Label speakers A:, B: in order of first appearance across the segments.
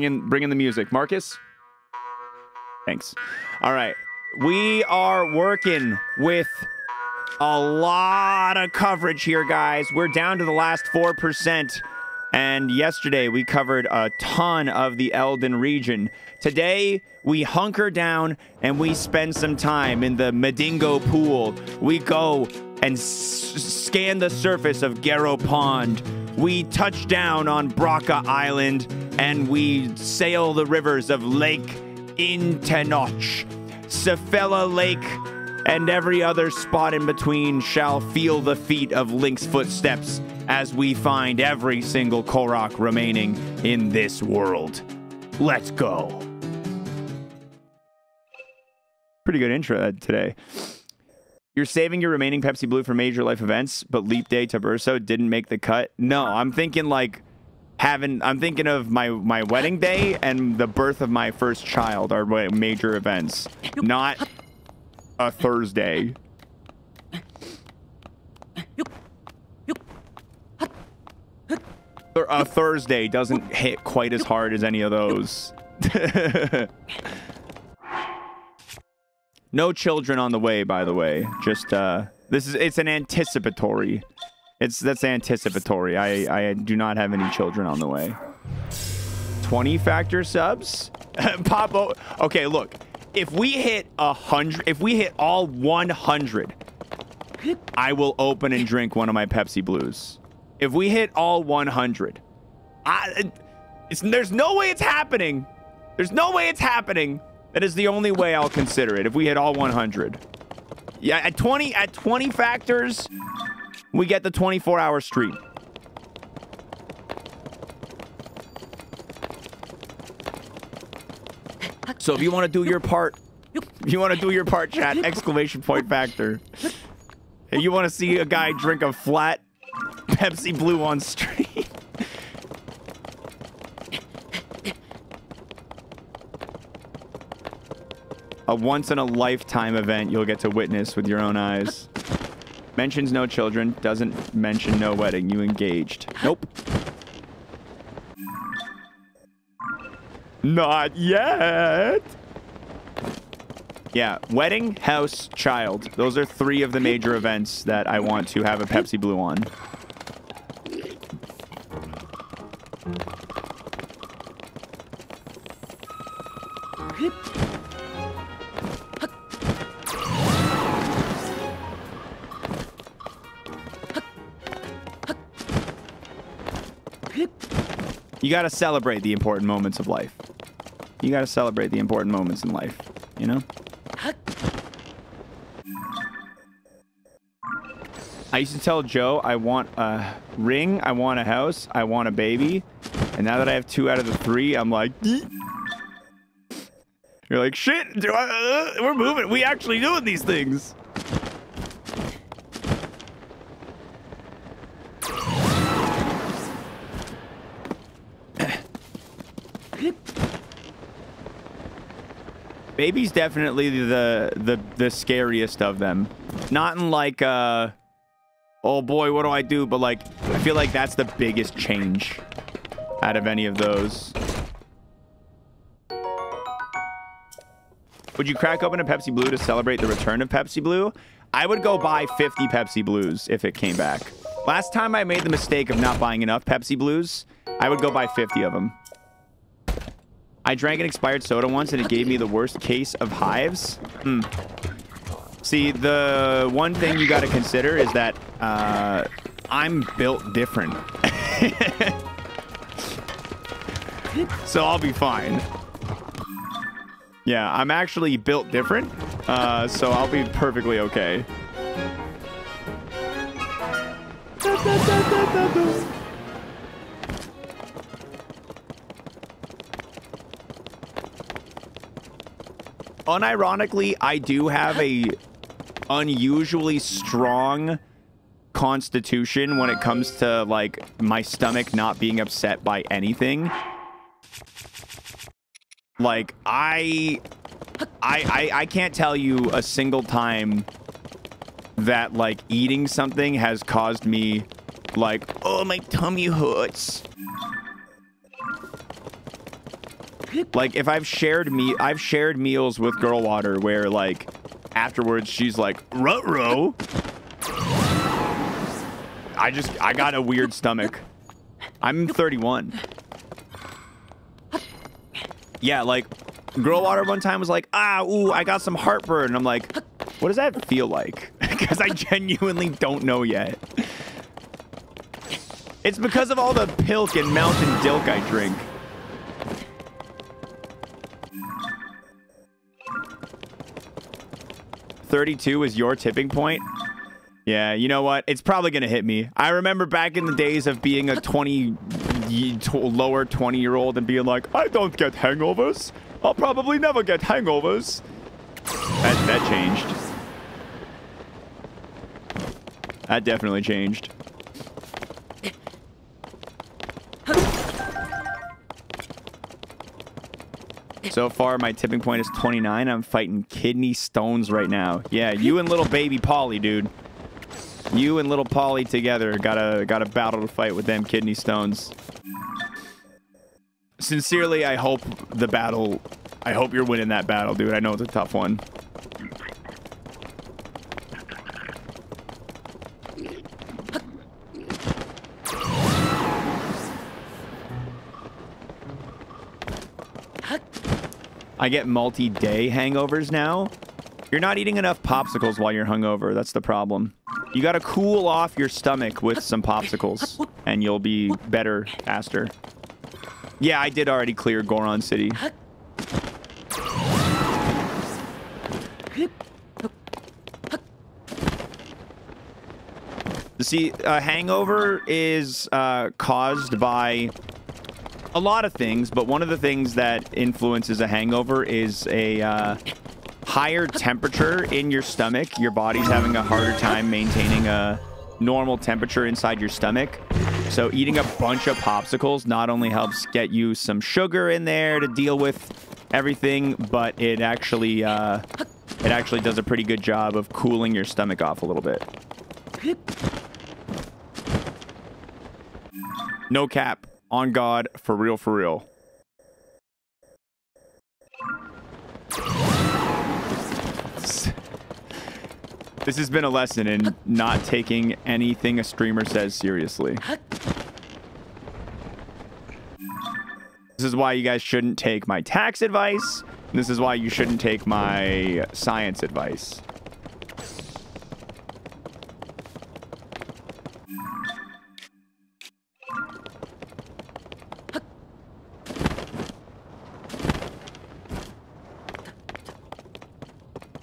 A: Bring in the music. Marcus? Thanks. All right. We are working with a lot of coverage here, guys. We're down to the last 4%. And yesterday, we covered a ton of the Eldin region. Today, we hunker down and we spend some time in the Medingo Pool. We go and scan the surface of Garrow Pond. We touch down on Braca Island, and we sail the rivers of Lake Intenoch, Cephella Lake, and every other spot in between shall feel the feet of Link's footsteps as we find every single Korok remaining in this world. Let's go. Pretty good intro today. You're saving your remaining Pepsi Blue for major life events, but Leap Day Taburso didn't make the cut. No, I'm thinking like I'm thinking of my wedding day and the birth of my first child are major events, not a Thursday. A Thursday doesn't hit quite as hard as any of those. No children on the way, by the way. Just it's an anticipatory. That's anticipatory. I do not have any children on the way. 20 factor subs? Popo. Okay, look. If we hit 100, if we hit all 100, I will open and drink one of my Pepsi Blues. If we hit all 100, there's no way it's happening. There's no way it's happening. That is the only way I'll consider it. If we hit all 100, yeah, at 20 factors, we get the 24-hour stream. So if you want to do your part, chat, exclamation point factor. If you want to see a guy drink a flat Pepsi Blue on stream. A once-in-a-lifetime event you'll get to witness with your own eyes. Mentions no children, doesn't mention no wedding. You engaged. Nope. Not yet. Yeah, wedding, house, child. Those are 3 of the major events that I want to have a Pepsi Blue on. You gotta celebrate the important moments of life. You gotta celebrate the important moments in life, you know? I used to tell Joe, I want a ring, I want a house, I want a baby. And now that I have 2 out of the 3, I'm like... You're like, shit, we're moving. We actually doing these things. Baby's definitely the scariest of them. Not in like oh boy, what do I do? But like, I feel like that's the biggest change out of any of those. Would you crack open a Pepsi Blue to celebrate the return of Pepsi Blue? I would go buy 50 Pepsi Blues if it came back. Last time I made the mistake of not buying enough Pepsi Blues, I would go buy 50 of them. I drank an expired soda once and it gave me the worst case of hives. See, the one thing you got to consider is that I'm built different. So I'll be fine. Yeah, I'm actually built different. So I'll be perfectly okay. Unironically, I do have a unusually strong constitution when it comes to like my stomach not being upset by anything. Like I can't tell you a single time that like eating something has caused me like, oh, my tummy hurts. Like, if I've shared meals with Girl Water where, like, afterwards she's like, ruh-roh. I got a weird stomach. I'm 31. Yeah, like, Girl Water one time was like, I got some heartburn. And I'm like, what does that feel like? Because I genuinely don't know yet. It's because of all the pilk and Mountain Dilk I drink. $32 is your tipping point? Yeah, you know what? It's probably going to hit me. I remember back in the days of being a lower 20-year-old and being like, I don't get hangovers. I'll probably never get hangovers. That changed. That definitely changed. So far, my tipping point is 29. I'm fighting kidney stones right now. Yeah, you and little baby Polly, dude. You and little Polly together got a battle to fight with them kidney stones. Sincerely, I hope you're winning that battle, dude. I know it's a tough one. I get multi-day hangovers now. You're not eating enough popsicles while you're hungover. That's the problem. You got to cool off your stomach with some popsicles, and you'll be better faster. Yeah, I did already clear Goron City. See, a hangover is caused by a lot of things, but one of the things that influences a hangover is a higher temperature in your stomach. Your body's having a harder time maintaining a normal temperature inside your stomach. So eating a bunch of popsicles not only helps get you some sugar in there to deal with everything, but it actually does a pretty good job of cooling your stomach off a little bit. No cap. On God, for real, for real. This has been a lesson in not taking anything a streamer says seriously. This is why you guys shouldn't take my tax advice. This is why you shouldn't take my science advice.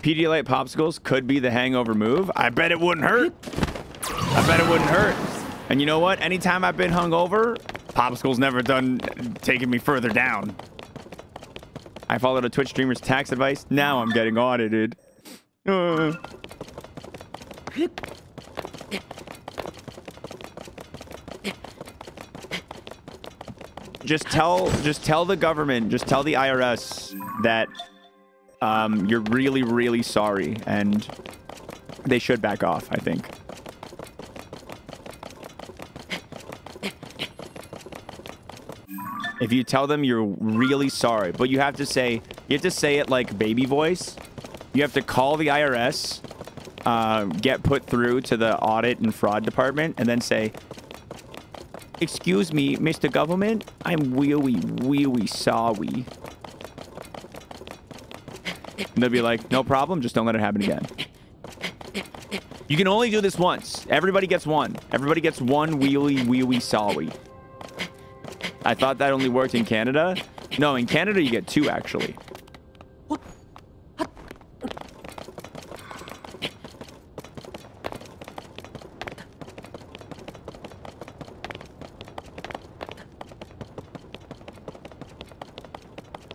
A: Pedialyte popsicles could be the hangover move. I bet it wouldn't hurt. I bet it wouldn't hurt. And you know what? Anytime I've been hungover, popsicles never done taking me further down. I followed a Twitch streamer's tax advice. Now I'm getting audited. Just tell the government, just tell the IRS that you're really, really sorry, and they should back off, I think. If you tell them you're really sorry, but you have to say it like baby voice. You have to call the IRS, get put through to the audit and fraud department, and then say, "Excuse me, Mr. Government, I'm really, really sorry." And they'll be like, "No problem, just don't let it happen again." You can only do this once. Everybody gets one. Everybody gets one really, really sorry. I thought that only worked in Canada. No, in Canada you get two, actually.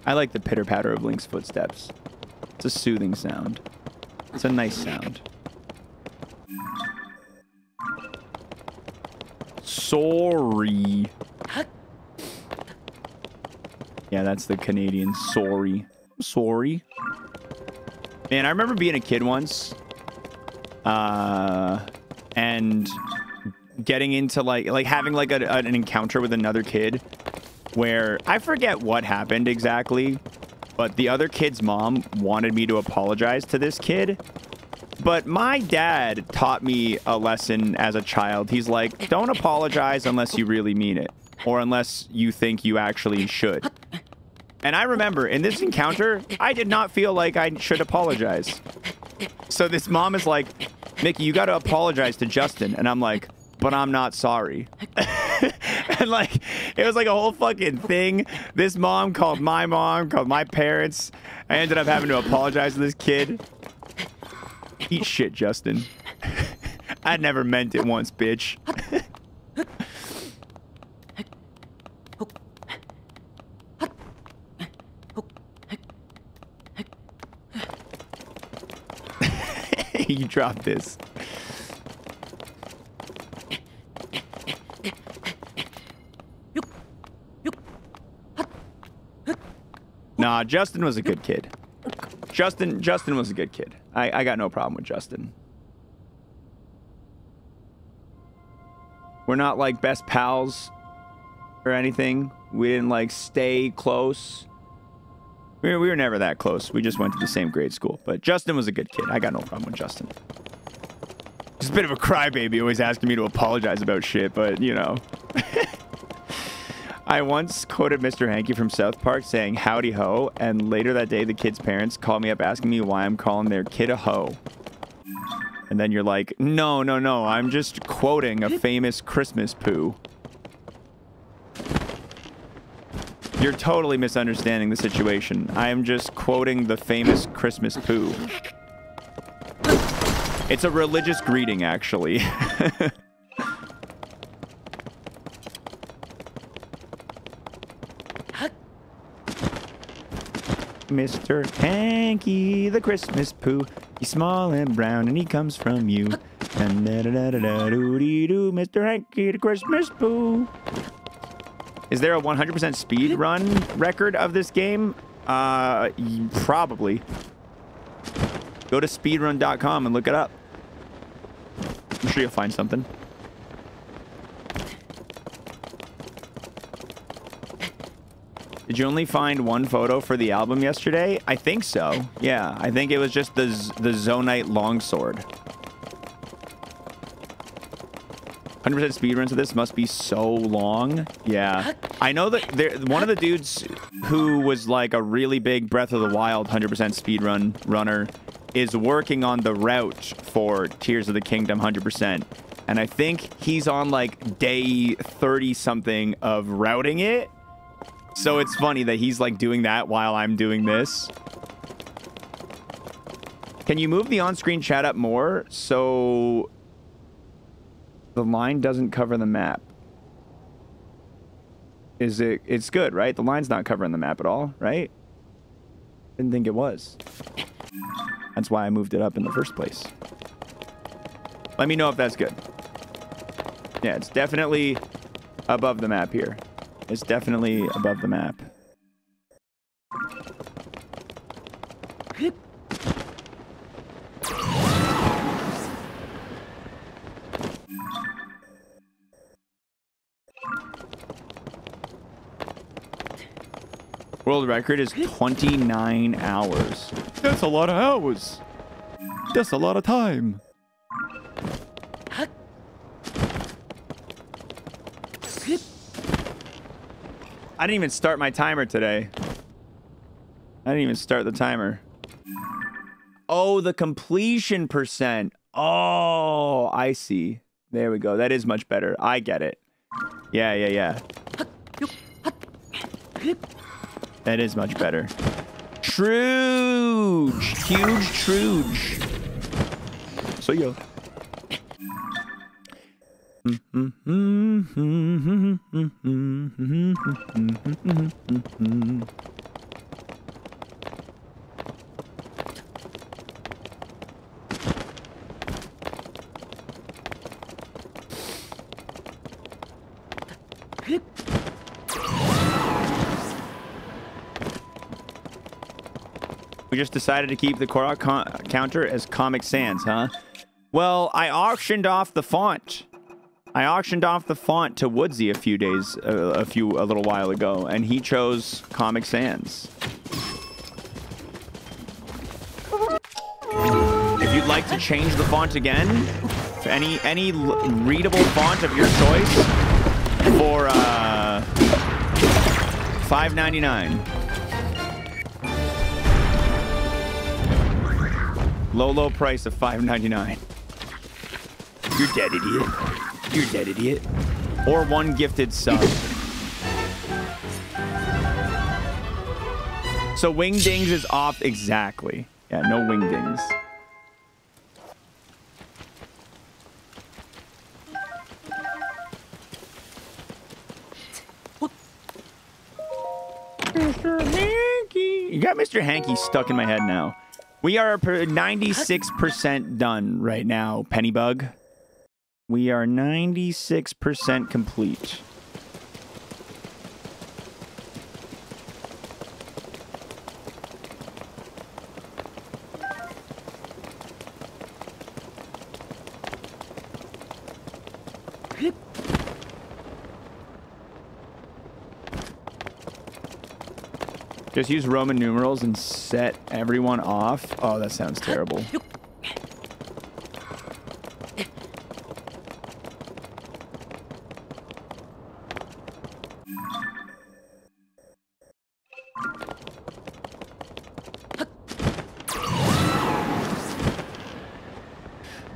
A: I like the pitter-patter of Link's footsteps. It's a soothing sound. It's a nice sound. Sorry. Yeah, that's the Canadian sorry. Sorry. Man, I remember being a kid once. And getting into like having like an encounter with another kid. where I forget what happened exactly, but the other kid's mom wanted me to apologize to this kid. But my dad taught me a lesson as a child. He's like, don't apologize unless you really mean it, or unless you think you actually should. And I remember in this encounter, I did not feel like I should apologize. So this mom is like, Mickey, you got to apologize to Justin. And I'm like, but I'm not sorry. And like, it was like a whole fucking thing. This mom, called my parents. I ended up having to apologize to this kid. Eat shit, Justin. I never meant it once, bitch. You dropped this. Nah, Justin was a good kid. Justin was a good kid. I got no problem with Justin. We're not like best pals or anything. We didn't like stay close. We were never that close. We just went to the same grade school. But Justin was a good kid. I got no problem with Justin. He's a bit of a crybaby, always asking me to apologize about shit, but you know. I once quoted Mr. Hanky from South Park saying, howdy ho, and later that day the kid's parents called me up asking me why I'm calling their kid a hoe. And then you're like, no, I'm just quoting a famous Christmas poo. You're totally misunderstanding the situation. I am just quoting the famous Christmas poo. It's a religious greeting, actually. Mr. Hanky, the Christmas poo. He's small and brown and he comes from you. And da-da-da-da-da-doo-dee-doo, Mr. Hanky, the Christmas poo. Is there a 100% speed run record of this game? Probably. Go to speedrun.com and look it up. I'm sure you'll find something. Did you only find one photo for the album yesterday? I think so. Yeah, I think it was just the Zonite longsword. 100% speedruns of this must be so long. Yeah. I know that one of the dudes who was like a really big Breath of the Wild 100% speedrun runner is working on the route for Tears of the Kingdom 100%. And I think he's on like day 30-something of routing it. So it's funny that he's like doing that while I'm doing this. Can you move the on-screen chat up more so the line doesn't cover the map? It's good, right? The line's not covering the map at all, right? Didn't think it was. That's why I moved it up in the first place. Let me know if that's good. Yeah, it's definitely above the map here. It's definitely above the map. World record is 29 hours. That's a lot of hours. That's a lot of time. I didn't even start my timer today. I didn't even start the timer. Oh, the completion percent. Oh, I see. There we go. That is much better. I get it. Yeah. That is much better. Truge. Huge Truge. So yo. We just decided to keep the Korok counter as Comic Sans, huh? Well, I auctioned off the font. I auctioned off the font to Woodsy a little while ago, and he chose Comic Sans. If you'd like to change the font again, any readable font of your choice for $5.99. Low price of $5.99. You're dead, idiot. You're dead, idiot. Or one gifted sub. So Wingdings is off exactly. Yeah, no Wingdings. Mr. Hanky. You got Mr. Hanky stuck in my head now. We are 96% done right now, Pennybug. We are 96% complete. Just use Roman numerals and set everyone off. Oh, that sounds terrible.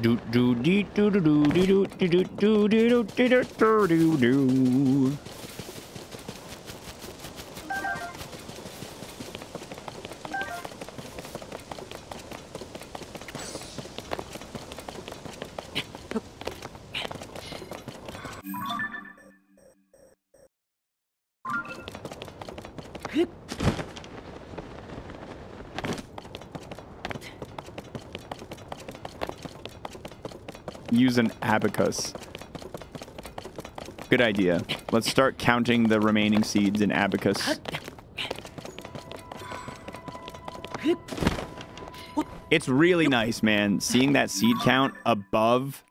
A: Do do do do do do do do do do do do do. Use an abacus. Good idea. Let's start counting the remaining seeds in abacus. It's really nice, man. Seeing that seed count above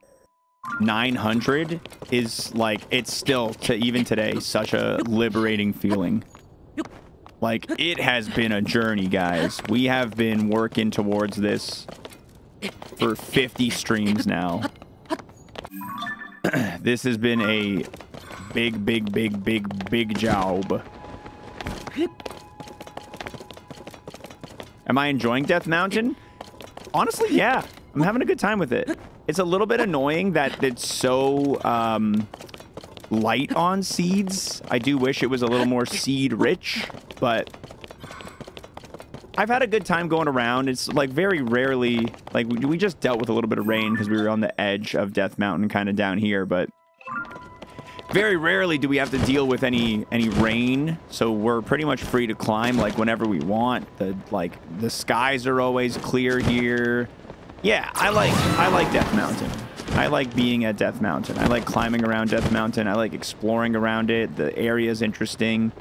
A: 900 is like, it's still, even today, such a liberating feeling. Like, it has been a journey, guys. We have been working towards this for 50 streams now. This has been a big job. Am I enjoying Death Mountain? Honestly, yeah. I'm having a good time with it. It's a little bit annoying that it's so light on seeds. I do wish it was a little more seed rich, but I've had a good time going around. It's like very rarely, like we just dealt with a little bit of rain because we were on the edge of Death Mountain kind of down here, but very rarely do we have to deal with any rain. So we're pretty much free to climb like whenever we want. The skies are always clear here. Yeah, I like Death Mountain. I like being at Death Mountain. I like climbing around Death Mountain. I like exploring around it. The area is interesting.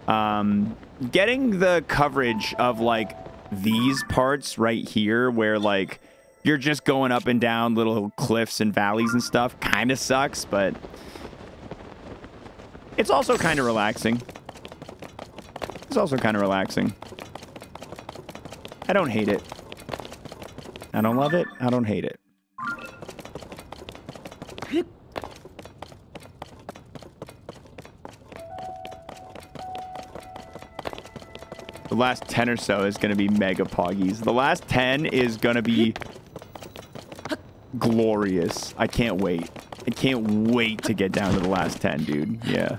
A: Getting the coverage of like these parts right here where like you're just going up and down little cliffs and valleys and stuff kind of sucks, but it's also kind of relaxing. It's also kind of relaxing. I don't hate it. I don't love it. I don't hate it. The last 10 or so is going to be mega poggies. The last 10 is going to be glorious. I can't wait. I can't wait to get down to the last 10, dude. Yeah.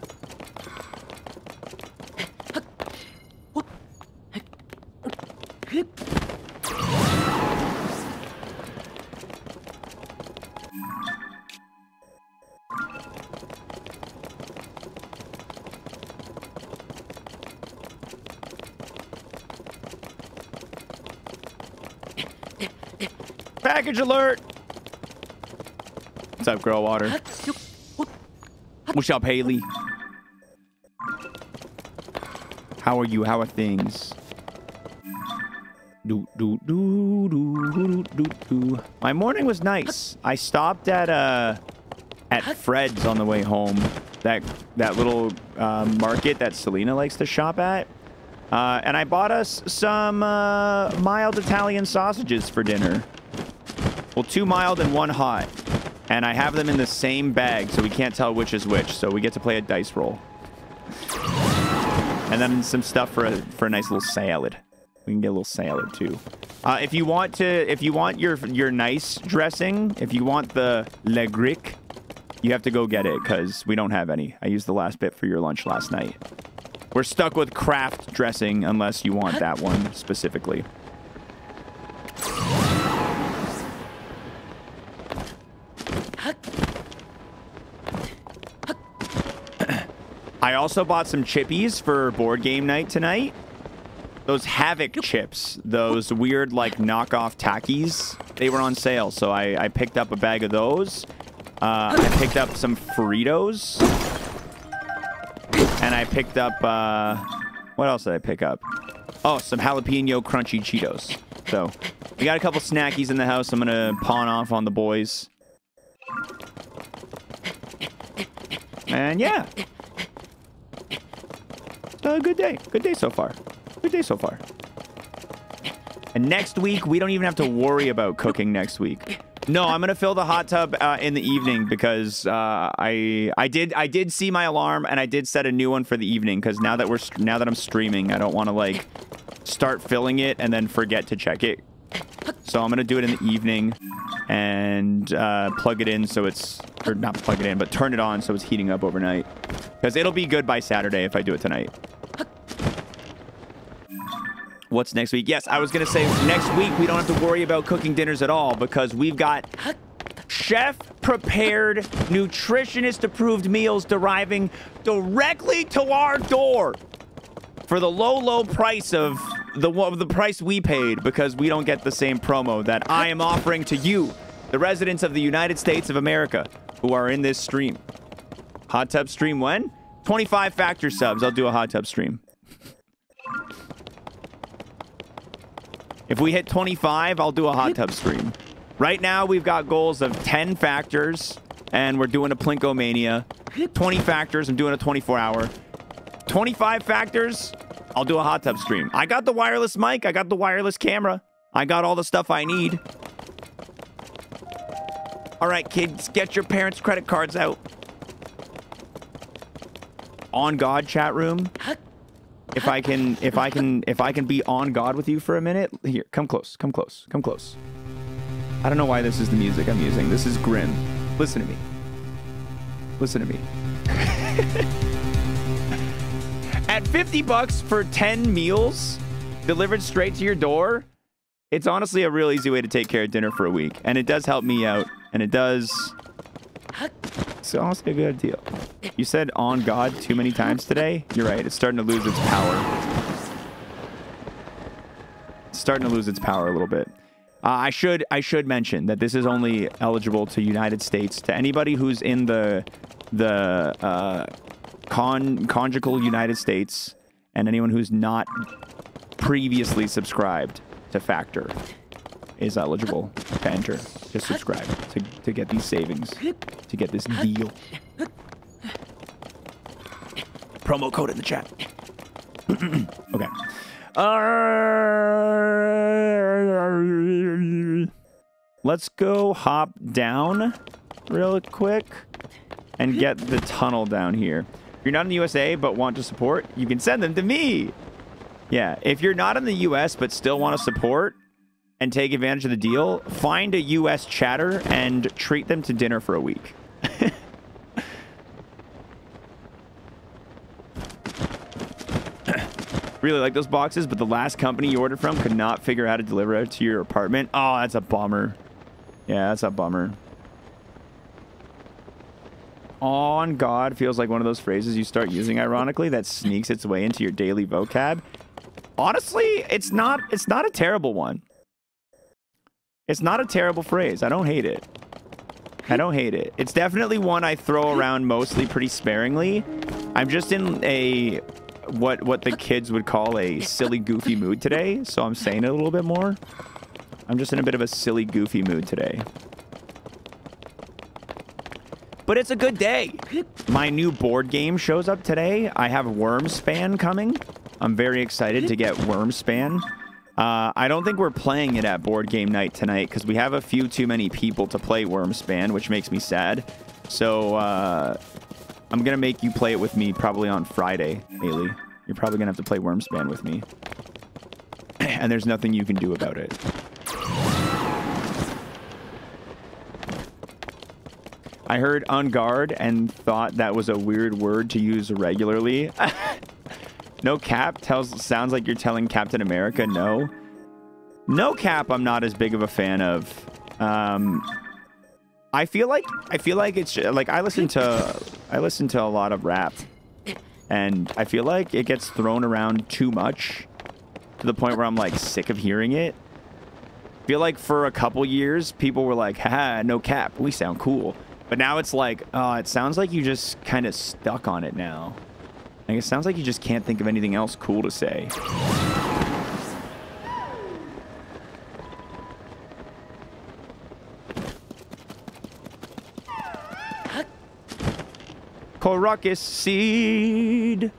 A: Package alert! What's up, girl water? What's up, Haley? How are you? How are things? My morning was nice. I stopped at at Fred's on the way home. That little market that Selena likes to shop at. And I bought us some mild Italian sausages for dinner. Well, 2 mild and 1 hot. And I have them in the same bag, so we can't tell which is which. So we get to play a dice roll. And then some stuff for a nice little salad. We can get a little salad too. If you want your nice dressing, if you want the Le Gric, you have to go get it because we don't have any. I used the last bit for your lunch last night. We're stuck with Kraft dressing unless you want that one specifically. I also bought some chippies for board game night tonight. Those Havoc chips, those weird like knockoff Takis, they were on sale. So I picked up a bag of those. I picked up some Fritos. And I picked up, what else did I pick up? Oh, some jalapeno crunchy Cheetos. So we got a couple snackies in the house. I'm going to pawn off on the boys. And yeah. Good day. Good day so far. Good day so far. And next week, we don't even have to worry about cooking next week. No, I'm gonna fill the hot tub in the evening because I did see my alarm and I did set a new one for the evening because now that I'm streaming, I don't want to like start filling it and then forget to check it. So I'm gonna do it in the evening and plug it in so it's, or not plug it in, but turn it on so it's heating up overnight because it'll be good by Saturday if I do it tonight. What's next week? Yes, I was going to say next week we don't have to worry about cooking dinners at all because we've got chef-prepared, nutritionist-approved meals arriving directly to our door for the low, low price of the price we paid because we don't get the same promo that I am offering to you, the residents of the United States of America who are in this stream. Hot tub stream when? 25 factor subs. I'll do a hot tub stream. If we hit 25, I'll do a hot tub stream. Right now, we've got goals of 10 factors, and we're doing a Plinko Mania. 20 factors, I'm doing a 24-hour. 25 factors, I'll do a hot tub stream. I got the wireless mic. I got the wireless camera. I got all the stuff I need. All right, kids, get your parents' credit cards out. On God chat room. If I can be on God with you for a minute, here, come close, come close, come close. I don't know why this is the music I'm using. This is Grim. Listen to me. Listen to me. At $50 for 10 meals delivered straight to your door, it's honestly a real easy way to take care of dinner for a week. And it does help me out. And it does... It's honestly a good deal. You said on God too many times today. You're right. It's starting to lose its power. It's starting to lose its power a little bit. I should mention that this is only eligible to United States. To anybody who's in the conjugal United States and anyone who's not previously subscribed to Factor is eligible to enter, to subscribe, to get these savings, to get this deal. Promo code in the chat. Okay. Let's go hop down real quick and get the tunnel down here. If you're not in the USA but want to support, you can send them to me. Yeah, if you're not in the US but still want to support and take advantage of the deal, find a US chatter and treat them to dinner for a week. Really like those boxes, but the last company you ordered from could not figure out how to deliver it to your apartment. Oh, that's a bummer. Yeah, that's a bummer. On God feels like one of those phrases you start using ironically that sneaks its way into your daily vocab. Honestly, it's not a terrible one. It's not a terrible phrase. I don't hate it. I don't hate it. It's definitely one I throw around mostly pretty sparingly. I'm just in a what the kids would call a silly, goofy mood today, so I'm saying it a little bit more. I'm just in a bit of a silly, goofy mood today. but it's a good day. My new board game shows up today. I have Wormspan coming. I'm very excited to get Wormspan. I don't think we're playing it at board game night tonight because we have a few too many people to play Wormspan, which makes me sad. So I'm going to make you play it with me probably on Friday, Haley. You're probably going to have to play Wormspan with me. And there's nothing you can do about it. I heard on guard and thought that was a weird word to use regularly. No cap sounds like you're telling Captain America no. No cap I'm not as big of a fan of. I feel like it's like I listen to a lot of rap, and I feel like it gets thrown around too much to the point where I'm like sick of hearing it. I feel like for a couple years people were like, haha, no cap, we sound cool. But now it's like, oh, it sounds like you just kind of stuck on it now. Like, it sounds like you just can't think of anything else cool to say. Korakis seed.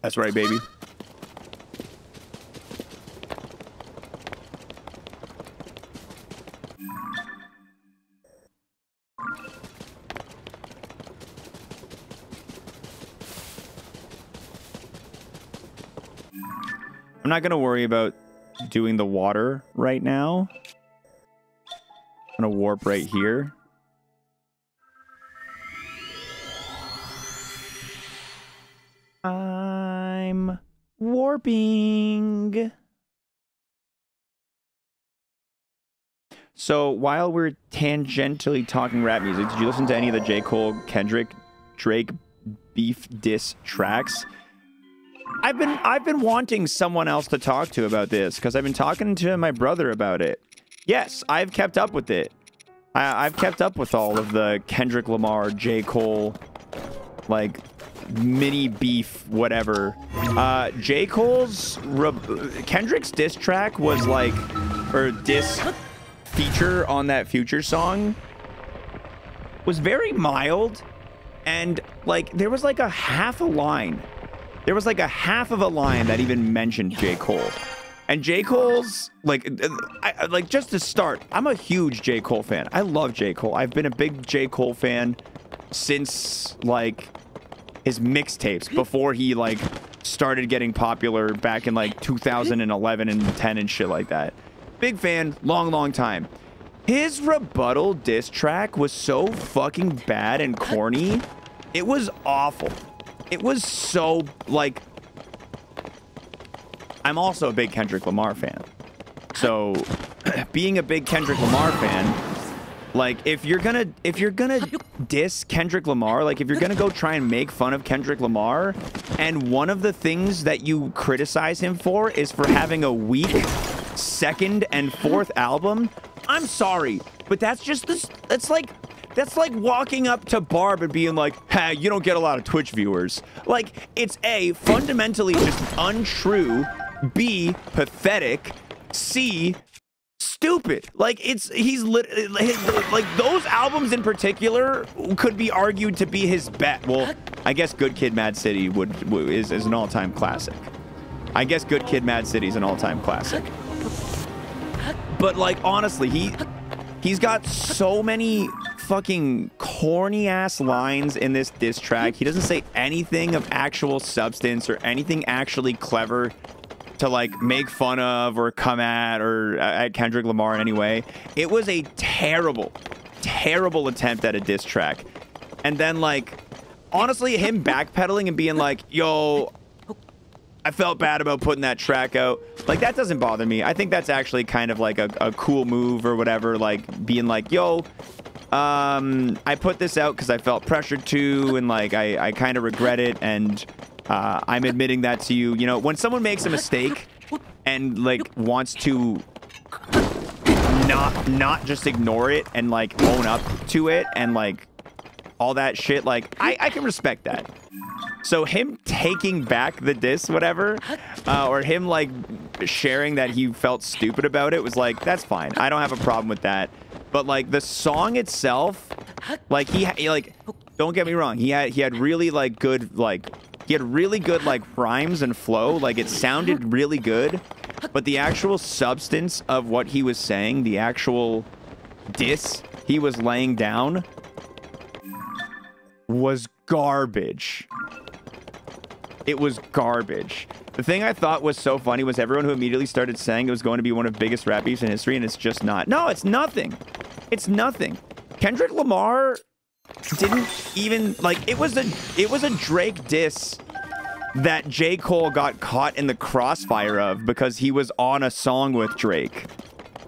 A: That's right, baby. I'm not going to worry about doing the water right now. I'm going to warp right here. I'm warping. So while we're tangentially talking rap music, did you listen to any of the J. Cole, Kendrick, Drake beef diss tracks? I've been wanting someone else to talk to about this because I've been talking to my brother about it. Yes, I've kept up with it. I've kept up with all of the Kendrick Lamar, J. Cole, like mini beef, whatever. J. Cole's Kendrick's diss track was like, or diss feature on that Future song was very mild, and like there was like a half a line. There was like a half of a line that even mentioned J. Cole. And J. Cole's, like just to start, I'm a huge J. Cole fan. I love J. Cole. I've been a big J. Cole fan since, like, his mixtapes, before he, like, started getting popular back in, like, 2011 and 10 and shit like that. Big fan, long time. His rebuttal diss track was so fucking bad and corny. It was awful. It was so, like... I'm also a big Kendrick Lamar fan. So, being a big Kendrick Lamar fan, like, if you're gonna diss Kendrick Lamar, like, if you're gonna go try and make fun of Kendrick Lamar, and one of the things that you criticize him for is for having a weak second and fourth album, I'm sorry, but that's just this. That's like walking up to Barb and being like, hey, you don't get a lot of Twitch viewers. Like, it's A, fundamentally just untrue, B, pathetic, C, stupid. Like, like, those albums in particular could be argued to be his best. Well, I guess Good Kid, Mad City is an all-time classic. I guess Good Kid, Mad City is an all-time classic. But, like, honestly, he's got so many fucking corny ass lines in this diss track. He doesn't say anything of actual substance or anything actually clever to, like, make fun of or come at or at Kendrick Lamar in any way. It was a terrible attempt at a diss track. And then, like, honestly, him backpedaling and being like, yo, I felt bad about putting that track out. Like, that doesn't bother me. I think that's actually kind of like a cool move or whatever. Like, being like, yo, I put this out because I felt pressured to, and, like, I kind of regret it, and I'm admitting that to you. You know, when someone makes a mistake and, like, wants to not just ignore it and, like, own up to it and, like, all that shit, like, I can respect that. So him taking back the diss, whatever, or him, like, sharing that he felt stupid about it was like, that's fine. I don't have a problem with that. But, like, the song itself, like, don't get me wrong. He had really, like, good, like, he had really good, like, rhymes and flow. Like, it sounded really good. But the actual substance of what he was saying, the actual diss he was laying down was garbage. It was garbage. The thing I thought was so funny was everyone who immediately started saying it was going to be one of the biggest rap beefs in history, and it's just not. No, it's nothing. It's nothing. Kendrick Lamar didn't even, like, it was a Drake diss that J. Cole got caught in the crossfire of because he was on a song with Drake.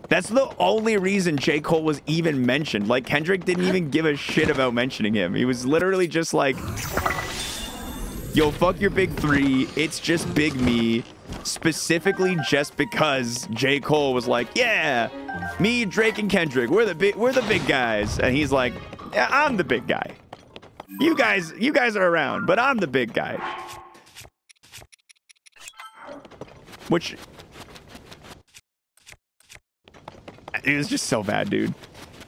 A: That's the only reason J. Cole was even mentioned. Like, Kendrick didn't even give a shit about mentioning him. He was literally just like, yo, fuck your big three. It's just Big Me. Specifically just because J. Cole was like, yeah, me, Drake, and Kendrick, we're the big guys. And he's like, yeah, I'm the big guy. You guys are around, but I'm the big guy. Which, it was just so bad, dude.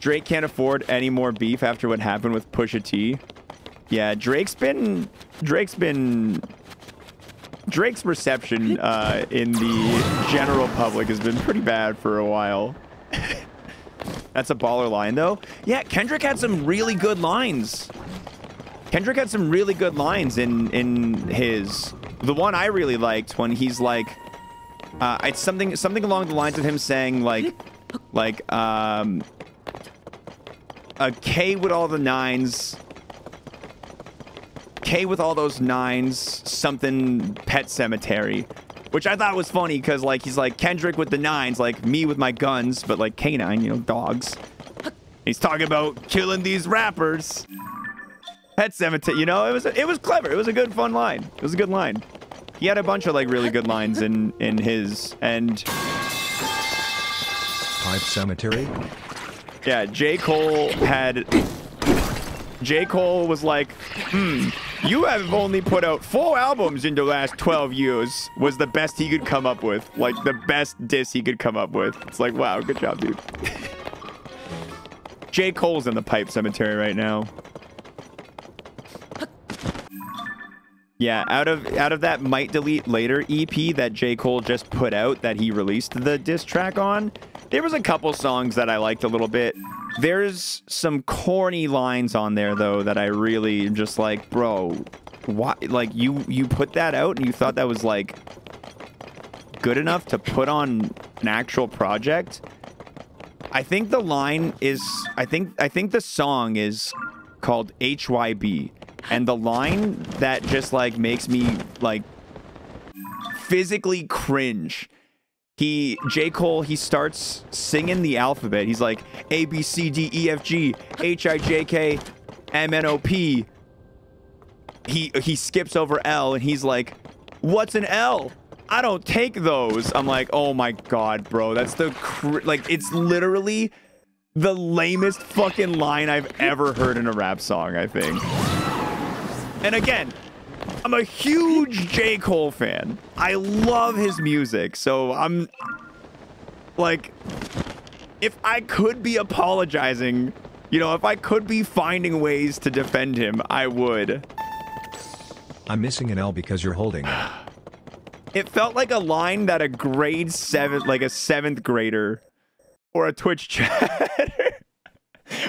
A: Drake can't afford any more beef after what happened with Pusha T. Yeah, Drake's reception in the general public has been pretty bad for a while. That's a baller line, though. Yeah, Kendrick had some really good lines. Kendrick had some really good lines in his... The one I really liked when he's like... it's something along the lines of him saying, like a K with all the nines... K with all those nines, something Pet Cemetery, which I thought was funny because, like, he's like Kendrick with the nines, like me with my guns, but like K9, you know, dogs. He's talking about killing these rappers. Pet Cemetery, you know, it was clever. It was a good, fun line. It was a good line. He had a bunch of like really good lines in his and.
B: Pipe Cemetery.
A: Yeah, J. Cole was like, you have only put out 4 albums in the last 12 years, was the best he could come up with. Like, the best diss he could come up with. It's like, wow, good job, dude. J. Cole's in the Pipe Cemetery right now. Yeah, out of that Might Delete Later EP that J. Cole just put out that he released the diss track on, there was a couple songs that I liked a little bit. There's some corny lines on there, though, that I really am just like, bro, why? Like, you put that out and you thought that was, like, good enough to put on an actual project? I think the line is... I think the song is called HYB. And the line that just, like, makes me, like, physically cringe... J. Cole, he starts singing the alphabet. He's like, A, B, C, D, E, F, G, H, I, J, K, M, N, O, P. He skips over L, and he's like, what's an L? I don't take those. I'm like, oh my god, bro. That's the... Like, it's literally the lamest fucking line I've ever heard in a rap song, I think. And again... I'm a huge J. Cole fan. I love his music. So I'm like, if I could be apologizing, you know, if I could be finding ways to defend him, I would.
B: I'm missing an L because you're holding it.
A: It felt like a line that a grade 7, like a 7th grader or a Twitch chatter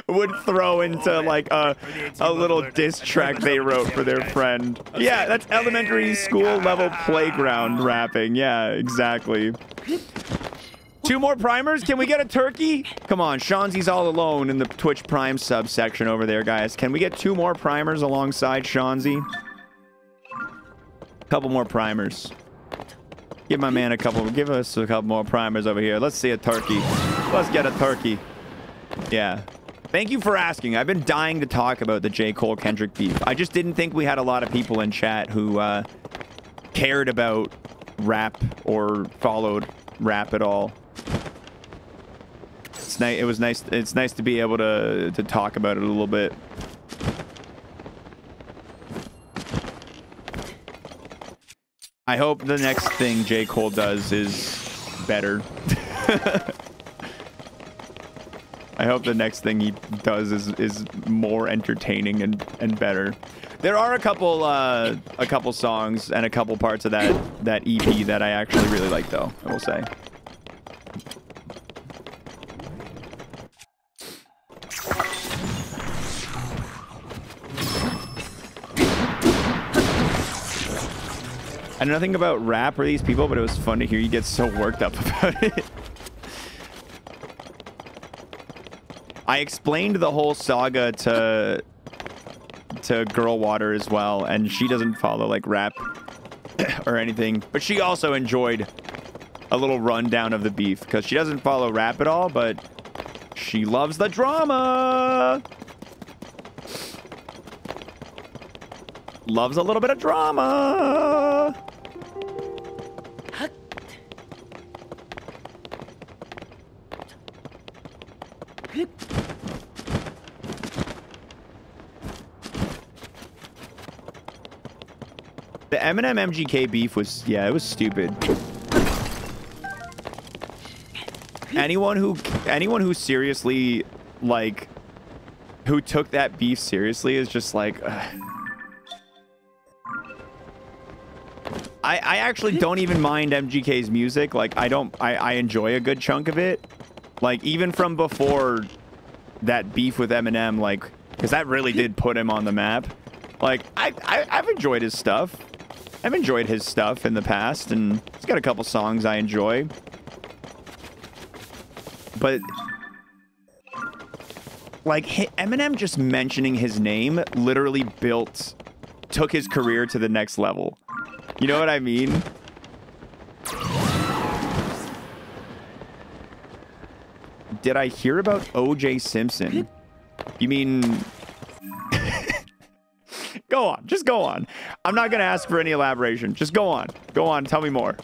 A: would throw into like a little diss track they wrote for their friend. Yeah, that's elementary school level playground rapping. Yeah, exactly. 2 more primers? Can we get a turkey? Come on, Shanzi's all alone in the Twitch Prime subsection over there, guys. Can we get 2 more primers alongside Shanzi? Couple more primers. Give my man give us a couple more primers over here. Let's see a turkey. Let's get a turkey. Yeah. Thank you for asking. I've been dying to talk about the J. Cole Kendrick beef. I just didn't think we had a lot of people in chat who cared about rap or followed rap at all. It's nice. It was nice. It's nice to be able to talk about it a little bit. I hope the next thing J. Cole does is better. I hope the next thing he does is more entertaining and better. There are a couple songs and a couple parts of that EP that I actually really like, though, I will say. I know nothing about rap or these people, but it was fun to hear you get so worked up about it. I explained the whole saga to Girl Water as well, and she doesn't follow like rap or anything, but she also enjoyed a little rundown of the beef because she doesn't follow rap at all, but she loves the drama. Loves a little bit of drama. The Eminem MGK beef was, yeah, it was stupid. Anyone who seriously, like, who took that beef seriously is just like, I actually don't even mind MGK's music. Like, I enjoy a good chunk of it. Like, even from before that beef with Eminem, like, because that really did put him on the map. Like, I've enjoyed his stuff. I've enjoyed his stuff in the past, and he's got a couple songs I enjoy. But, like, Eminem just mentioning his name literally took his career to the next level. You know what I mean? Did I hear about O.J. Simpson? You mean... Go on. Just go on. I'm not going to ask for any elaboration. Just go on. Go on. Tell me more.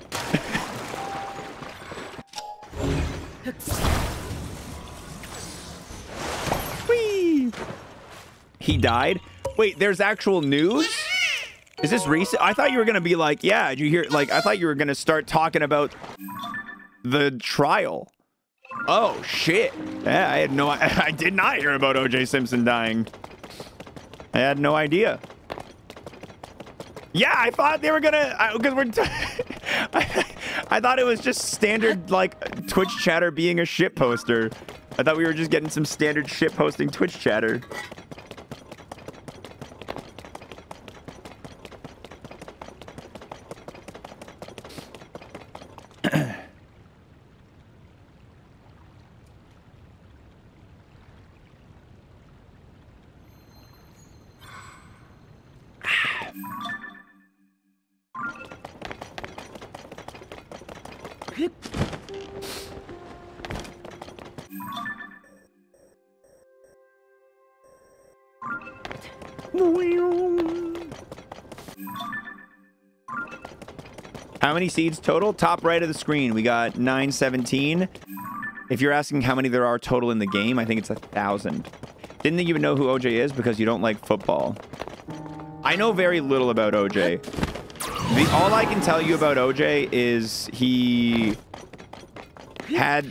A: Whee! He died? Wait, there's actual news? Is this recent? I thought you were going to be like, yeah, did you hear? Like, I thought you were going to start talking about the trial. Oh, shit. Yeah, I did not hear about O.J. Simpson dying. I had no idea. Yeah, I thought they were gonna, because I thought it was just standard, like, Twitch chatter being a shit poster. I thought we were just getting some standard shit posting Twitch chatter. How many seeds total? Top right of the screen, we got 917. If you're asking how many there are total in the game, I think it's 1,000. Didn't even know who OJ is because you don't like football. I know very little about OJ. All I can tell you about OJ is he had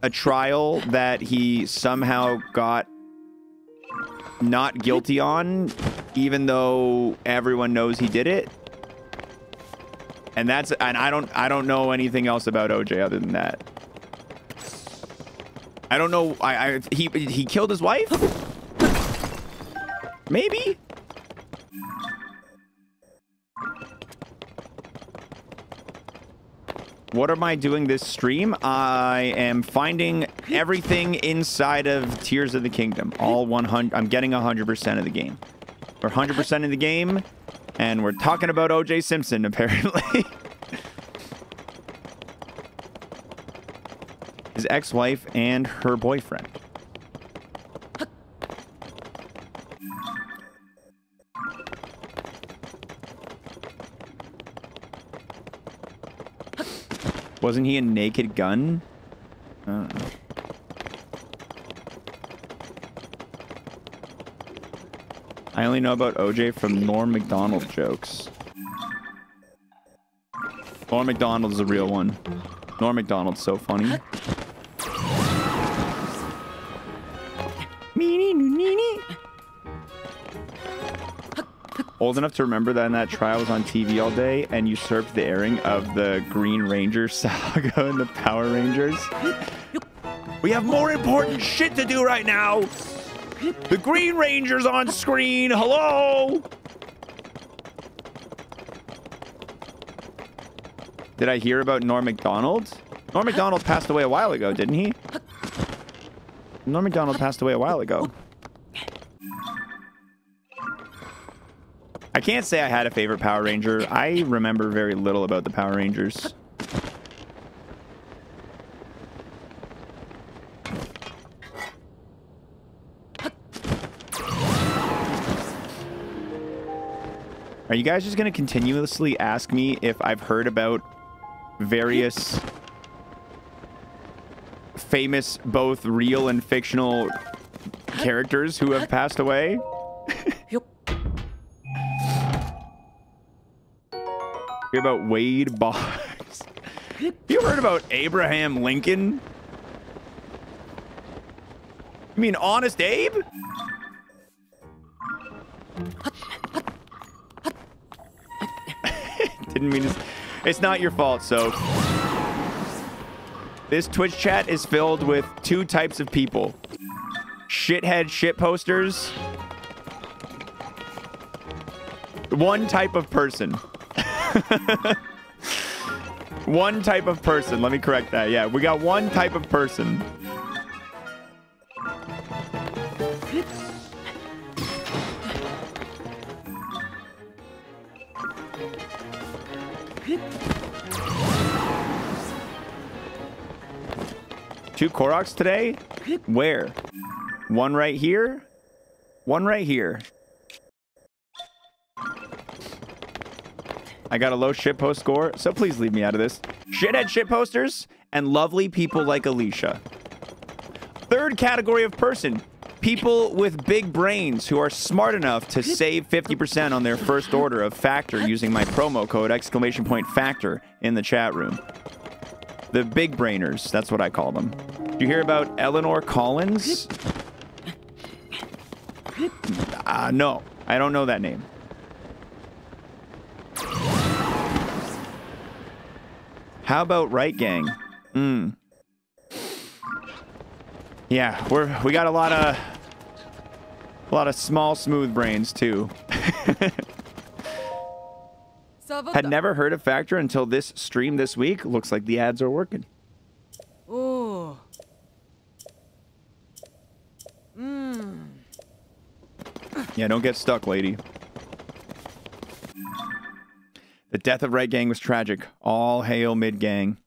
A: a trial that he somehow got not guilty on, even though everyone knows he did it. And I don't know anything else about OJ other than that. I don't know. He killed his wife? Maybe? What am I doing this stream? I am finding everything inside of Tears of the Kingdom. All 100. I'm getting 100% of the game. We're 100% of the game, and we're talking about O.J. Simpson, apparently. His ex-wife and her boyfriend. Wasn't he a Naked Gun? I don't know. I only know about OJ from Norm Macdonald jokes. Norm Macdonald is a real one. Norm Macdonald's so funny. Old enough to remember that in that trial was on TV all day and usurped the airing of the Green Ranger saga and the Power Rangers. We have more important shit to do right now. The Green Ranger's on screen. Hello. Did I hear about Norm Macdonald? Norm Macdonald passed away a while ago, didn't he? Norm Macdonald passed away a while ago. I can't say I had a favorite Power Ranger. I remember very little about the Power Rangers. Are you guys just going to continuously ask me if I've heard about various famous, both real and fictional characters who have passed away? Hear about Wade Boggs? You heard about Abraham Lincoln? You mean Honest Abe? Didn't mean to... It's not your fault, so... This Twitch chat is filled with two types of people. Shithead shitposters. One type of person. One type of person. Let me correct that. Yeah, we got one type of person. Two Koroks today? Where? One right here. One right here. I got a low shitpost score, so please leave me out of this. Shithead shitposters and lovely people like Alicia. Third category of person. People with big brains who are smart enough to save 50% on their first order of Factor using my promo code !Factor in the chat room. The big brainers, that's what I call them. Did you hear about Eleanor Collins? No, I don't know that name. How about Right Gang? Yeah, we got a lot of small smooth brains too. Had never heard of Factor until this stream this week. Looks like the ads are working.
C: Ooh.
A: Yeah, don't get stuck, lady. The death of Right Gang was tragic. All hail Mid Gang.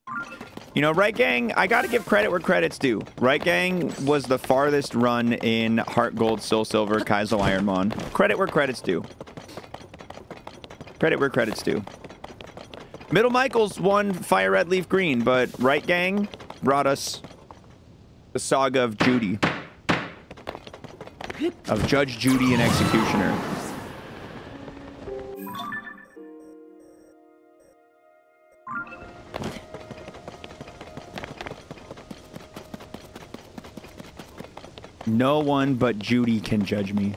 A: You know, Right Gang, I gotta give credit where credit's due. Right Gang was the farthest run in Heart Gold, Soul Silver, Kaizo Ironmon. Credit where credit's due. Credit where credit's due. Middle Michaels won Fire Red Leaf Green, but Right Gang brought us the saga of Judy. Of Judge Judy and Executioner. No one but Judy can judge me.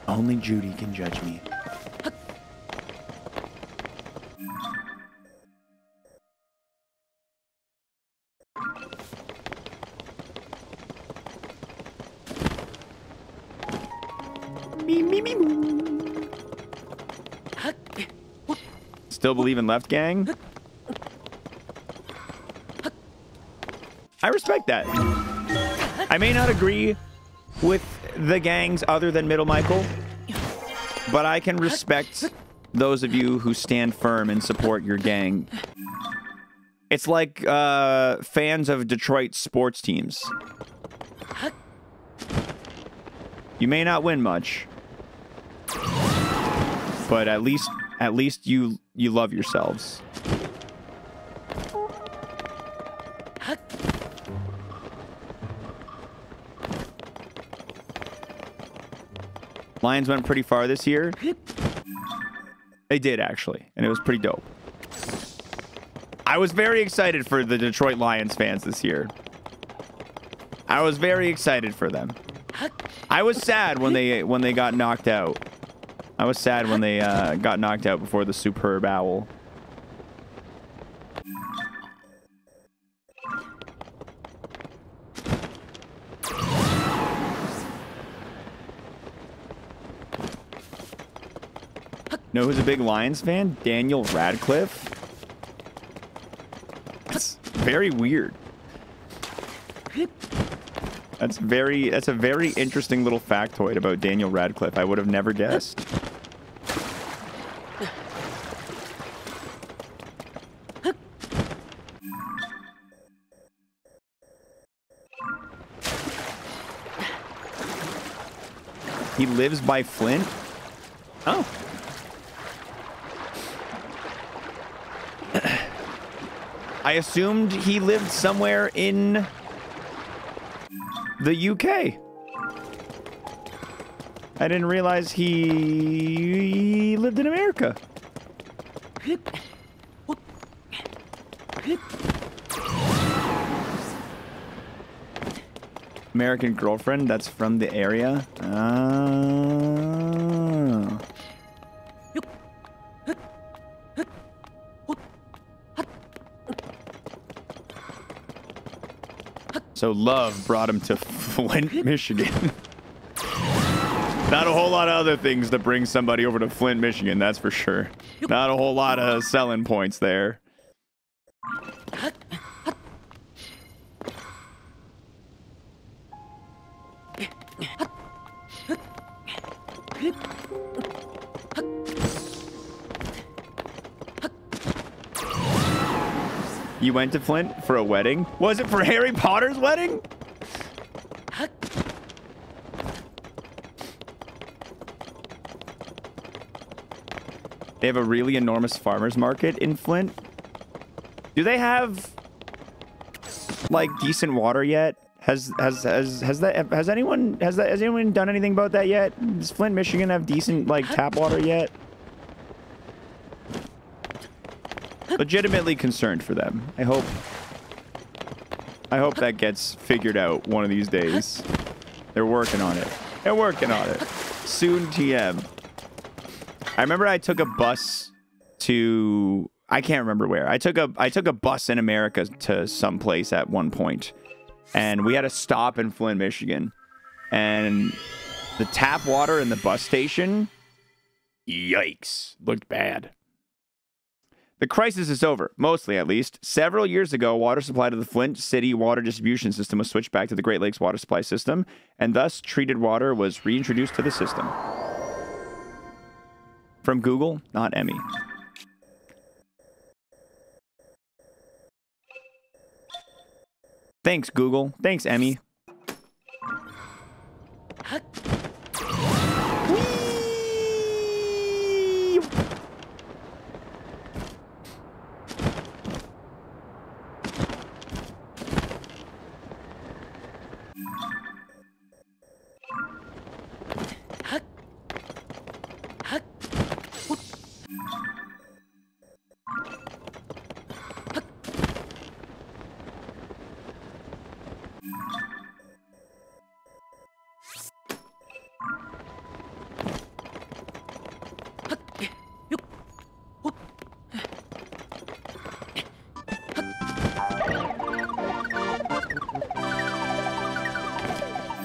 A: Only Judy can judge me. Still believe in Left Gang? I respect that. I may not agree with the gangs other than Middle Michael, but I can respect those of you who stand firm and support your gang. It's like fans of Detroit sports teams. You may not win much, but at least you love yourselves. Lions went pretty far this year. They did, actually, and it was pretty dope. I was very excited for the Detroit Lions fans this year. I was very excited for them. I was sad when they got knocked out. I was sad when they got knocked out before the Superb Owl. Know who's a big Lions fan? Daniel Radcliffe. That's very weird. That's a very interesting little factoid about Daniel Radcliffe. I would have never guessed. He lives by Flint? Oh. I assumed he lived somewhere in the UK. I didn't realize he lived in America. American Girlfriend, that's from the area. Oh. So love brought him to Flint, Michigan. Not a whole lot of other things to bring somebody over to Flint, Michigan, that's for sure. Not a whole lot of selling points there. You went to Flint for a wedding? Was it for Harry Potter's wedding? They have a really enormous farmers market in Flint. Do they have like decent water yet? Has anyone done anything about that yet? Does Flint, Michigan have decent like tap water yet? Legitimately concerned for them. I hope that gets figured out one of these days. They're working on it. They're working on it. Soon TM. I remember I took a bus to, I can't remember where. I took a bus in America to some place at one point, and we had a stop in Flint, Michigan, and the tap water in the bus station, yikes, looked bad. The crisis is over, mostly at least. Several years ago, water supply to the Flint City water distribution system was switched back to the Great Lakes water supply system, and thus treated water was reintroduced to the system. From Google, not Emmy. Thanks, Google. Thanks, Emmy.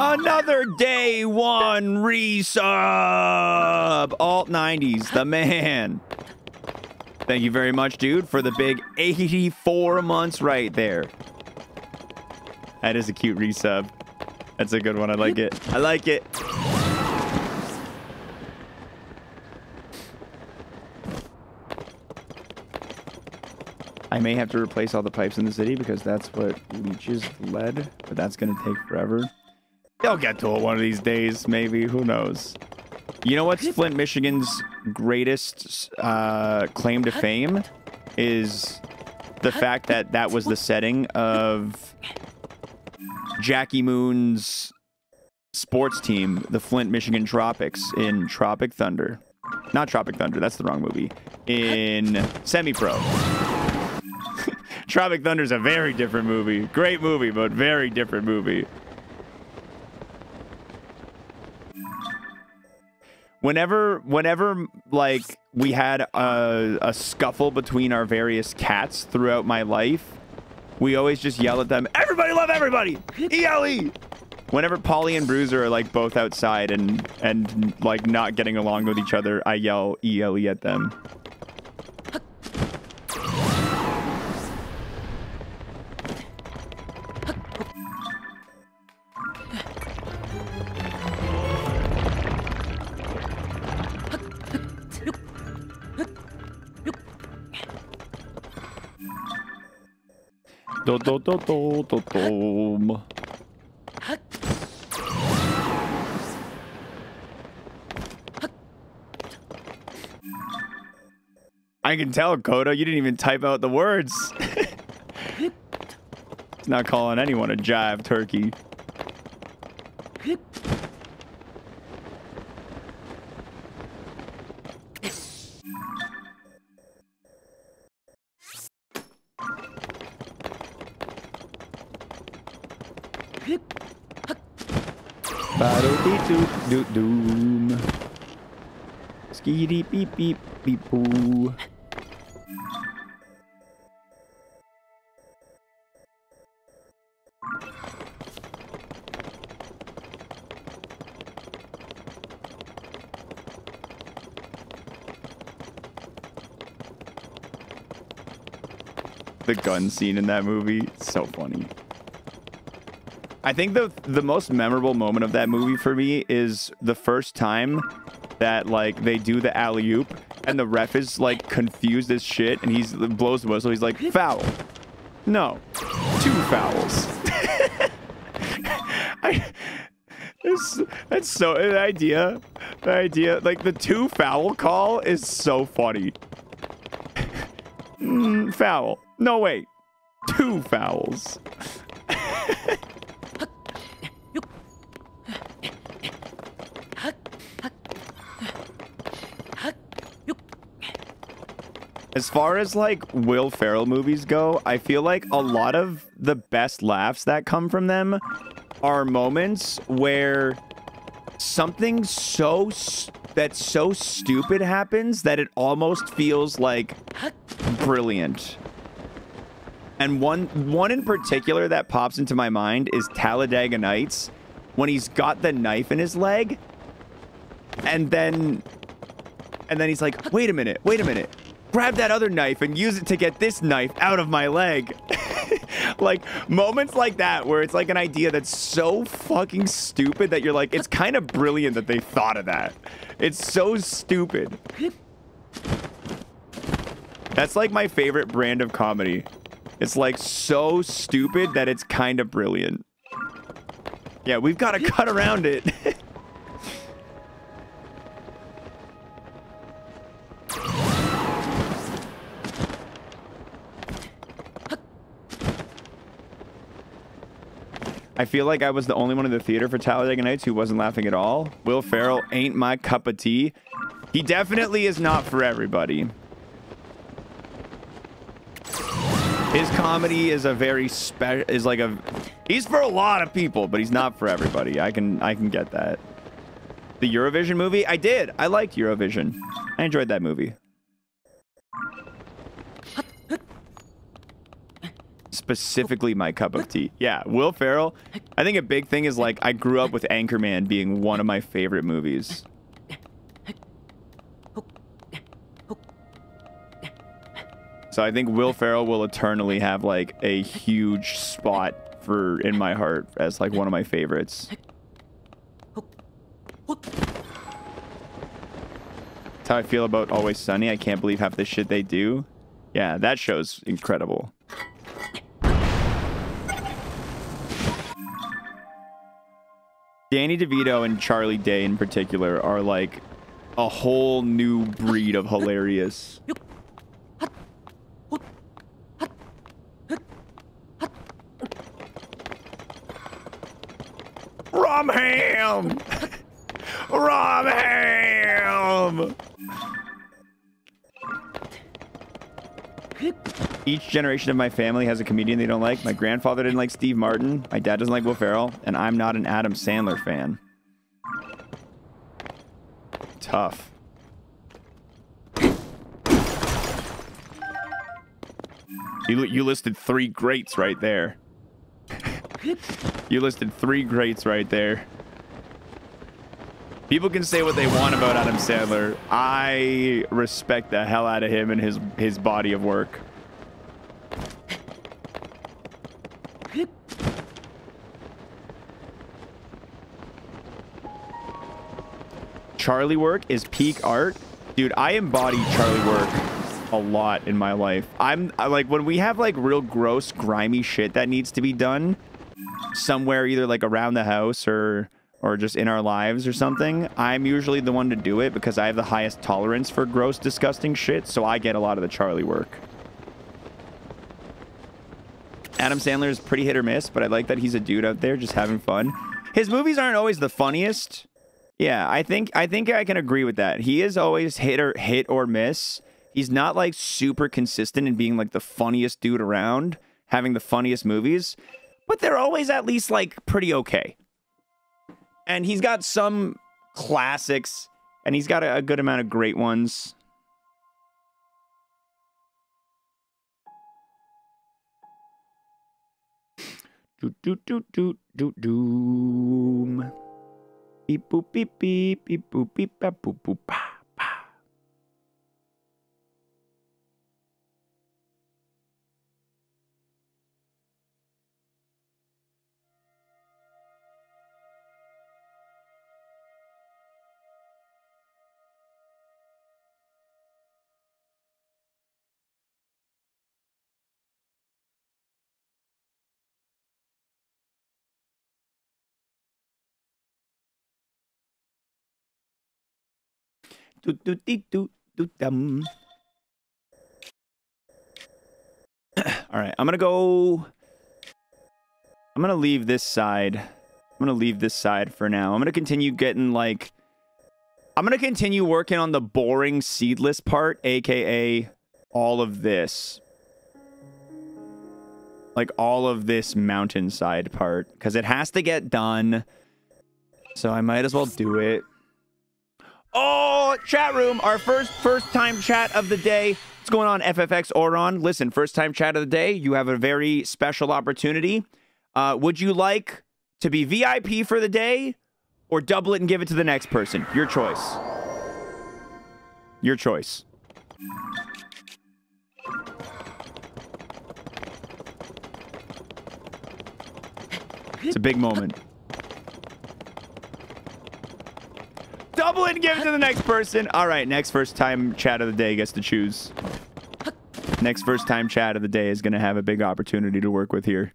A: Another day one resub. Alt 90s, the man. Thank you very much, dude, for the big 84 months right there. That is a cute resub. That's a good one. I like it. I like it. I may have to replace all the pipes in the city because that's what leaches lead, but that's going to take forever. They'll get to it one of these days, maybe. Who knows? You know what's Flint, Michigan's greatest claim to fame? Is the fact that that was the setting of Jackie Moon's sports team, the Flint, Michigan Tropics, in Tropic Thunder. Not Tropic Thunder, that's the wrong movie. In Semi-Pro. Tropic Thunder's a very different movie. Great movie, but very different movie. Whenever like we had a scuffle between our various cats throughout my life, we always just yell at them, "Everybody love everybody! ELE!" Whenever Polly and Bruiser are like both outside and like not getting along with each other, I yell ELE at them. Do-do-do-do-do-dum. I can tell, Koda, you didn't even type out the words. It's not calling anyone a jive turkey. Ba-do-dee-doo-doo-doom. Skee-dee beep beep beep boo. The gun scene in that movie, so funny. I think the most memorable moment of that movie for me is the first time that like they do the alley-oop and the ref is like confused as shit and he blows the whistle. He's like, foul. No, 2 fouls. That's so the idea like the 2 foul call is so funny. Foul. No, wait. 2 fouls. As far as like Will Ferrell movies go, I feel like a lot of the best laughs that come from them are moments where something that's so stupid happens that it almost feels like brilliant. And one in particular that pops into my mind is Talladega Nights, when he's got the knife in his leg and then he's like, wait a minute, grab that other knife and use it to get this knife out of my leg. Like moments like that where it's like an idea that's so fucking stupid that you're like, it's kind of brilliant that they thought of that. It's so stupid. That's like my favorite brand of comedy. It's like so stupid that it's kind of brilliant. Yeah, we've got to cut around it. I feel like I was the only one in the theater for Talladega Nights who wasn't laughing at all. Will Ferrell ain't my cup of tea. He definitely is not for everybody. His comedy is a very he's for a lot of people, but he's not for everybody. I can get that. The Eurovision movie? I did. I liked Eurovision. I enjoyed that movie. Specifically my cup of tea. Yeah, Will Ferrell. I think a big thing is like I grew up with Anchorman being one of my favorite movies. So I think Will Ferrell will eternally have like a huge spot in my heart as like one of my favorites. That's how I feel about Always Sunny. I can't believe half the shit they do. Yeah, that show's incredible. Danny DeVito and Charlie Day in particular are like a whole new breed of hilarious. Rom ham! Rom ham! Each generation of my family has a comedian they don't like. My grandfather didn't like Steve Martin. My dad doesn't like Will Ferrell. And I'm not an Adam Sandler fan. Tough. You listed 3 greats right there. You listed 3 greats right there. People can say what they want about Adam Sandler. I respect the hell out of him and his body of work. Charlie work is peak art. Dude, I embody Charlie work a lot in my life. I like when we have like real gross, grimy shit that needs to be done somewhere, either like around the house or just in our lives or something. I'm usually the one to do it because I have the highest tolerance for gross, disgusting shit. So I get a lot of the Charlie work. Adam Sandler is pretty hit or miss, but I like that he's a dude out there just having fun. His movies aren't always the funniest. Yeah, I think I can agree with that. He is always hit or miss. He's not like super consistent in being like the funniest dude around, having the funniest movies, but they're always at least like pretty okay. And he's got some classics, and he's got a good amount of great ones. Doom. Beep boop beep beep beep boop beep bap boop boop pa pa. All right, I'm gonna leave this side. I'm gonna leave this side for now. I'm gonna continue getting like, I'm gonna continue working on the boring seedless part, aka all of this. Like all of this mountainside part, because it has to get done. So I might as well do it. Oh, chat room, our first time chat of the day. What's going on, FFX Oron? Listen, first time chat of the day. You have a very special opportunity. Would you like to be VIP for the day or double it and give it to the next person? Your choice. Your choice. It's a big moment. Double it and give it to the next person. All right, next first time chat of the day gets to choose. Next first time chat of the day is going to have a big opportunity to work with here.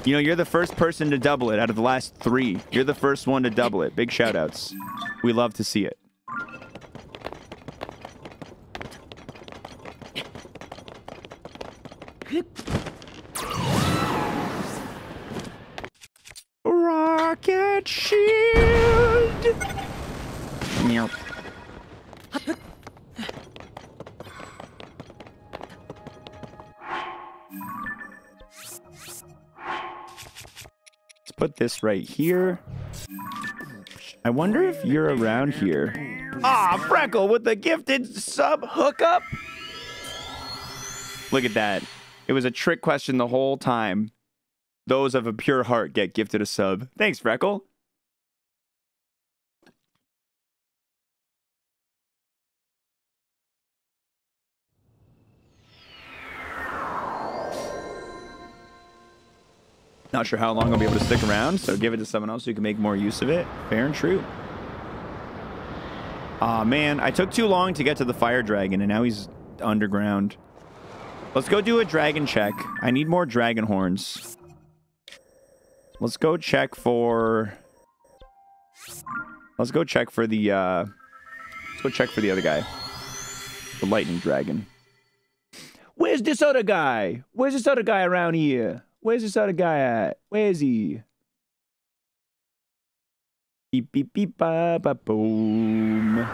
A: You know, you're the first person to double it out of the last 3. You're the first one to double it. Big shout outs. We love to see it. Rocket shield. Yep. Let's put this right here. I wonder if you're around here. Ah, Freckle with the gifted sub hookup. Look at that. It was a trick question the whole time. Those of a pure heart get gifted a sub. Thanks, Freckle. Not sure how long I'll be able to stick around, so give it to someone else who can make more use of it. Fair and true. Aw, man. I took too long to get to the fire dragon, and now he's underground. Let's go do a dragon check. I need more dragon horns. Let's go check for... Let's go check for the, Let's go check for the other guy. The lightning dragon. Where's this other guy? Where's this other guy around here? Where's this other guy at? Where is he? Beep, beep, beep, ba, ba, boom.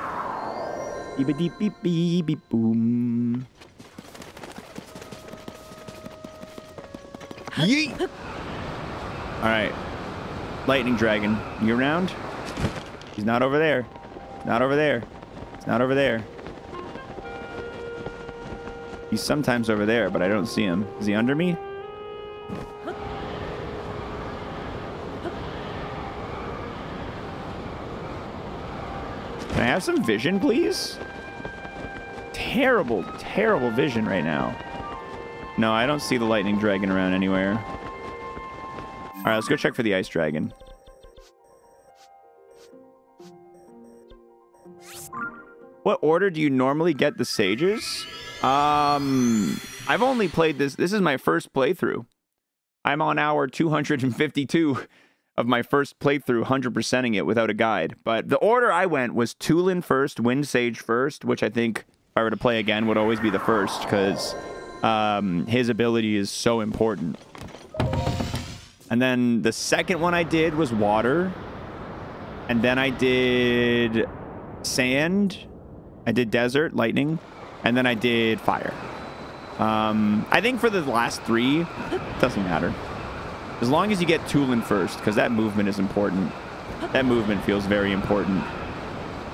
A: Beep, beep, beep, beep, beep, beep, boom. Yeet! All right. Lightning Dragon, you around? He's not over there. Not over there. He's not over there. He's sometimes over there, but I don't see him. Is he under me? Can I have some vision, please? Terrible, terrible vision right now. No, I don't see the lightning dragon around anywhere. All right, let's go check for the ice dragon. What order do you normally get the sages? I've only played this. This is my first playthrough. I'm on hour 252 of my first playthrough, 100%ing it without a guide. But the order I went was Tulin first, Wind Sage first, which I think if I were to play again would always be the first because his ability is so important. And then the second one I did was water. And then I did sand. I did desert, lightning. And then I did fire. I think for the last three, it doesn't matter. As long as you get Tulin first, because that movement is important. That movement feels very important.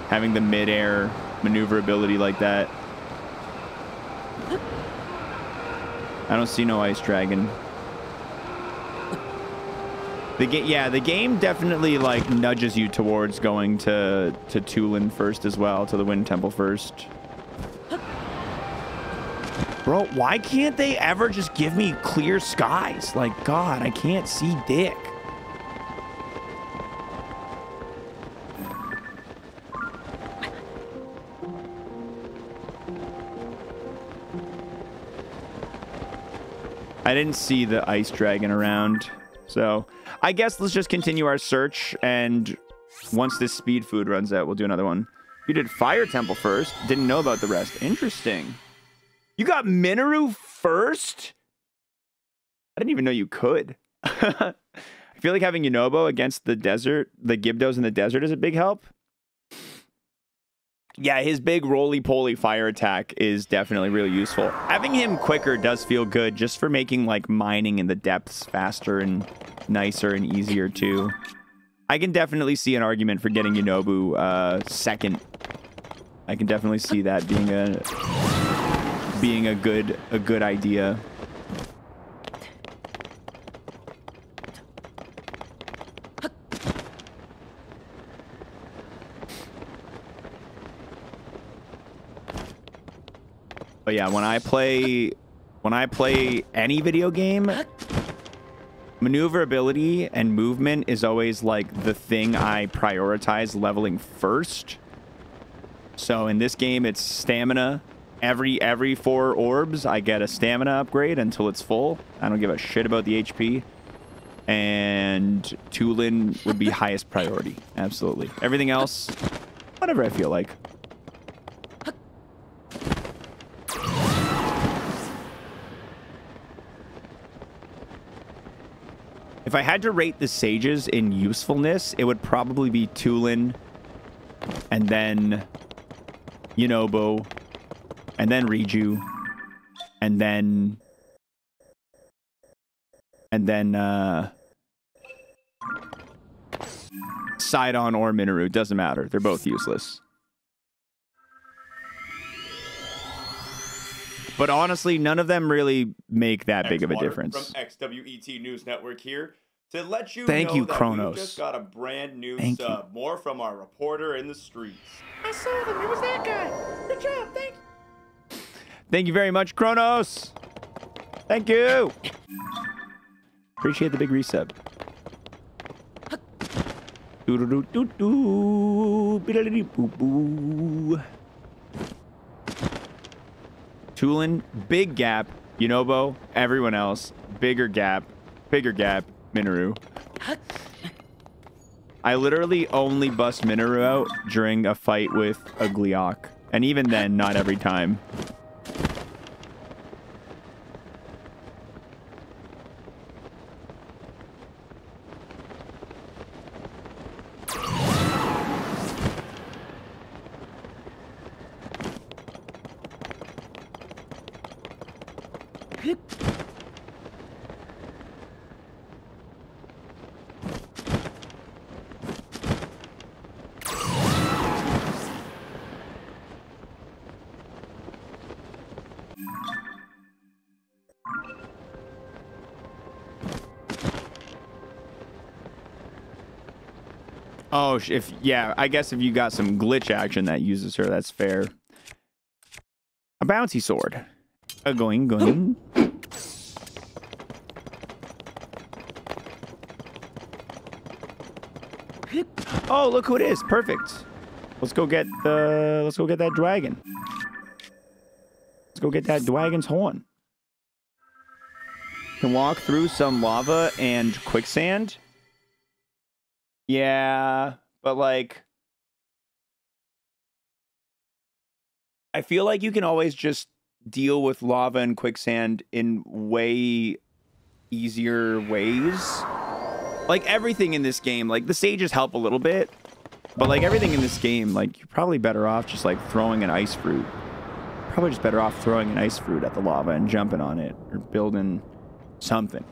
A: Having the mid-air maneuverability like that. I don't see no ice dragon. The game definitely like nudges you towards going to Tulin first as well, to the Wind Temple first. Bro, why can't they ever just give me clear skies? Like, God, I can't see dick. I didn't see the ice dragon around. So I guess let's just continue our search. And once this speed food runs out, we'll do another one. You did Fire Temple first. Didn't know about the rest. Interesting. You got Minoru first? I didn't even know you could. I feel like having Yunobo against the desert, the Gibdos in the desert is a big help. Yeah, his big roly-poly fire attack is definitely really useful. Having him quicker does feel good just for making like mining in the depths faster and nicer and easier too. I can definitely see an argument for getting Yunobo second. I can definitely see that being a good idea. But yeah, when I play any video game, maneuverability and movement is always like the thing I prioritize leveling first. So in this game, it's stamina. Every 4 orbs, I get a stamina upgrade until it's full. I don't give a shit about the HP. And Tulin would be highest priority. Absolutely. Everything else, whatever I feel like. If I had to rate the sages in usefulness, it would probably be Tulin, and then Yunobo, and then Riju, and then Sidon or Minoru. Doesn't matter. They're both useless. But honestly, none of them really make that big of a difference.
D: From XWET News Network here to let you
A: Thank
D: know
A: you,
D: that
A: Kronos.
D: we just got a brand new
A: Thank
D: sub. More from our reporter in the streets.
C: I saw them. It was that guy. Good job. Thank you.
A: Thank you very much, Kronos. Thank you. Appreciate the big resub. Tulin, big gap. Yunobo, everyone else, bigger gap, Minoru. I literally only bust Minoru out during a fight with a Gleeok. And even then, not every time. Oh, yeah, I guess if you got some glitch action that uses her, that's fair. A bouncy sword. A going. Oh, look who it is. Perfect. Let's go get that dragon. Let's go get that dragon's horn. Can walk through some lava and quicksand. Yeah, but like I feel like you can always just deal with lava and quicksand in way easier ways. Like everything in this game, like the sages help a little bit, but like everything in this game, like you're probably better off just like throwing an ice fruit. Probably just better off throwing an ice fruit at the lava and jumping on it or building something.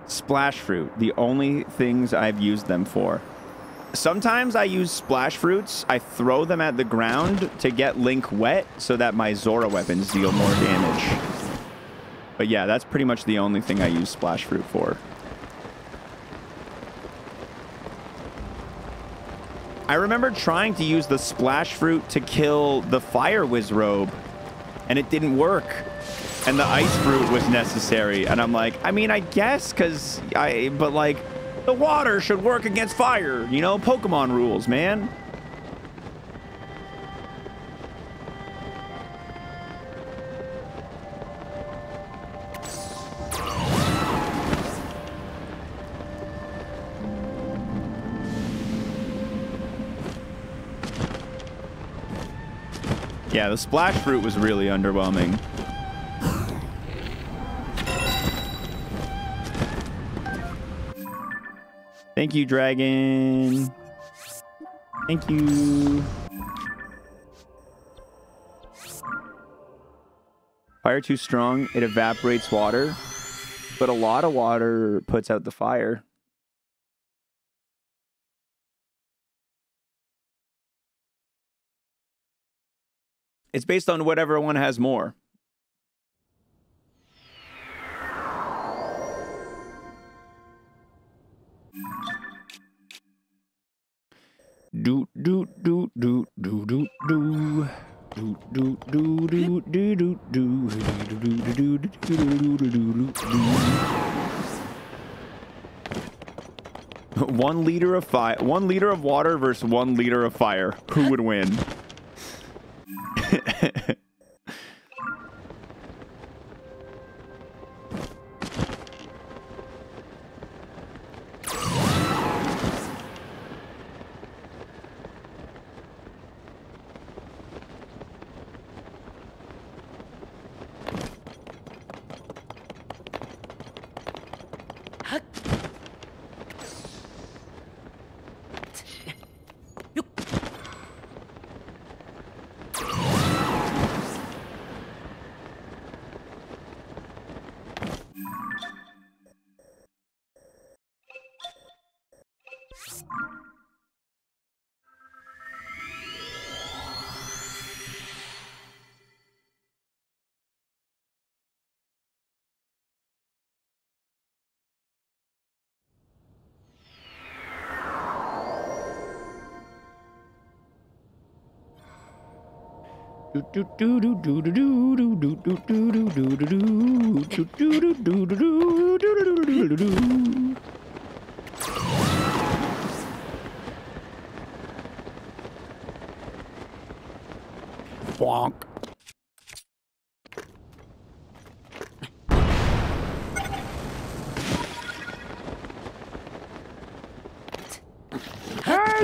A: Splash fruit, the only things I've used them for. Sometimes I use splash fruits. I throw them at the ground to get Link wet so that my Zora weapons deal more damage. But yeah, that's pretty much the only thing I use splash fruit for. I remember trying to use the splash fruit to kill the Fire Wizrobe, and it didn't work. And the ice fruit was necessary. And I'm like, I mean, I guess, but like, the water should work against fire. You know, Pokemon rules, man. Yeah, the splash fruit was really underwhelming. Thank you, dragon. Thank you. Fire too strong, it evaporates water, but a lot of water puts out the fire. It's based on whatever one has more. Do do do do do do do do do do do do do do do. 1 liter of fire, 1 liter of water versus 1 liter of fire. Who would win? Bonk.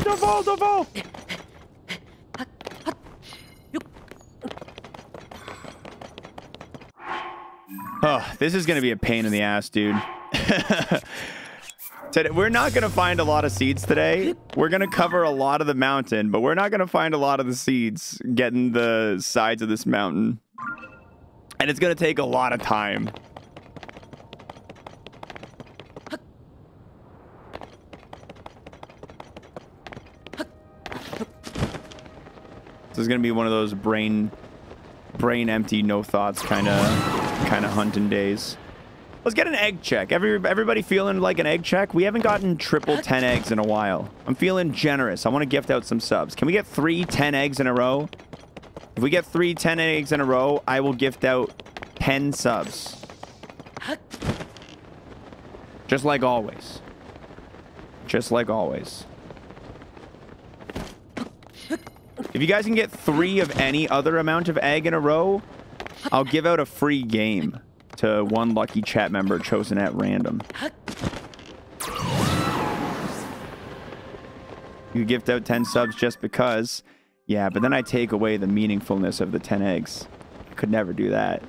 A: Don't fall, don't fall. Oh, this is going to be a pain in the ass, dude. Today, we're not going to find a lot of seeds today. We're going to cover a lot of the mountain, but we're not going to find a lot of the seeds getting the sides of this mountain. And it's going to take a lot of time. This is going to be one of those brain empty, no thoughts kind of hunting days. Let's get an egg check. Everybody feeling like an egg check? We haven't gotten triple 10 eggs in a while. I'm feeling generous. I want to gift out some subs. Can we get 3 10 eggs in a row? If we get 3 10 eggs in a row, I will gift out 10 subs. Just like always. Just like always. If you guys can get 3 of any other amount of egg in a row, I'll give out a free game to one lucky chat member chosen at random. You gift out 10 subs just because. Yeah, but then I take away the meaningfulness of the 10 eggs. I could never do that.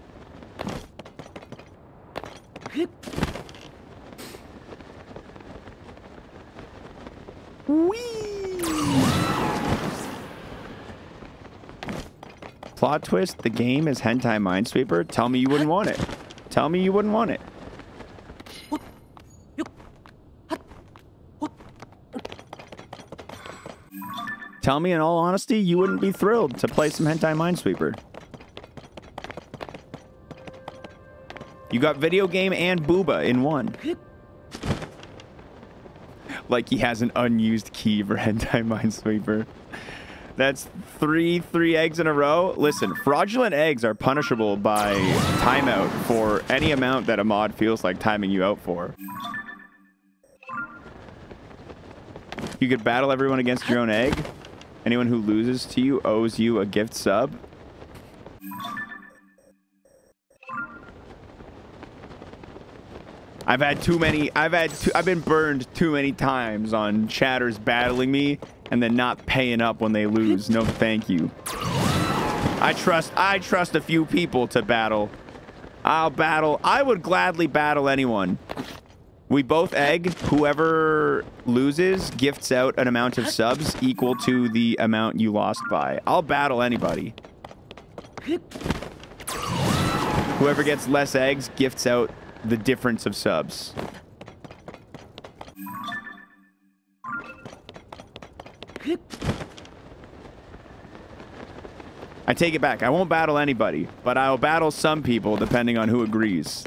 A: Whee! Plot twist, the game is Hentai Minesweeper. Tell me you wouldn't want it. Tell me you wouldn't want it. Tell me in all honesty you wouldn't be thrilled to play some Hentai Minesweeper. You got video game and booba in one. Like he has an unused key for Hentai Minesweeper. That's three eggs in a row. Listen, fraudulent eggs are punishable by timeout for any amount that a mod feels like timing you out for. You could battle everyone against your own egg. Anyone who loses to you owes you a gift sub. I've been burned too many times on chatters battling me and then not paying up when they lose. No, thank you. I trust a few people to battle. I would gladly battle anyone. We both egg. Whoever loses gifts out an amount of subs equal to the amount you lost by. I'll battle anybody. Whoever gets less eggs gifts out the difference of subs. I take it back. I won't battle anybody, but I'll battle some people depending on who agrees.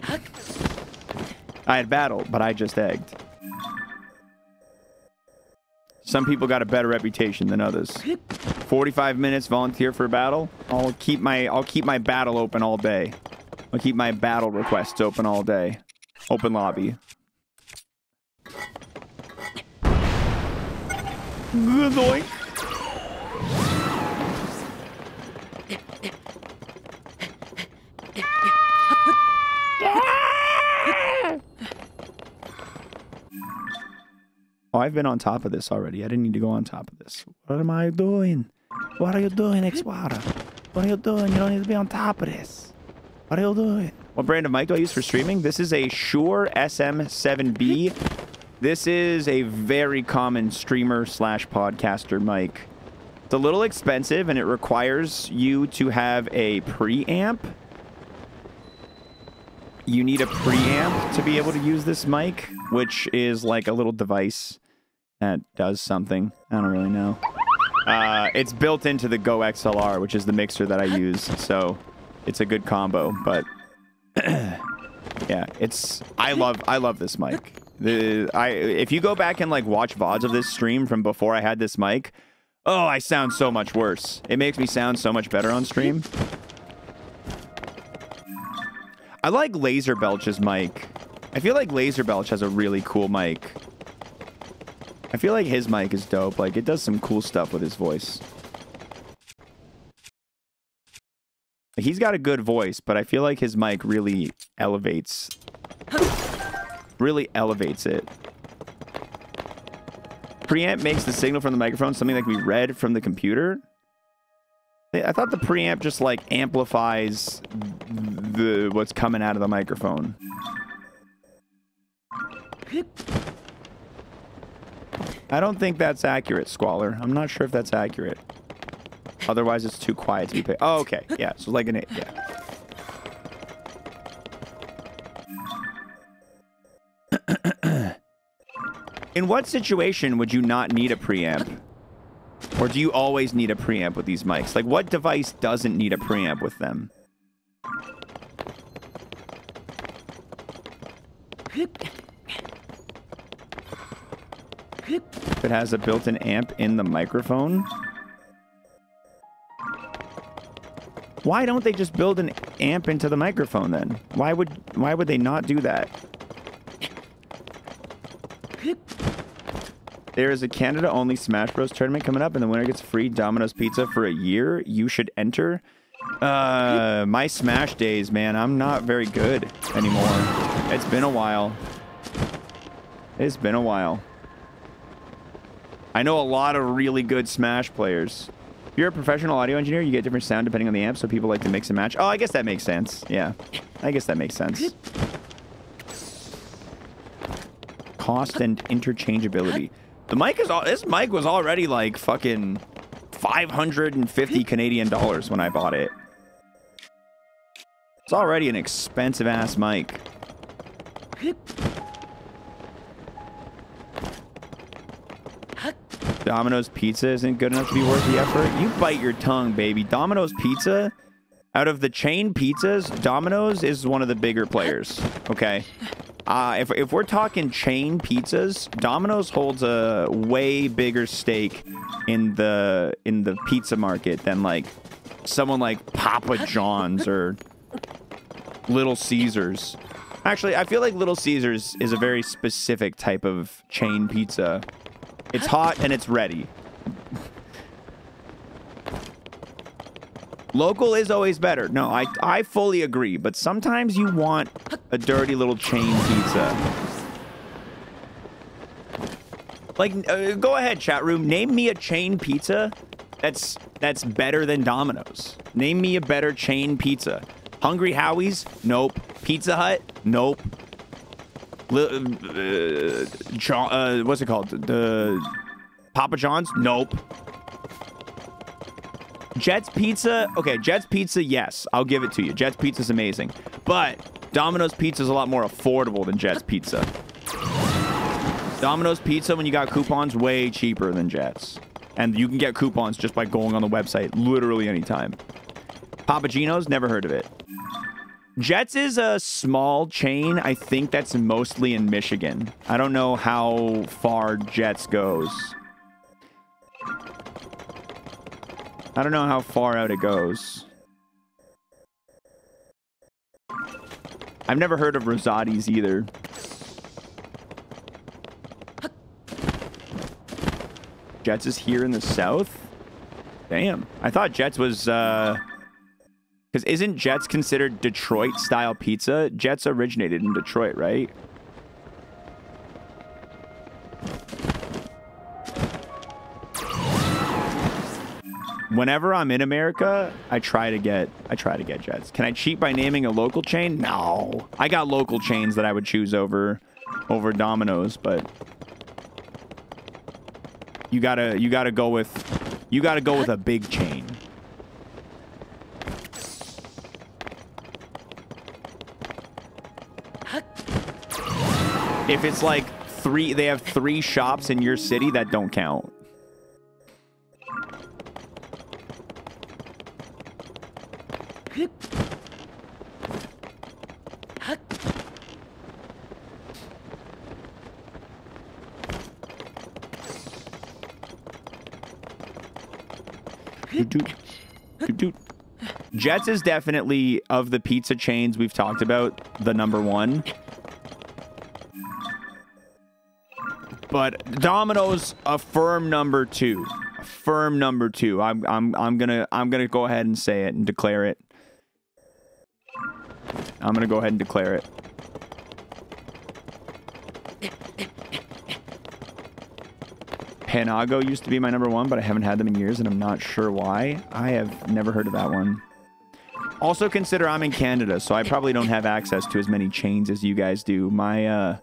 A: I'd battle, but I just egged. Some people got a better reputation than others. 45 minutes volunteer for a battle. I'll keep my battle open all day. I'll keep my battle requests open all day. Open lobby. Good. Oh, I've been on top of this already. I didn't need to go on top of this. What am I doing? What are you doing, Xwater? What are you doing? You don't need to be on top of this. What are you doing? What brand of mic do I use for streaming? This is a Shure SM7B. This is a very common streamer slash podcaster mic. It's a little expensive and it requires you to have a preamp. You need a preamp to be able to use this mic, which is like a little device that does something. I don't really know. It's built into the Go XLR, which is the mixer that I use, so it's a good combo. But yeah, I love this mic. If you go back and like watch VODs of this stream from before I had this mic, oh, I sound so much worse. It makes me sound so much better on stream. I like Laser Belch's mic. I feel like Laser Belch has a really cool mic. I feel like his mic is dope. Like, it does some cool stuff with his voice. Like, he's got a good voice, but I feel like his mic really elevates it. Preamp makes the signal from the microphone something that can be read from the computer. I thought the preamp just like amplifies what's coming out of the microphone. I don't think that's accurate, Squalor. I'm not sure if that's accurate. Otherwise, it's too quiet to be paid. Oh, okay. Yeah, so like an... Yeah. In what situation would you not need a preamp? Or do you always need a preamp with these mics? Like, what device doesn't need a preamp with them? If it has a built-in amp in the microphone? Why don't they just build an amp into the microphone then? Why would they not do that? There is a Canada-only Smash Bros. Tournament coming up, and the winner gets free Domino's Pizza for a year. You should enter. My Smash days, man. I'm not very good anymore. It's been a while. It's been a while. I know a lot of really good Smash players. If you're a professional audio engineer, you get different sound depending on the amp, so people like to mix and match. Oh, I guess that makes sense. Yeah. I guess that makes sense. Cost and interchangeability. The mic is this mic was already like fucking 550 Canadian dollars when I bought it. It's already an expensive ass mic. Domino's Pizza isn't good enough to be worth the effort. You bite your tongue, baby. Domino's Pizza, out of the chain pizzas, Domino's is one of the bigger players. Okay. If we're talking chain pizzas, Domino's holds a way bigger stake in the pizza market than like someone like Papa John's or Little Caesars. Actually, I feel like Little Caesars is a very specific type of chain pizza. It's hot and it's ready. Local is always better. No, I fully agree. But sometimes you want a dirty little chain pizza. Like, go ahead, chat room. Name me a chain pizza that's better than Domino's. Name me a better chain pizza. Hungry Howie's? Nope. Pizza Hut? Nope. What's it called? The Papa John's? Nope. Jet's Pizza? Okay, Jet's Pizza, yes. I'll give it to you. Jet's Pizza is amazing. But Domino's Pizza is a lot more affordable than Jet's Pizza. Domino's Pizza, when you got coupons, way cheaper than Jet's. And you can get coupons just by going on the website literally anytime. Papa Gino's? Never heard of it. Jet's is a small chain. I think that's mostly in Michigan. I don't know how far Jet's goes. I don't know how far out it goes. I've never heard of Rosati's either. Jet's is here in the south? Damn. I thought Jet's was, because isn't Jet's considered Detroit-style pizza? Jet's originated in Detroit, right? Whenever I'm in America, I try to get Jet's. Can I cheat by naming a local chain? No. I got local chains that I would choose over Domino's, but you gotta go with a big chain. If it's like they have 3 shops in your city, that don't count. Jet's is definitely, of the pizza chains we've talked about, the #1. But Domino's a firm #2. A firm #2. I'm gonna go ahead and say it and declare it. I'm gonna go ahead and declare it. Panago used to be my number 1, but I haven't had them in years, and I'm not sure why. I have never heard of that one. Also consider I'm in Canada, so I probably don't have access to as many chains as you guys do. My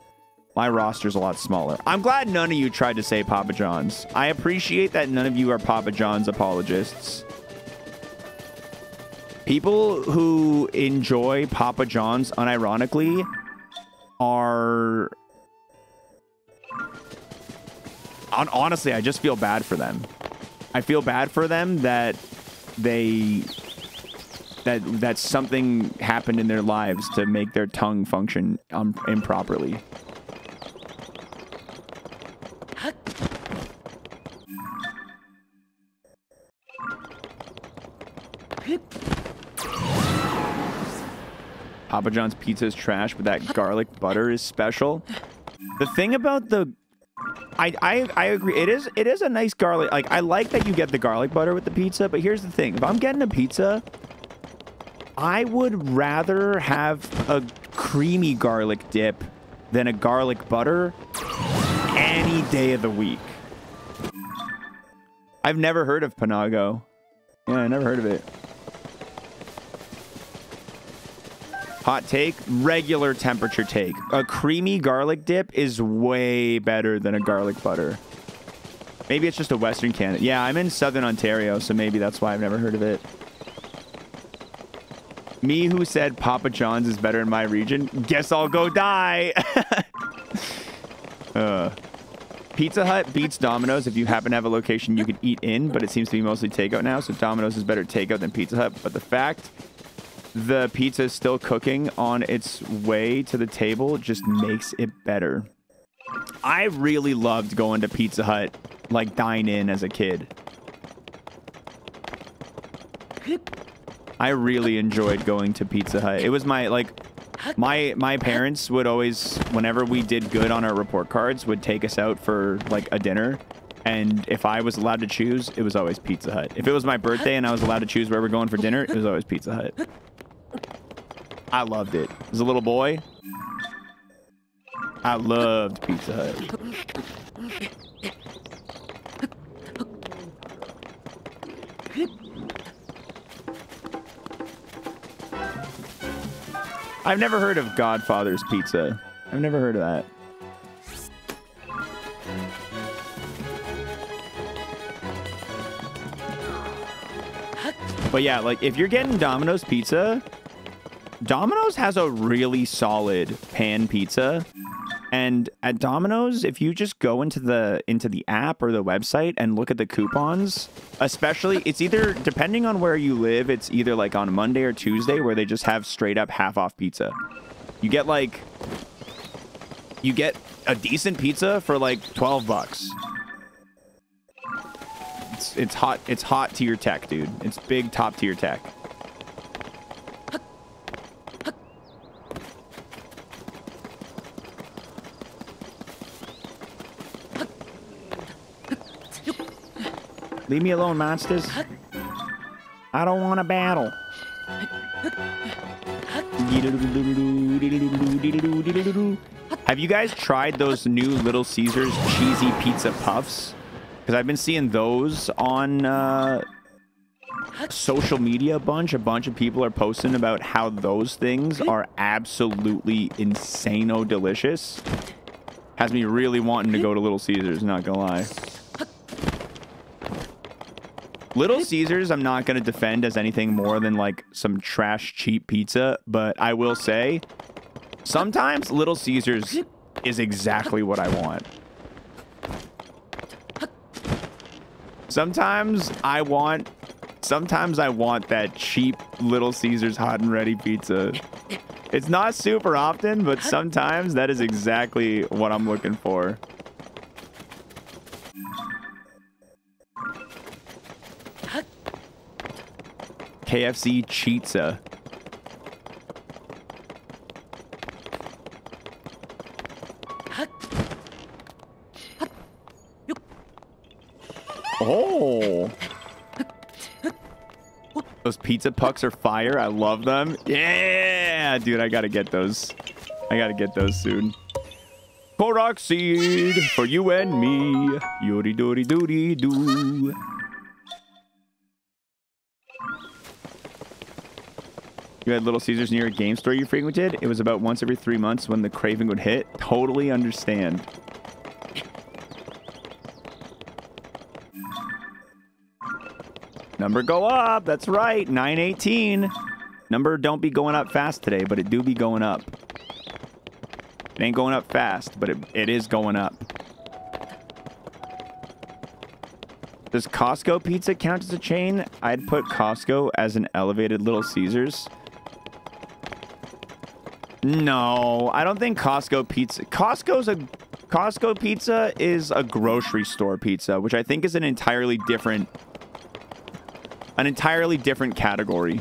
A: roster's a lot smaller. I'm glad none of you tried to say Papa John's. I appreciate that none of you are Papa John's apologists. People who enjoy Papa John's unironically are... Honestly, I just feel bad for them. I feel bad for them that that something happened in their lives to make their tongue function improperly. Papa John's pizza is trash, but that garlic butter is special. The thing about the... I agree. It is a nice garlic... Like, I like that you get the garlic butter with the pizza, but here's the thing. If I'm getting a pizza, I would rather have a creamy garlic dip than a garlic butter any day of the week. I've never heard of Panago. Yeah, I never heard of it. Hot take, regular temperature take. A creamy garlic dip is way better than a garlic butter. Maybe it's just a Western Canada. Yeah, I'm in Southern Ontario, so maybe that's why I've never heard of it. Me who said Papa John's is better in my region. Guess I'll go die. Pizza Hut beats Domino's if you happen to have a location you could eat in, but it seems to be mostly takeout now, so Domino's is better takeout than Pizza Hut. But the fact the pizza is still cooking on its way to the table just makes it better. I really loved going to Pizza Hut, like dine in as a kid. I really enjoyed going to Pizza Hut. It was my, like, my parents would always, whenever we did good on our report cards, would take us out for, like, a dinner. And if I was allowed to choose, it was always Pizza Hut. If it was my birthday and I was allowed to choose where we're going for dinner, it was always Pizza Hut. I loved it. As a little boy, I loved Pizza Hut. I've never heard of Godfather's Pizza. I've never heard of that. But yeah, like if you're getting Domino's pizza, Domino's has a really solid pan pizza. And at Domino's, if you just go into the app or the website and look at the coupons, especially, it's either, depending on where you live, it's either like on Monday or Tuesday where they just have straight up half off pizza. You get a decent pizza for like 12 bucks. It's hot tier tech, dude. It's big top tier tech. Leave me alone, monsters. I don't want to battle. Have you guys tried those new Little Caesars cheesy pizza puffs? Because I've been seeing those on social media a bunch. A bunch of people are posting about how those things are absolutely insano delicious. Has me really wanting to go to Little Caesars, not gonna lie. Little Caesars, I'm not going to defend as anything more than like some trash cheap pizza, but I will say sometimes Little Caesars is exactly what I want. Sometimes I want that cheap Little Caesars hot and ready pizza. It's not super often, but sometimes that is exactly what I'm looking for. KFC Cheetza. Oh. Those pizza pucks are fire. I love them. Yeah, dude, I gotta get those. I gotta get those soon. Korok seed for you and me. Yori dory doody doo. You had Little Caesars near a game store you frequented? It was about once every 3 months when the craving would hit. Totally understand. Number go up. That's right. 918. Number don't be going up fast today, but it do be going up. It ain't going up fast, but it is going up. Does Costco pizza count as a chain? I'd put Costco as an elevated Little Caesars. No, I don't think Costco pizza... Costco pizza is a grocery store pizza, which I think is an entirely different category.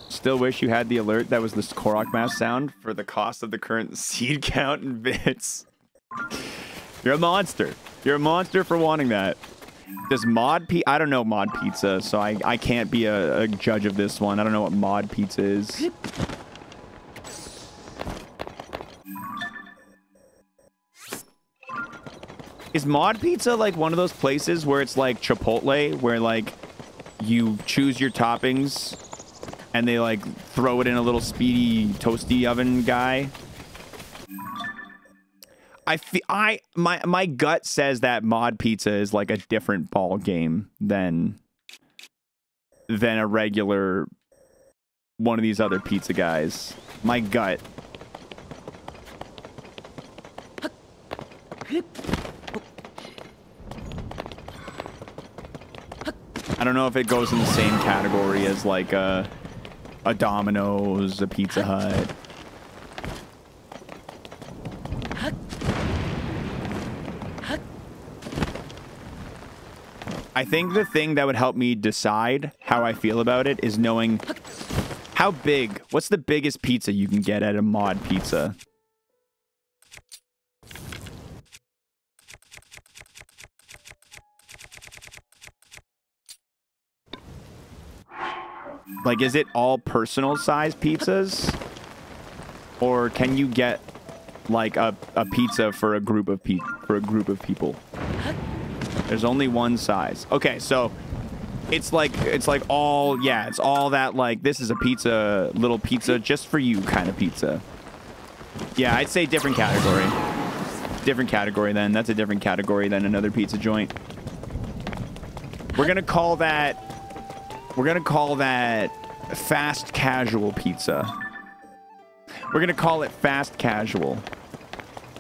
A: Still wish you had the alert that was the Korok mask sound for the cost of the current seed count in bits. You're a monster. You're a monster for wanting that. Does I don't know Mod Pizza, so I can't be a judge of this one. I don't know what Mod Pizza is. Is Mod Pizza like one of those places where it's like Chipotle, where like you choose your toppings and they like throw it in a little speedy toasty oven guy? My gut says that Mod Pizza is like a different ball game than a regular one of these other pizza guys. My gut. I don't know if it goes in the same category as like a Domino's, a Pizza Hut. I think the thing that would help me decide how I feel about it is knowing how big, what's the biggest pizza you can get at a Mod Pizza? Like, is it all personal size pizzas? Or can you get like a pizza for a group of people? There's only one size. Okay, so it's like all, yeah, it's all that, like, this is a pizza, little pizza just for you kind of pizza. Yeah, I'd say different category. Different category then. That's a different category than another pizza joint. We're gonna call that fast casual pizza. We're gonna call it fast casual.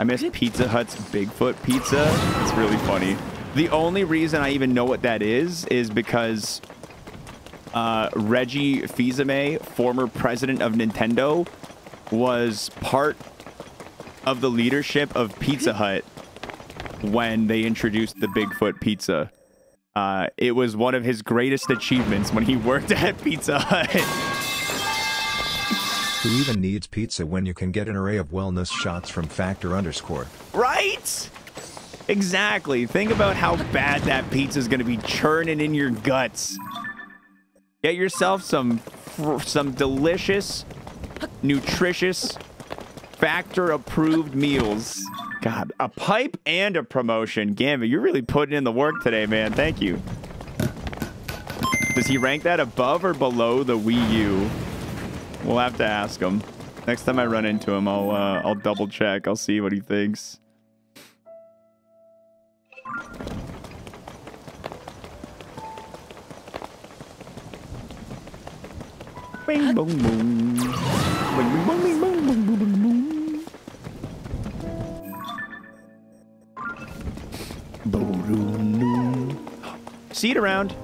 A: I miss Pizza Hut's Bigfoot pizza. It's really funny. The only reason I even know what that is because Reggie Fils-Aimé, former president of Nintendo, was part of the leadership of Pizza Hut when they introduced the Bigfoot pizza. It was one of his greatest achievements when he worked at Pizza Hut.
B: Who even needs pizza when you can get an array of wellness shots from Factor_?
A: Right? Exactly. Think about how bad that pizza is going to be churning in your guts. Get yourself some delicious, nutritious, Factor-approved meals. God, a pipe and a promotion. Gambit, you're really putting in the work today, man. Thank you. Does he rank that above or below the Wii U? We'll have to ask him. Next time I run into him, I'll double check. I'll see what he thinks. Bing, boom, boom. Bing, boom, bing, boom, boom, boom, boom, boom. Seed around.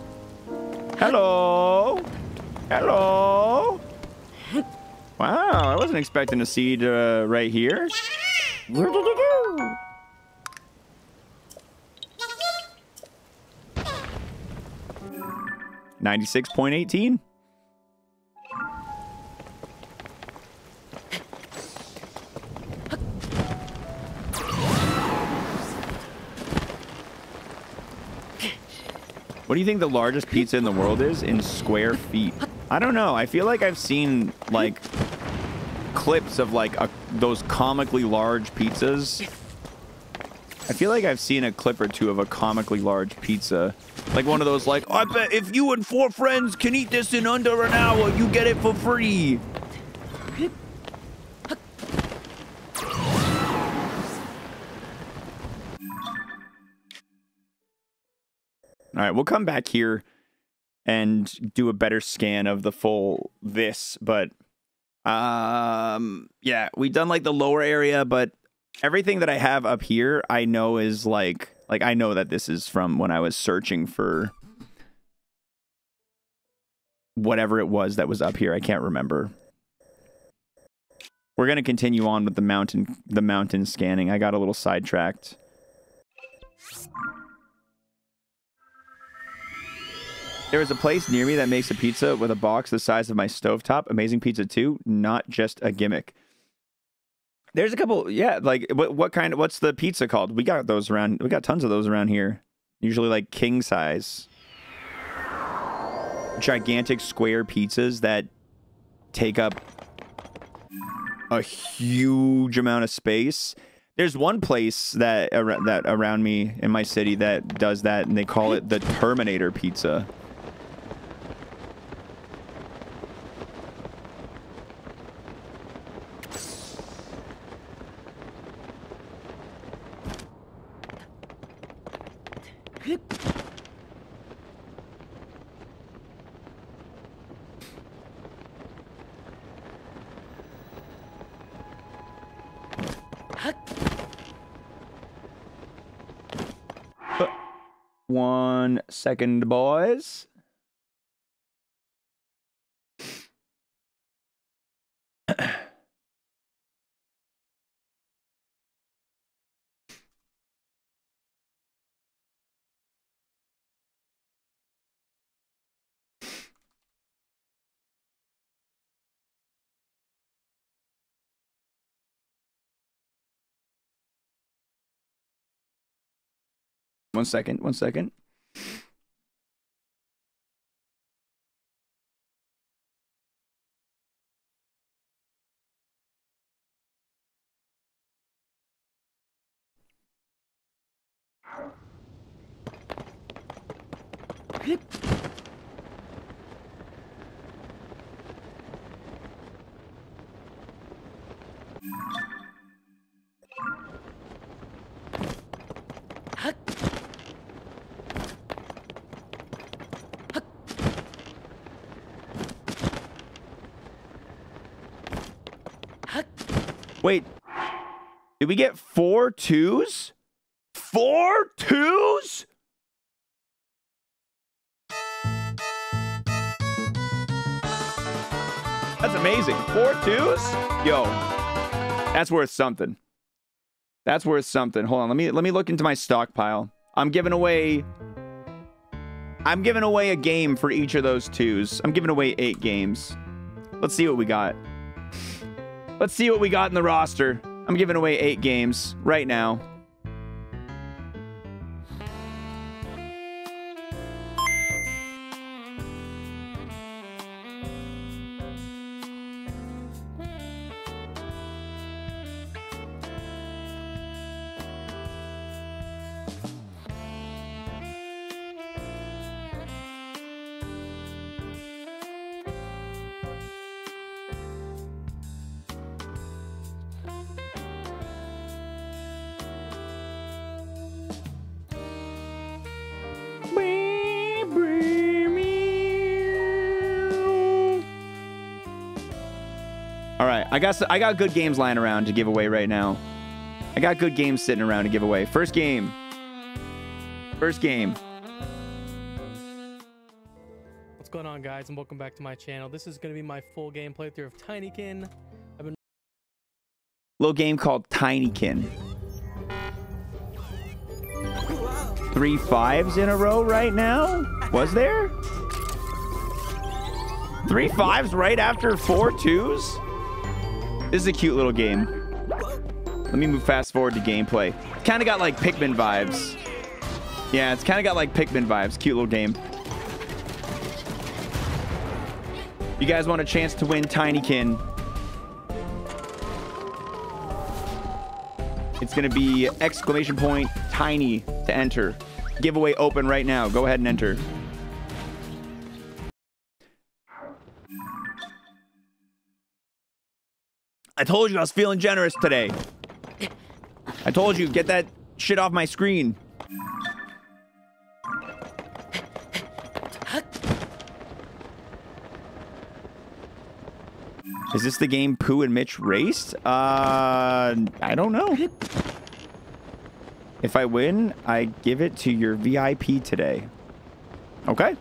A: Hello. Hello. Wow, I wasn't expecting a seed right here. Where did it go? $96.18. What do you think the largest pizza in the world is in square feet? I don't know. I feel like I've seen like clips of like those comically large pizzas. I feel like I've seen a clip or two of a comically large pizza. Like one of those like, I bet if you and 4 friends can eat this in under an hour, you get it for free. All right, we'll come back here and do a better scan of the full this, but yeah, we've done like the lower area, but everything that I have up here, I know is like I know that this is from when I was searching for whatever it was that was up here. I can't remember. We're going to continue on with the mountain scanning. I got a little sidetracked. There is a place near me that makes a pizza with a box the size of my stovetop. Amazing Pizza 2, not just a gimmick. There's a couple, yeah, like, what's the pizza called? We got those around, we got tons of those around here. Usually, like, king size. Gigantic square pizzas that take up a huge amount of space. There's one place that around me in my city that does that, and they call it the Terminator Pizza. One second, boys. One second, 1 second. Wait, did we get 4 2s? 4 2s? That's amazing. 4 2s? Yo, that's worth something. That's worth something. Hold on, let me look into my stockpile. I'm giving away a game for each of those 2s. I'm giving away 8 games. Let's see what we got. Let's see what we got in the roster. I'm giving away 8 games right now. I got good games lying around to give away right now. I got good games sitting around to give away. First game. First game.
E: What's going on, guys, and welcome back to my channel. This is going to be my full game playthrough of Tinykin.
A: Little game called Tinykin. 3 5s in a row right now? Was there? 3 5s right after 4 2s? This is a cute little game. Let me move fast forward to gameplay. Kind of got like Pikmin vibes. Yeah, it's kind of got like Pikmin vibes. Cute little game. You guys want a chance to win Tinykin? It's going to be exclamation point tiny to enter. Giveaway open right now. Go ahead and enter. I told you I was feeling generous today. I told you, get that shit off my screen. Is this the game Pooh and Mitch raced? I don't know. If I win, I give it to your VIP today. Okay.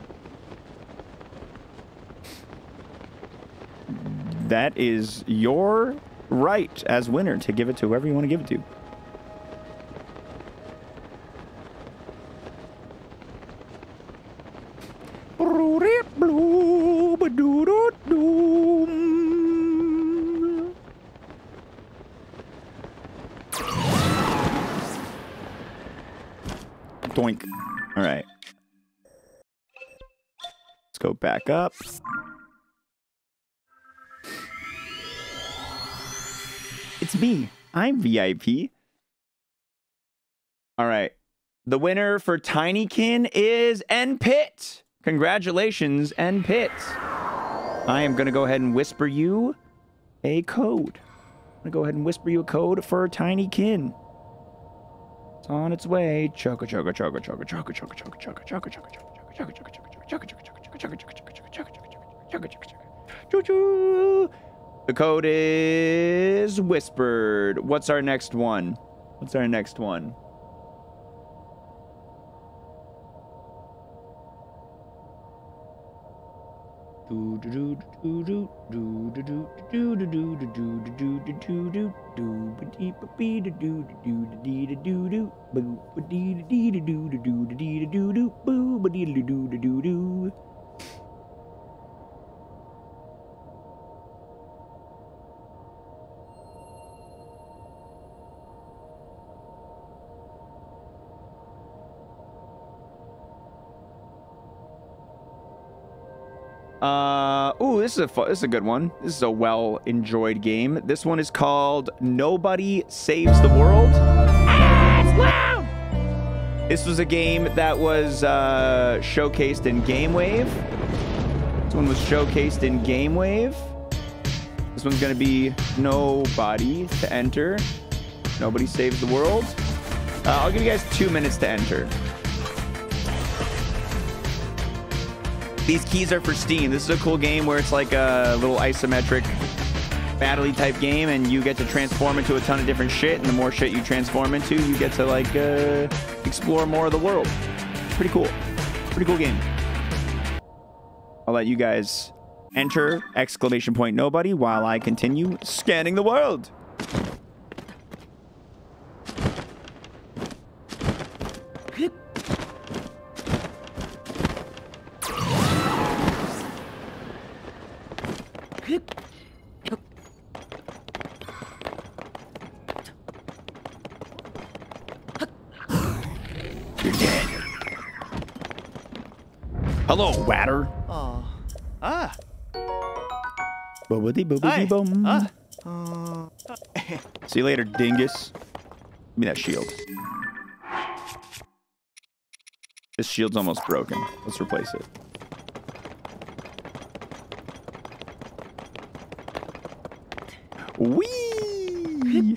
A: That is your right as winner to give it to whoever you want to give it to. Doink. All right. Let's go back up. It's me. I'm VIP. All right. The winner for Tinykin is NPit. Congratulations, NPit. I am going to go ahead and whisper you a code. I'm going to go ahead and whisper you a code for Tinykin. It's on its way. Chugga chugga chugga chugga chugga chugga chugga chugga chugga chugga chugga chugga chugga chugga chugga chugga chugga chugga chugga chugga. The code is whispered. What's our next one? What's our next one? Ooh, this is a good one. This is a well-enjoyed game. This one is called Nobody Saves the World. This was a game that was showcased in GameWave. This one was showcased in GameWave. This one's gonna be nobody to enter. Nobody Saves the World. I'll give you guys 2 minutes to enter. These keys are for Steam. This is a cool game where it's like a little isometric battle-y type game, and you get to transform into a ton of different shit, and the more shit you transform into, you get to like explore more of the world. Pretty cool. Pretty cool game. I'll let you guys enter exclamation point nobody while I continue scanning the world. Hello, Watter.
F: Oh. Ah.
A: Boobity boobity boom. See you later, dingus. Give me that shield. This shield's almost broken. Let's replace it. Whee!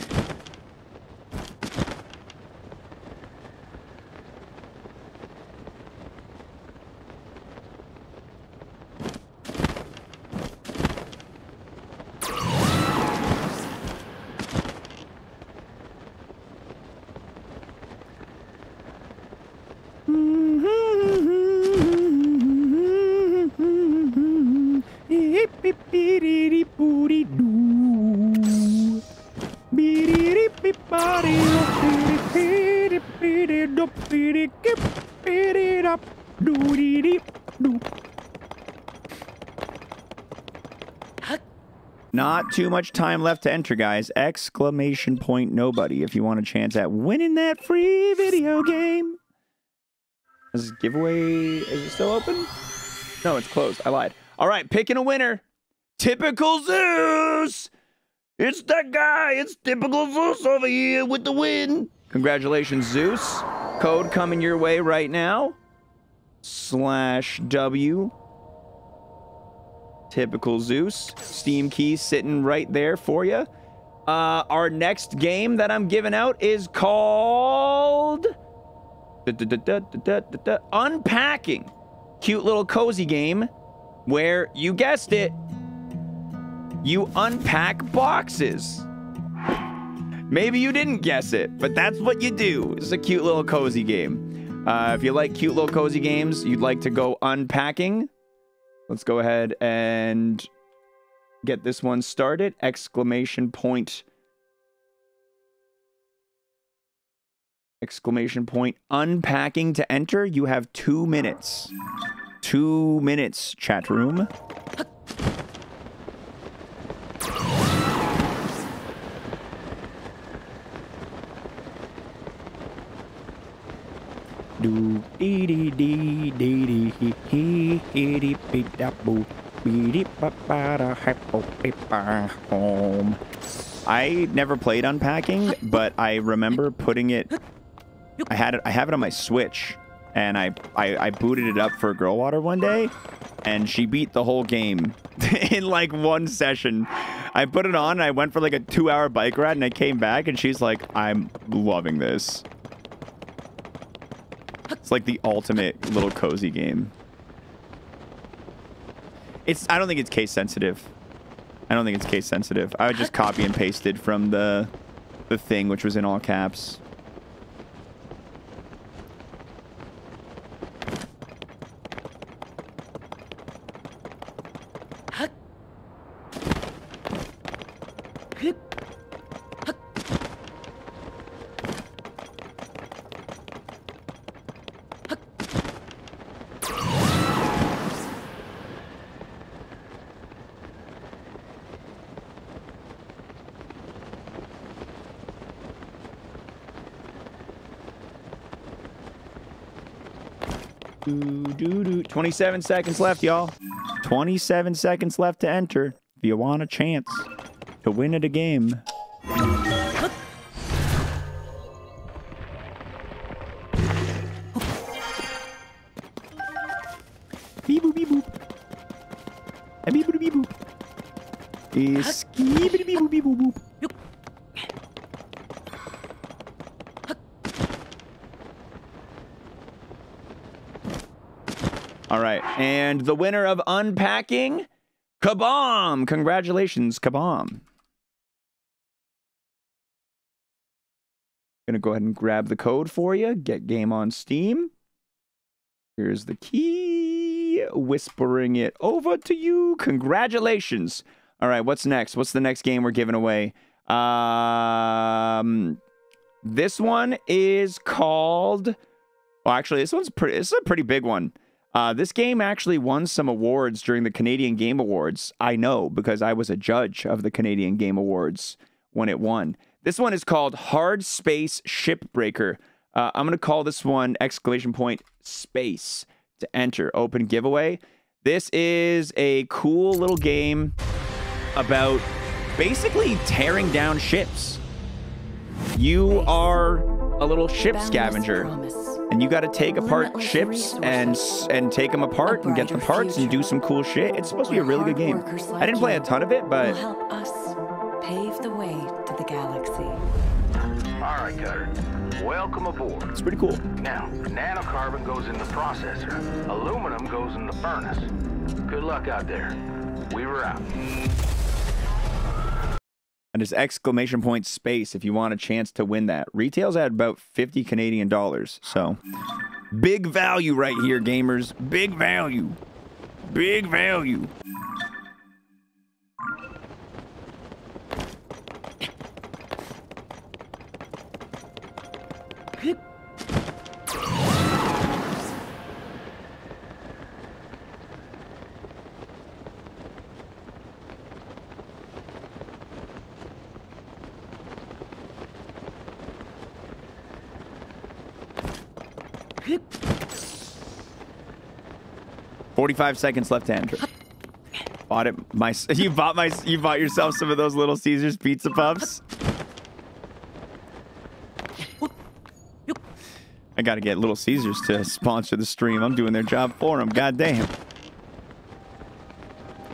A: Not too much time left to enter, guys. Exclamation point nobody if you want a chance at winning that free video game. Is this giveaway, is it still open? No, it's closed. I lied. All right, picking a winner. Typical Zeus. It's that guy. It's Typical Zeus over here with the win. Congratulations, Zeus. Code coming your way right now. /W. Typical Zeus. Steam key sitting right there for you. Our next game that I'm giving out is called Unpacking. Cute little cozy game where, you guessed it, you unpack boxes. Maybe you didn't guess it, but that's what you do. It's a cute little cozy game. If you like cute little cozy games, you'd like to go unpacking, let's go ahead and get this one started. Exclamation point unpacking to enter. You have 2 minutes. 2 minutes, chat room. Do dee dee dee dee dee hee hee hee dee beep da boo bee dee ba ba da hypo beep ba home. I never played Unpacking, but I remember putting it. I have it on my Switch, and I booted it up for Girl Water one day, and she beat the whole game in like one session. I put it on, and I went for like a 2-hour bike ride, and I came back, and she's like, "I'm loving this." It's like the ultimate little cozy game. I don't think it's case sensitive. I would just copy and pasted from the thing, which was in all caps. Do 27 seconds left, y'all. 27 seconds left to enter. If you want a chance to win at a game. Beep boop beep boop. A beep boop beep boop. Is beep boop beep boop boop. All right, and the winner of Unpacking, Kabam! Congratulations, Kabam. Gonna go ahead and grab the code for you. Get game on Steam. Here's the key. Whispering it over to you. Congratulations. All right, what's next? What's the next game we're giving away? This one is called... Well, actually, this is a pretty big one. This game actually won some awards during the Canadian Game Awards. I know, because I was a judge of the Canadian Game Awards when it won. This one is called Hard Space Shipbreaker. I'm going to call this one !space to enter. Open giveaway. This is a cool little game about basically tearing down ships. You are a little ship scavenger. And you got to take apart ships and take them apart and get the parts and do some cool shit. It's supposed to be a really good game. I didn't play a ton of it, but...
G: help us pave the way to the galaxy.
H: All right, Cutter. Welcome aboard.
A: It's pretty cool.
H: Now, nanocarbon goes in the processor. Aluminum goes in the furnace. Good luck out there. We were out.
A: And it's !space if you want a chance to win that. Retails at about 50 Canadian dollars. So, big value right here, gamers. Big value. Big value. 45 seconds left to enter. Bought it. You bought yourself some of those Little Caesars pizza puffs. I got to get Little Caesars to sponsor the stream. I'm doing their job for them. God damn.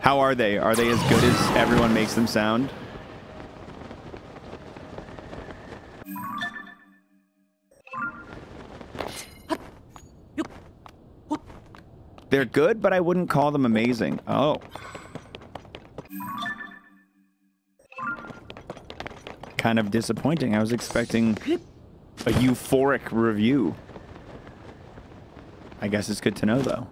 A: How are they? Are they as good as everyone makes them sound? They're good, but I wouldn't call them amazing. Oh. Kind of disappointing. I was expecting a euphoric review. I guess it's good to know, though.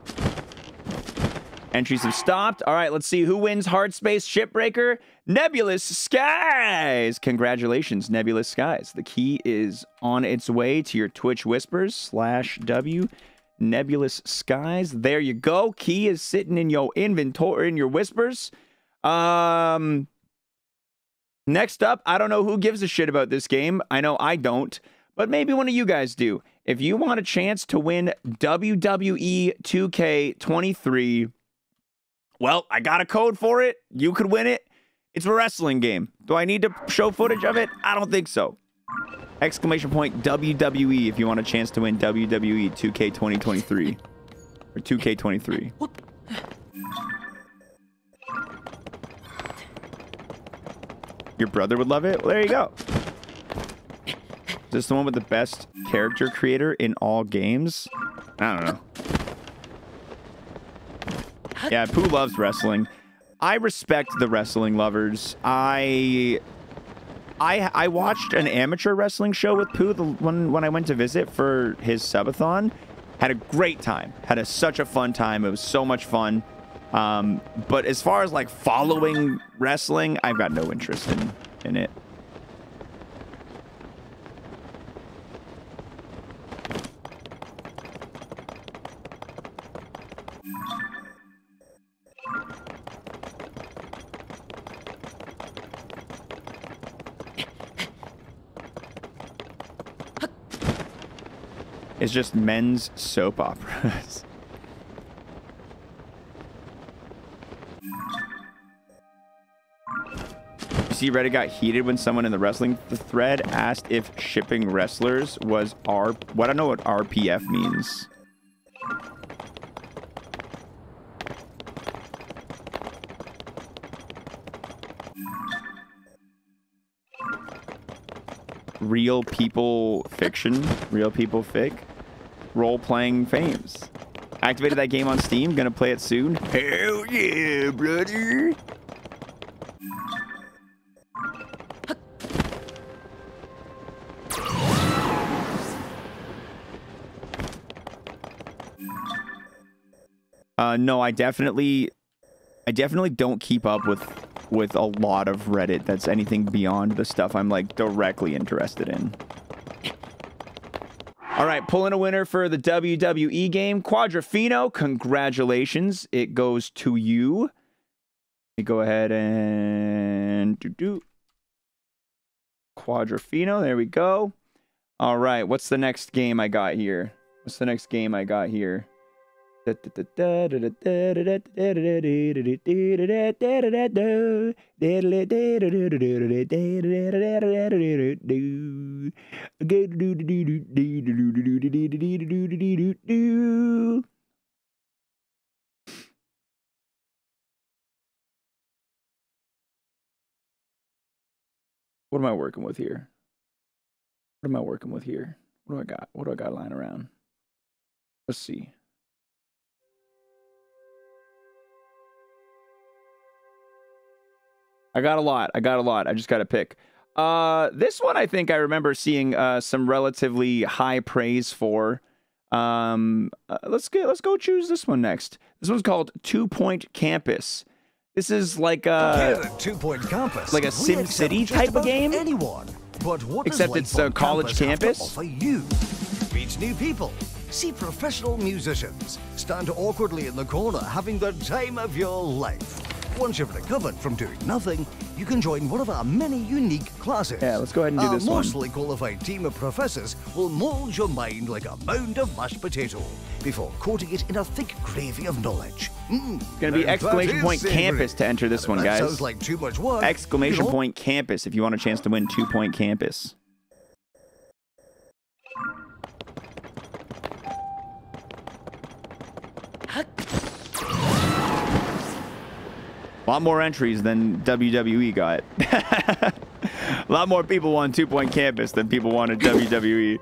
A: Entries have stopped. All right, let's see who wins Hard Space Shipbreaker. Nebulous Skies. Congratulations, Nebulous Skies. The key is on its way to your Twitch Whispers /W. Nebulous Skies. There you go. Key is sitting in your inventory, in your Whispers. Next up, I don't know who gives a shit about this game. I know I don't, but maybe one of you guys do. If you want a chance to win WWE 2K23, well, I got a code for it. You could win it. It's a wrestling game. Do I need to show footage of it? I don't think so. Exclamation point WWE if you want a chance to win WWE 2K 2023 or 2K23. Your brother would love it? Well, there you go. Is this the one with the best character creator in all games? I don't know. Yeah, Pooh loves wrestling. I respect the wrestling lovers. I watched an amateur wrestling show with Pooh when I went to visit for his subathon. Had a great time. Had such a fun time. It was so much fun. But as far as like following wrestling, I've got no interest in it. It's just men's soap operas. You see, Reddit got heated when someone in the wrestling thread asked if shipping wrestlers was I don't know what RPF means. Real people fiction, real people fic, role-playing fames. Activated that game on Steam, gonna play it soon. Hell yeah, brother! No, I definitely don't keep up with a lot of Reddit that's anything beyond the stuff I'm like directly interested in. All right, pulling a winner for the WWE game, Quadrofino. Congratulations, it goes to you. Let me go ahead and do Quadrofino. There we go. All right, what's the next game I got here? What am I working with here? What do I got? What do I got lying around? Let's see. I got a lot. I just got to pick. This one, I think I remember seeing some relatively high praise for. Let's go choose this one next. This one's called 2 Point Campus. This is like a
I: 2 Point Campus,
A: like a Sim City type of game.
I: Anyone, but what
A: except it's a college campus.
I: For you, meet new people, see professional musicians, stand awkwardly in the corner having the time of your life. Once you've recovered from doing nothing, you can join one of our many unique classes.
A: Yeah, let's go ahead and do
I: Our
A: this one.
I: mostly qualified team of professors will mold your mind like a mound of mashed potato before coating it in a thick gravy of knowledge.
A: Gonna be exclamation point campus to enter this one,
I: That
A: guys.
I: sounds like too much work.
A: Exclamation
I: You know,
A: point campus if you want a chance to win 2-point campus. A lot more entries than WWE got. A lot more people want 2-point campus than people wanted WWE.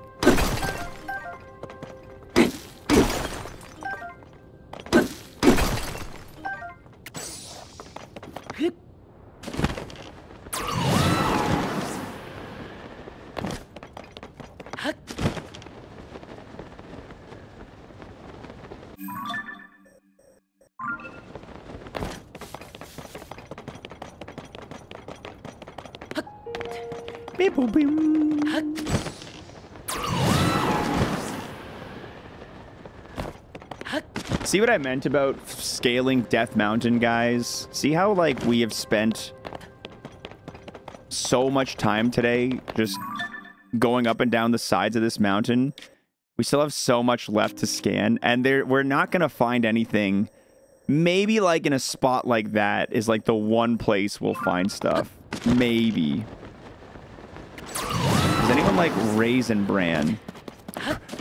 A: Beep, boop, beep. See what I meant about scaling Death Mountain, guys? See how, like, we have spent so much time today just going up and down the sides of this mountain? We still have so much left to scan, and we're not going to find anything. Maybe, like, in a spot like that is, like, the one place we'll find stuff. Maybe. Does anyone like Raisin Bran?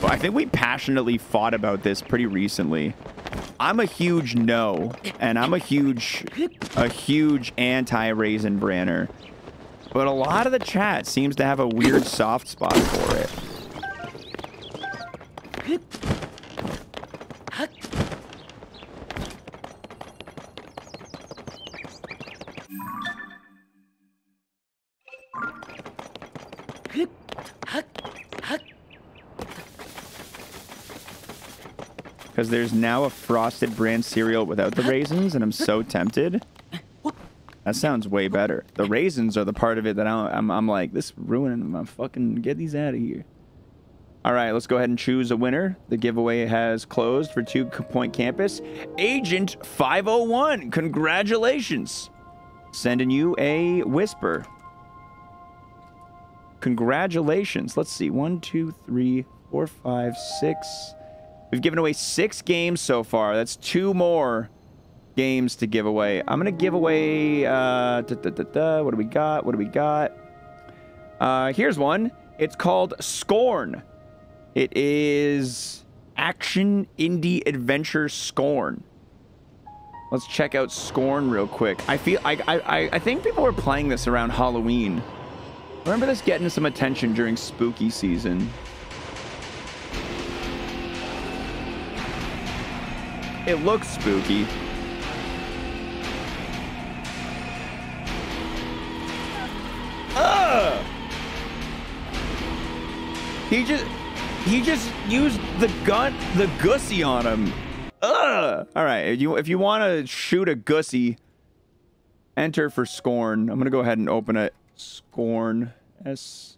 A: Well, I think we passionately fought about this pretty recently. I'm a huge no, and I'm a huge anti-Raisin Branner. But a lot of the chat seems to have a weird soft spot for it. Because there's now a Frosted Bran cereal without the raisins, and I'm so tempted. That sounds way better. The raisins are the part of it that I'm like, this is ruining my fucking... Get these out of here. All right, let's go ahead and choose a winner. The giveaway has closed for 2-point campus. Agent 501, congratulations. Sending you a whisper. Congratulations. Let's see. 1, 2, 3, 4, 5, 6... We've given away 6 games so far. That's 2 more games to give away. I'm going to give away... what do we got? What do we got? Here's one. It's called Scorn. It is Action Indie Adventure Scorn. Let's check out Scorn real quick. I think people were playing this around Halloween. Remember this getting some attention during spooky season. It looks spooky. He just used the gussy on him. All right, if you want to shoot a gussy, enter for Scorn. I'm gonna go ahead and open it. Scorn, S-C-O-R-N,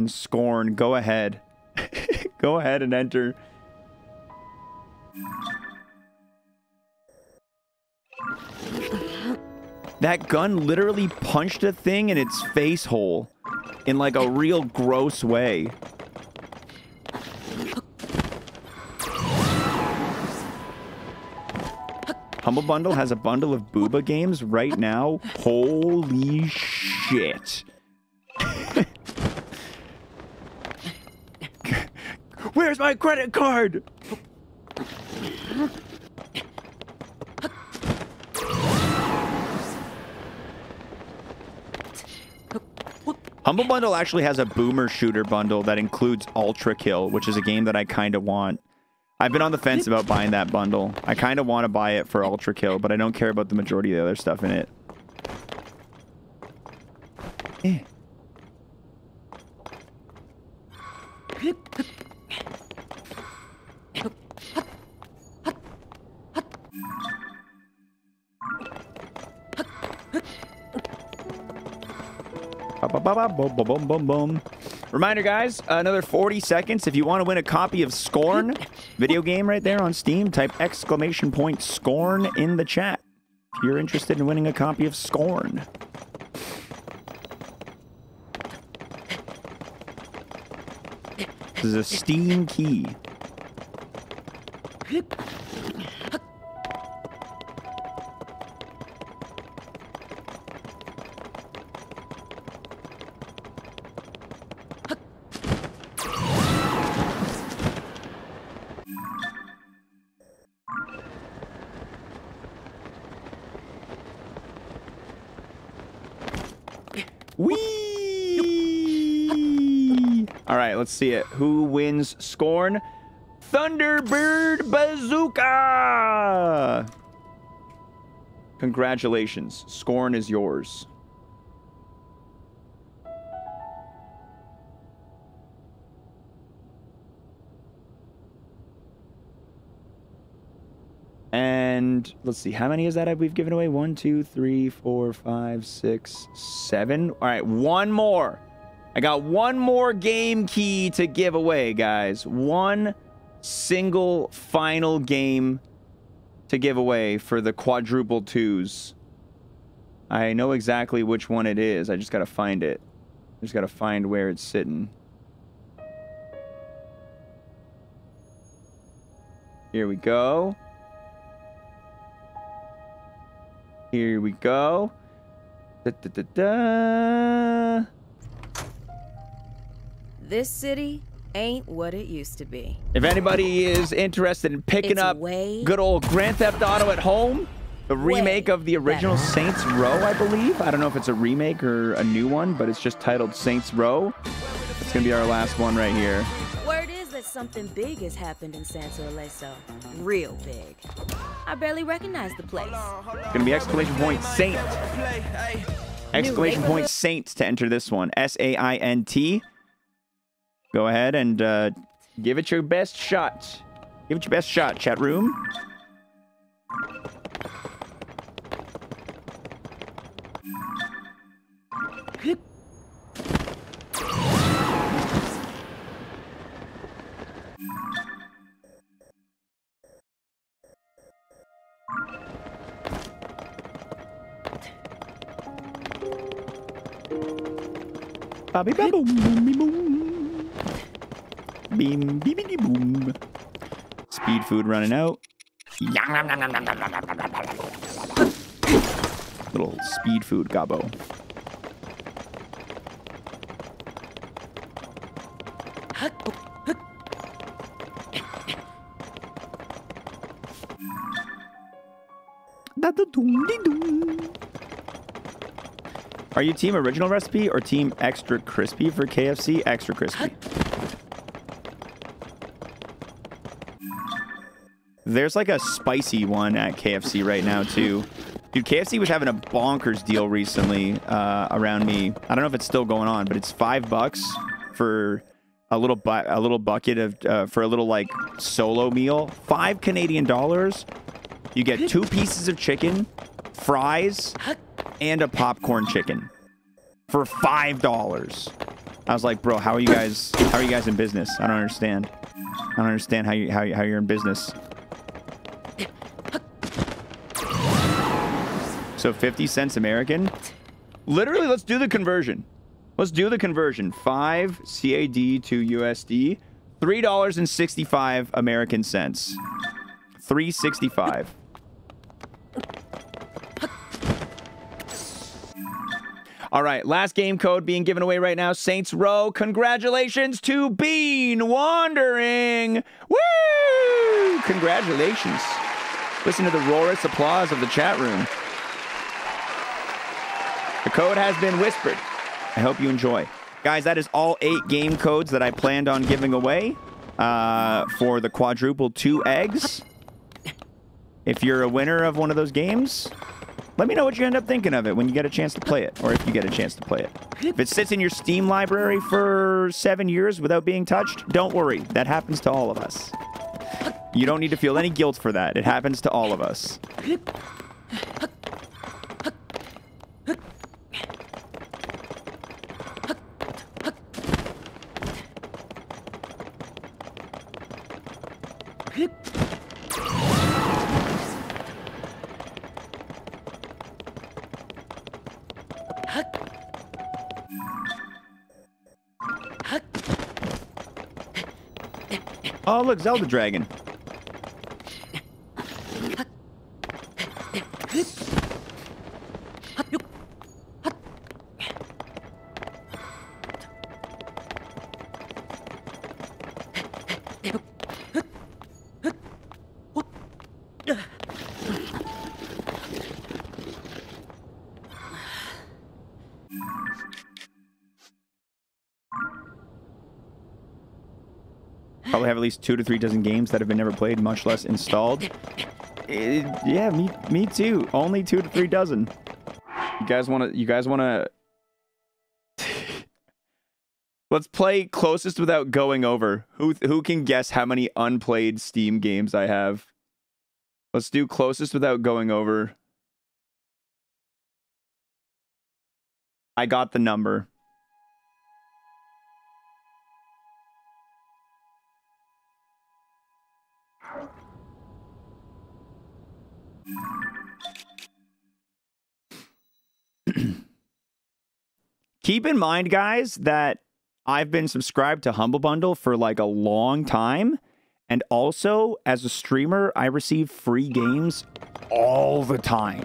A: Scorn. Go ahead. Go ahead and enter. That gun literally punched a thing in its face hole in like a real gross way. Humble Bundle has a bundle of Booba games right now. Holy shit. Where's my credit card? Humble Bundle actually has a Boomer Shooter bundle that includes Ultra Kill, which is a game that I kind of want. I've been on the fence about buying that bundle. I kind of want to buy it for Ultra Kill, but I don't care about the majority of the other stuff in it. Reminder, guys, another 40 seconds. If you want to win a copy of Scorn, video game right there on Steam, type !Scorn in the chat. If you're interested in winning a copy of Scorn. This is a Steam key. Whee! All right, let's see it. Who wins Scorn? Thunderbird Bazooka! Congratulations. Scorn is yours. And let's see, how many is that we've given away? 1, 2, 3, 4, 5, 6, 7. All right, one more. I got one more game key to give away, guys. One single final game to give away for the quadruple twos. I know exactly which one it is. I just got to find it. I just got to find where it's sitting. Here we go. Here we go. Da, da, da, da.
J: This city ain't what it used to be.
A: If anybody is interested in picking up good old Grand Theft Auto at home, the remake of the original Saints Row, I believe. I don't know if it's a remake or a new one, but it's just titled Saints Row. It's going to be our last one right here.
J: Word is that something big has happened in Santo Ileso. Real big. I barely recognize the place.
A: It's going to be exclamation point Saint. Exclamation point Saint to enter this one. S-A-I-N-T. Go ahead and give it your best shot. Give it your best shot, chat room. Bobby boom boom boom. Beam beam boom. Speed food running out. Little speed food gobbo. Are you team original recipe or team extra crispy for KFC? Extra crispy. There's like a spicy one at KFC right now too. Dude, KFC was having a bonkers deal recently around me. I don't know if it's still going on, but it's $5 for a little bucket of for a little like solo meal. $5 Canadian. You get 2 pieces of chicken, fries, and a popcorn chicken for $5. I was like, bro, how are you guys in business? I don't understand. I don't understand how you're in business. So 50 cents American. Literally, let's do the conversion. Let's do the conversion. 5 CAD to USD, $3.65 American cents. $3.65. All right, last game code being given away right now. Saints Row. Congratulations to Bean Wandering. Woo! Congratulations. Listen to the roarous applause of the chat room. The code has been whispered. I hope you enjoy. Guys, that is all 8 game codes that I planned on giving away for the quadruple 2 eggs. If you're a winner of one of those games, let me know what you end up thinking of it when you get a chance to play it, or if you get a chance to play it. If it sits in your Steam library for 7 years without being touched, don't worry. That happens to all of us. You don't need to feel any guilt for that. It happens to all of us. Oh, look, Zelda Dragon. Probably have at least 2 to 3 dozen games that have been never played, much less installed. Yeah, me too. Only 2 to 3 dozen. You guys wanna Let's play closest without going over. Who can guess how many unplayed Steam games I have? Let's do closest without going over. I got the number. Keep in mind, guys, that I've been subscribed to Humble Bundle for like a long time. And also, as a streamer, I receive free games all the time.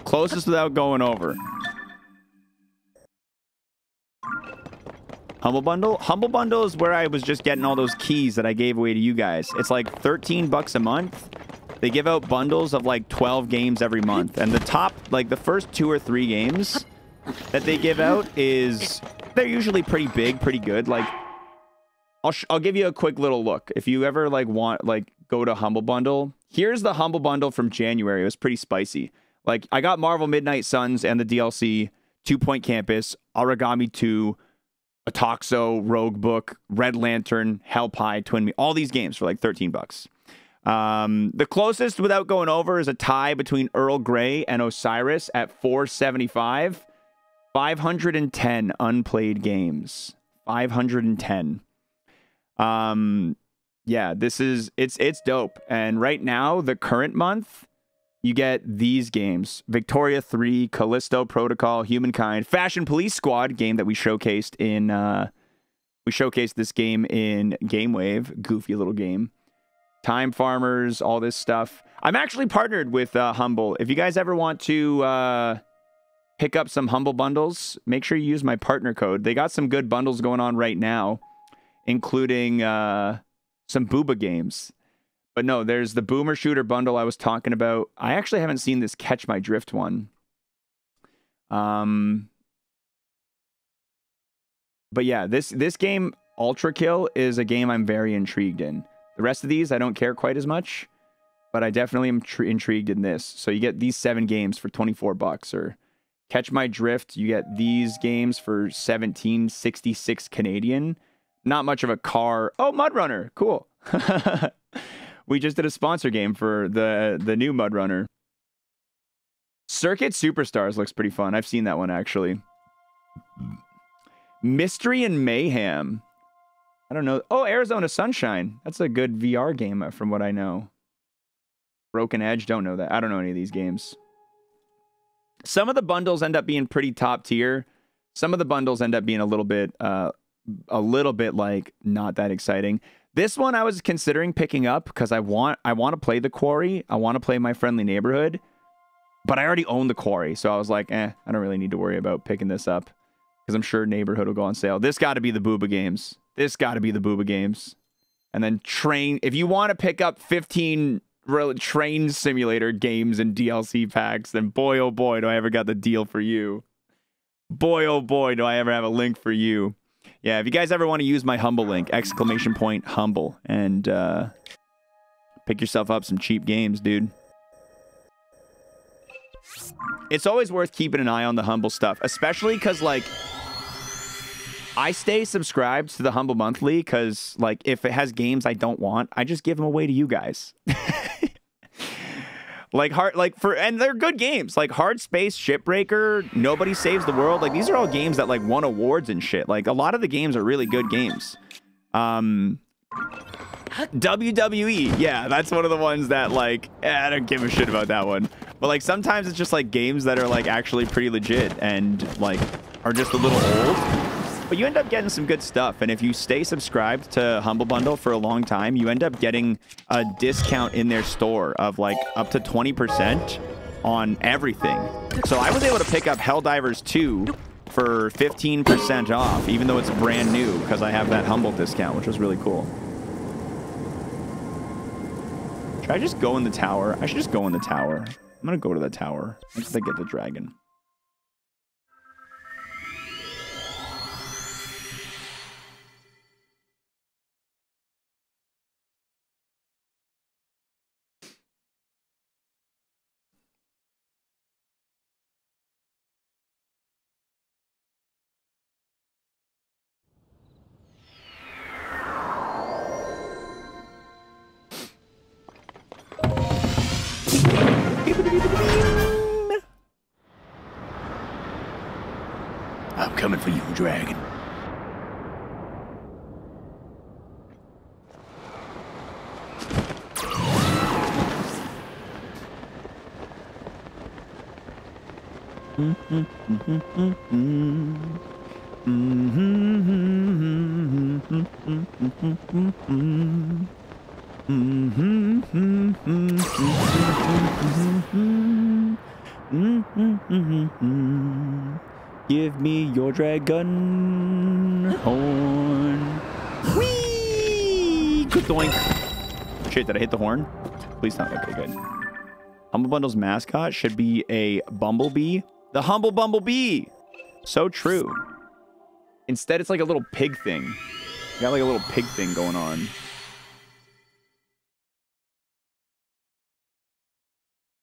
A: Closest without going over. Humble Bundle? Humble Bundle is where I was just getting all those keys that I gave away to you guys. It's like 13 bucks a month. They give out bundles of like 12 games every month. And the top, like the first 2 or 3 games that they give out is, they're usually pretty big, pretty good. Like, I'll give you a quick little look. If you ever like want, like go to Humble Bundle, here's the Humble Bundle from January. It was pretty spicy. Like I got Marvel Midnight Suns and the DLC, 2 Point Campus, Origami 2, Atoxo, Rogue Book, Red Lantern, Hell Pie, Twin Me, all these games for like 13 bucks. The closest without going over is a tie between Earl Grey and Osiris at 475. 510 unplayed games. 510. Yeah, this is it's dope. And right now, the current month, you get these games: Victoria 3, Callisto Protocol, Humankind, Fashion Police Squad, game that we showcased in we showcased this game in GameWave, goofy little game. Time Farmers, all this stuff. I'm actually partnered with Humble. If you guys ever want to pick up some Humble bundles, make sure you use my partner code. They got some good bundles going on right now, including some Booba games. But no, there's the Boomer Shooter bundle I was talking about. I actually haven't seen this Catch My Drift one. But yeah, this game, Ultra Kill, is a game I'm very intrigued in. The rest of these, I don't care quite as much, but I definitely am intrigued in this. So you get these 7 games for 24 bucks, or Catch My Drift, you get these games for 1766 Canadian. Not much of a car. Oh, Mud Runner, cool. We just did a sponsor game for the new Mud Runner. Circuit Superstars looks pretty fun. I've seen that one, actually. Mystery and Mayhem. I don't know. Oh, Arizona Sunshine. That's a good VR game from what I know. Broken Edge. Don't know that. I don't know any of these games. Some of the bundles end up being pretty top tier. Some of the bundles end up being a little bit like not that exciting. This one I was considering picking up because I want to play The Quarry. I want to play My Friendly Neighborhood. But I already own The Quarry, so I was like, I don't really need to worry about picking this up because I'm sure Neighborhood will go on sale. This got to be the Booba games. This got to be the Booba games. And then Train. If you want to pick up 15 Train Simulator games and DLC packs, then boy, oh boy, do I ever got the deal for you. Boy, oh boy, do I ever have a link for you. Yeah, if you guys ever want to use my Humble link, ! Humble, and pick yourself up some cheap games, dude. It's always worth keeping an eye on the Humble stuff, especially because, like, I stay subscribed to the Humble Monthly because, like, if it has games I don't want, I just give them away to you guys. Like and they're good games. Like Hard Space, Shipbreaker, Nobody Saves the World. Like these are all games that like won awards and shit. Like a lot of the games are really good games. WWE, yeah, that's one of the ones that like I don't give a shit about that one. But like sometimes it's just like games that are like actually pretty legit and like are just a little old. But you end up getting some good stuff. And if you stay subscribed to Humble Bundle for a long time, you end up getting a discount in their store of like up to 20% on everything. So I was able to pick up Helldivers 2 for 15% off, even though it's brand new, because I have that Humble discount, which was really cool. Should I just go in the tower? I should just go in the tower. I'm going to go to the tower once I get the dragon. I'm coming for you, dragon. Give me your dragon horn. Whee! Good doink. Shit, did I hit the horn? Please not. Okay, good. Humble Bundle's mascot should be a bumblebee. The Humble Bumblebee. So true. Instead, it's like a little pig thing. You got like a little pig thing going on.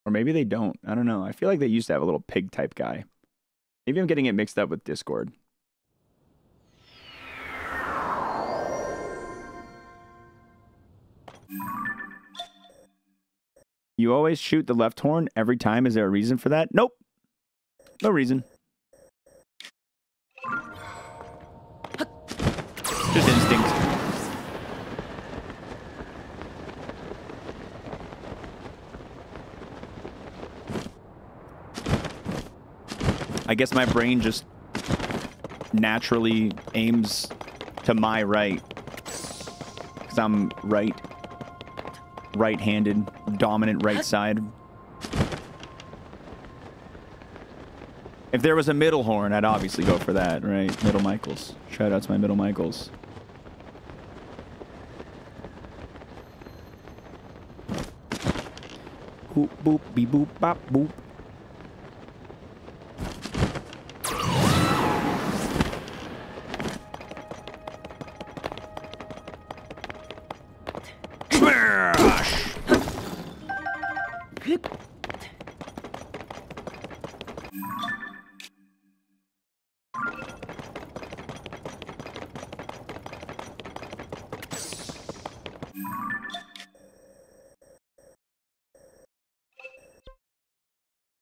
A: Or maybe they don't. I don't know. I feel like they used to have a little pig type guy. Maybe I'm getting it mixed up with Discord. You always shoot the left horn every time. Is there a reason for that? Nope. No reason. Just instinct. I guess my brain just naturally aims to my right. Because I'm right-handed, dominant right side. If there was a middle horn, I'd obviously go for that, right? Middle Michaels. Shout out to my Middle Michaels. Boop, boop, beep, boop, bop, boop.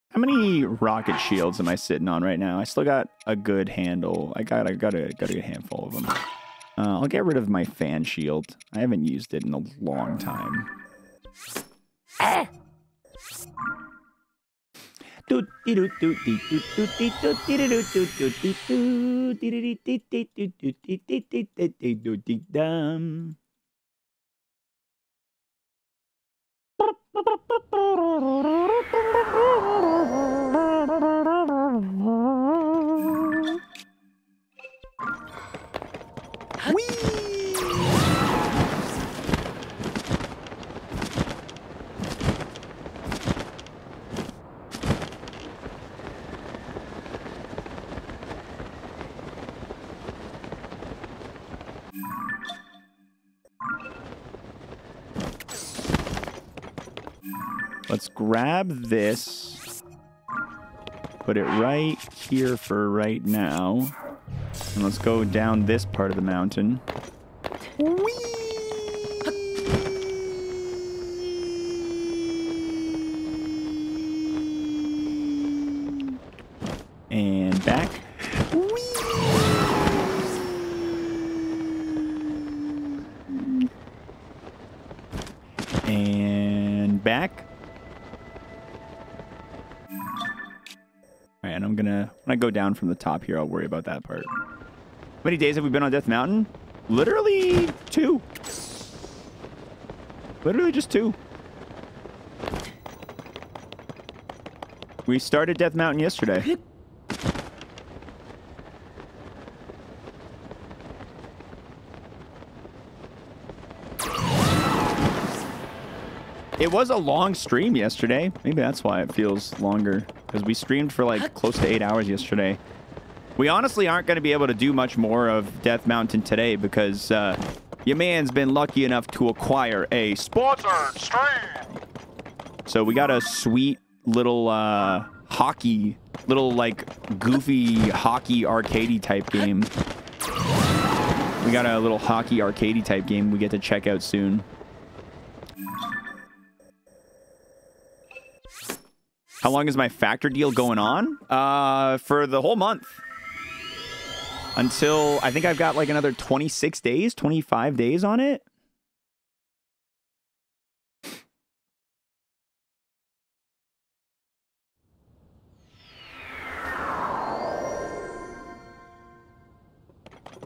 A: How many rocket shields am I sitting on right now? I still got a good handle. I got a good handful of them. I'll get rid of my fan shield. I haven't used it in a long time. Ah! Let's grab this, put it right here for right now, and let's go down this part of the mountain. Whee! And back. And back. All right, and I'm gonna when I go down from the top here, I'll worry about that part. How many days have we been on Death Mountain? Literally 2. Literally just 2. We started Death Mountain yesterday. It was a long stream yesterday. Maybe that's why it feels longer. Because we streamed for like close to 8 hours yesterday. We honestly aren't going to be able to do much more of Death Mountain today because your man's been lucky enough to acquire a sponsored stream. So we got a sweet little hockey, little like goofy hockey arcadey type game. We got a little hockey arcadey type game we get to check out soon. How long is my factor deal going on? For the whole month. Until, I think I've got like another 26 days, 25 days on it.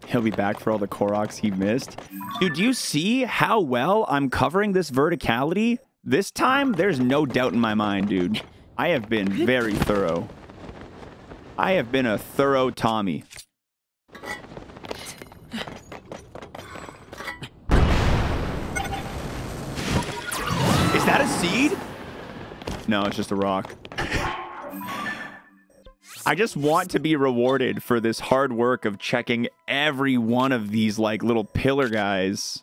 A: He'll be back for all the Koroks he missed. Dude, do you see how well I'm covering this verticality? This time, there's no doubt in my mind, dude. I have been very thorough. I have been a thorough Tommy. Is that a seed? No, it's just a rock. I just want to be rewarded for this hard work of checking every one of these like little pillar guys.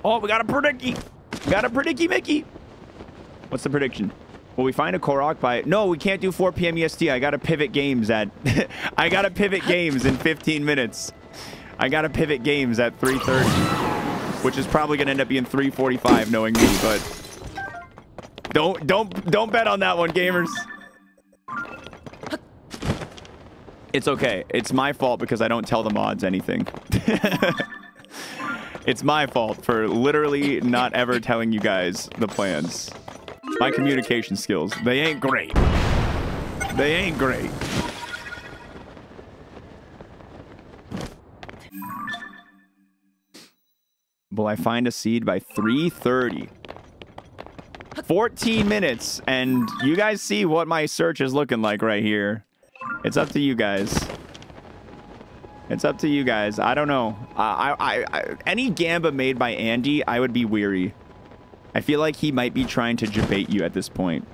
A: Oh, we got a predicky. We got a predicky Mickey. What's the prediction? Will we find a Korok by... No, we can't do 4 p.m. EST. I got to pivot games at... I got to pivot games in 15 minutes. I got to pivot games at 3:30. Which is probably going to end up being 3:45 knowing me, but... Don't bet on that one, gamers. It's okay. It's my fault because I don't tell the mods anything. It's my fault for literally not ever telling you guys the plans. My communication skills, they ain't great. They ain't great. Will I find a seed by 3:30? 14 minutes, and you guys see what my search is looking like right here. It's up to you guys. It's up to you guys. I don't know. Any Gamba made by Andy, I would be weary. I feel like he might be trying to debate you at this point.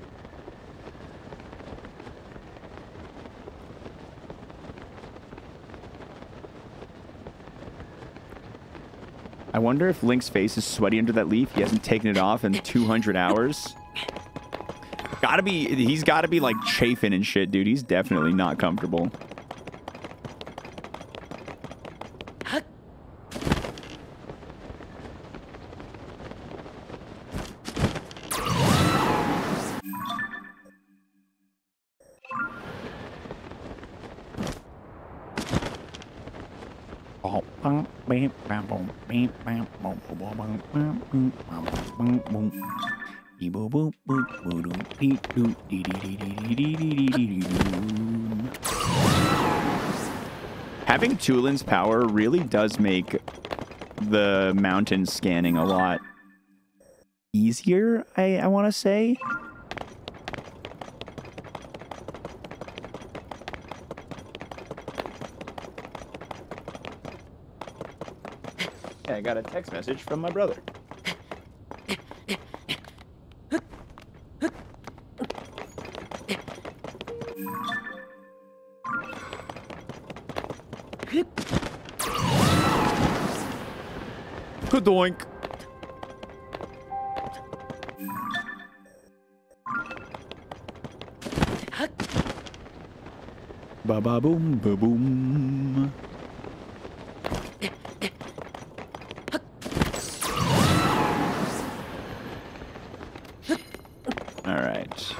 A: I wonder if Link's face is sweaty under that leaf. He hasn't taken it off in 200 hours. He's gotta be like chafing and shit, dude. He's definitely not comfortable. Having Tulin's power really does make the mountain scanning a lot easier, I want to say. I got a text message from my brother. Kadoink. Ba ba boom ba boom. All right.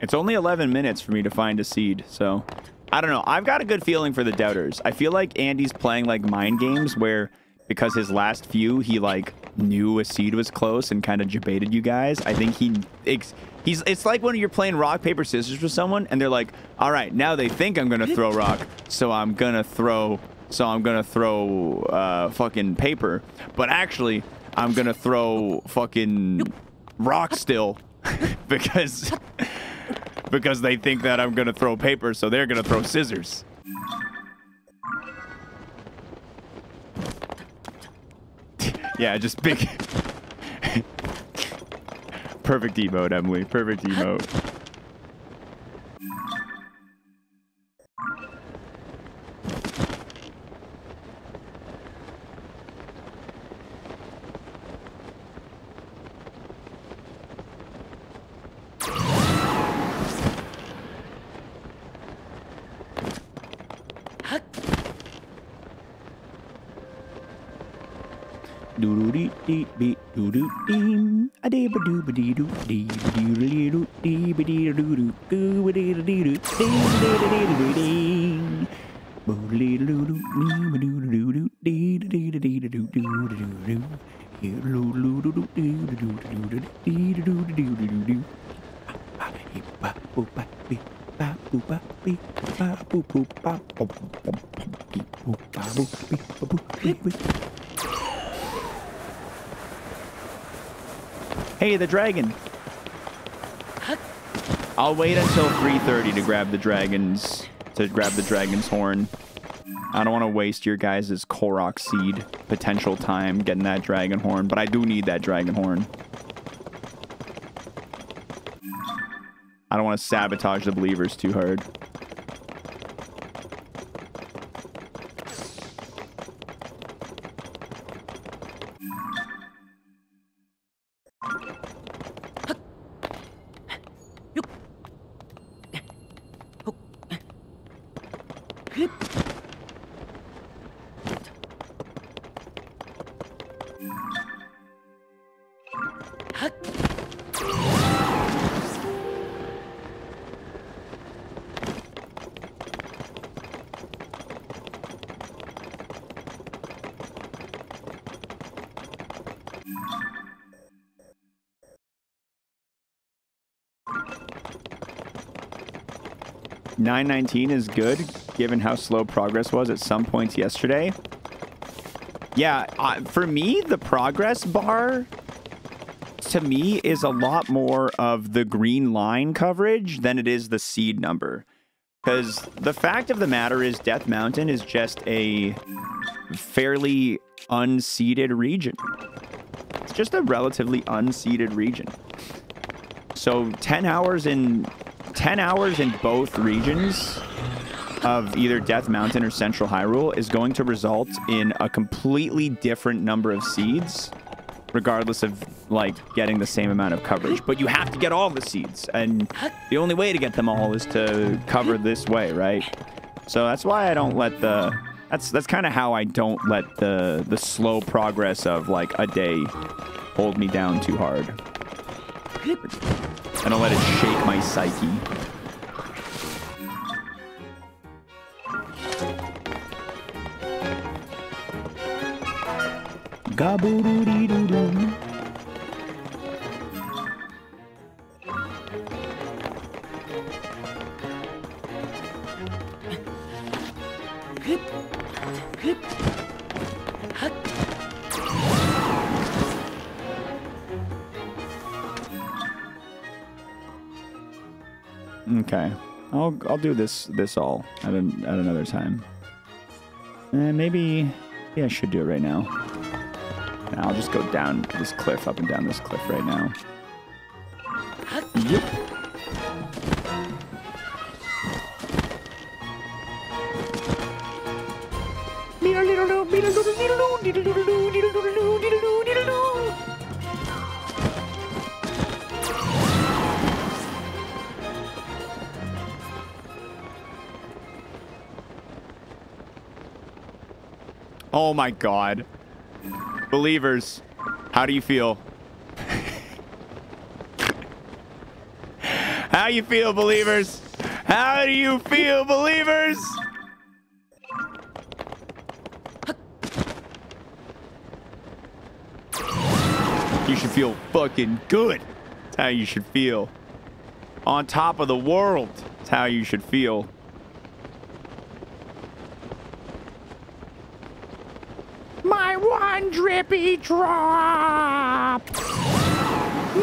A: It's only 11 minutes for me to find a seed, so I don't know. I've got a good feeling for the doubters. I feel like Andy's playing like mind games where because his last few, he like knew a seed was close and kind of debated you guys. I think it's like when you're playing rock, paper, scissors with someone and they're like, all right, now they think I'm going to throw rock. So I'm going to throw fucking paper, but actually I'm going to throw fucking rock still because they think that I'm going to throw paper. So they're going to throw scissors. Yeah, just big. Perfect emote, Emily. Perfect emote. Hey, the dragon. I'll wait until 3:30 to grab the dragon's horn. I don't want to waste your guys' Korok seed potential time getting that dragon horn, but I do need that dragon horn. I don't want to sabotage the believers too hard. $9.19 is good, given how slow progress was at some points yesterday. Yeah, for me, the progress bar, to me, is a lot more of the green line coverage than it is the seed number. Because the fact of the matter is Death Mountain is just a fairly unseeded region. It's just a relatively unseeded region. So 10 hours in both regions of either Death Mountain or Central Hyrule is going to result in a completely different number of seeds regardless of like getting the same amount of coverage. But you have to get all the seeds, and the only way to get them all is to cover this way, right? So that's why I don't let the... That's kind of how I don't let the slow progress of like a day hold me down too hard. I don't let it shake my psyche. Gaboo-doo-dee-doo-doo. Okay, I'll do this all at another time. And maybe I should do it right now. I'll just go down this cliff, up and down this cliff right now. Yep. Oh my God. Believers, how do you feel? How you feel, believers? How do you feel, believers? You should feel fucking good. That's how you should feel. On top of the world. That's how you should feel. My one drippy drop. No!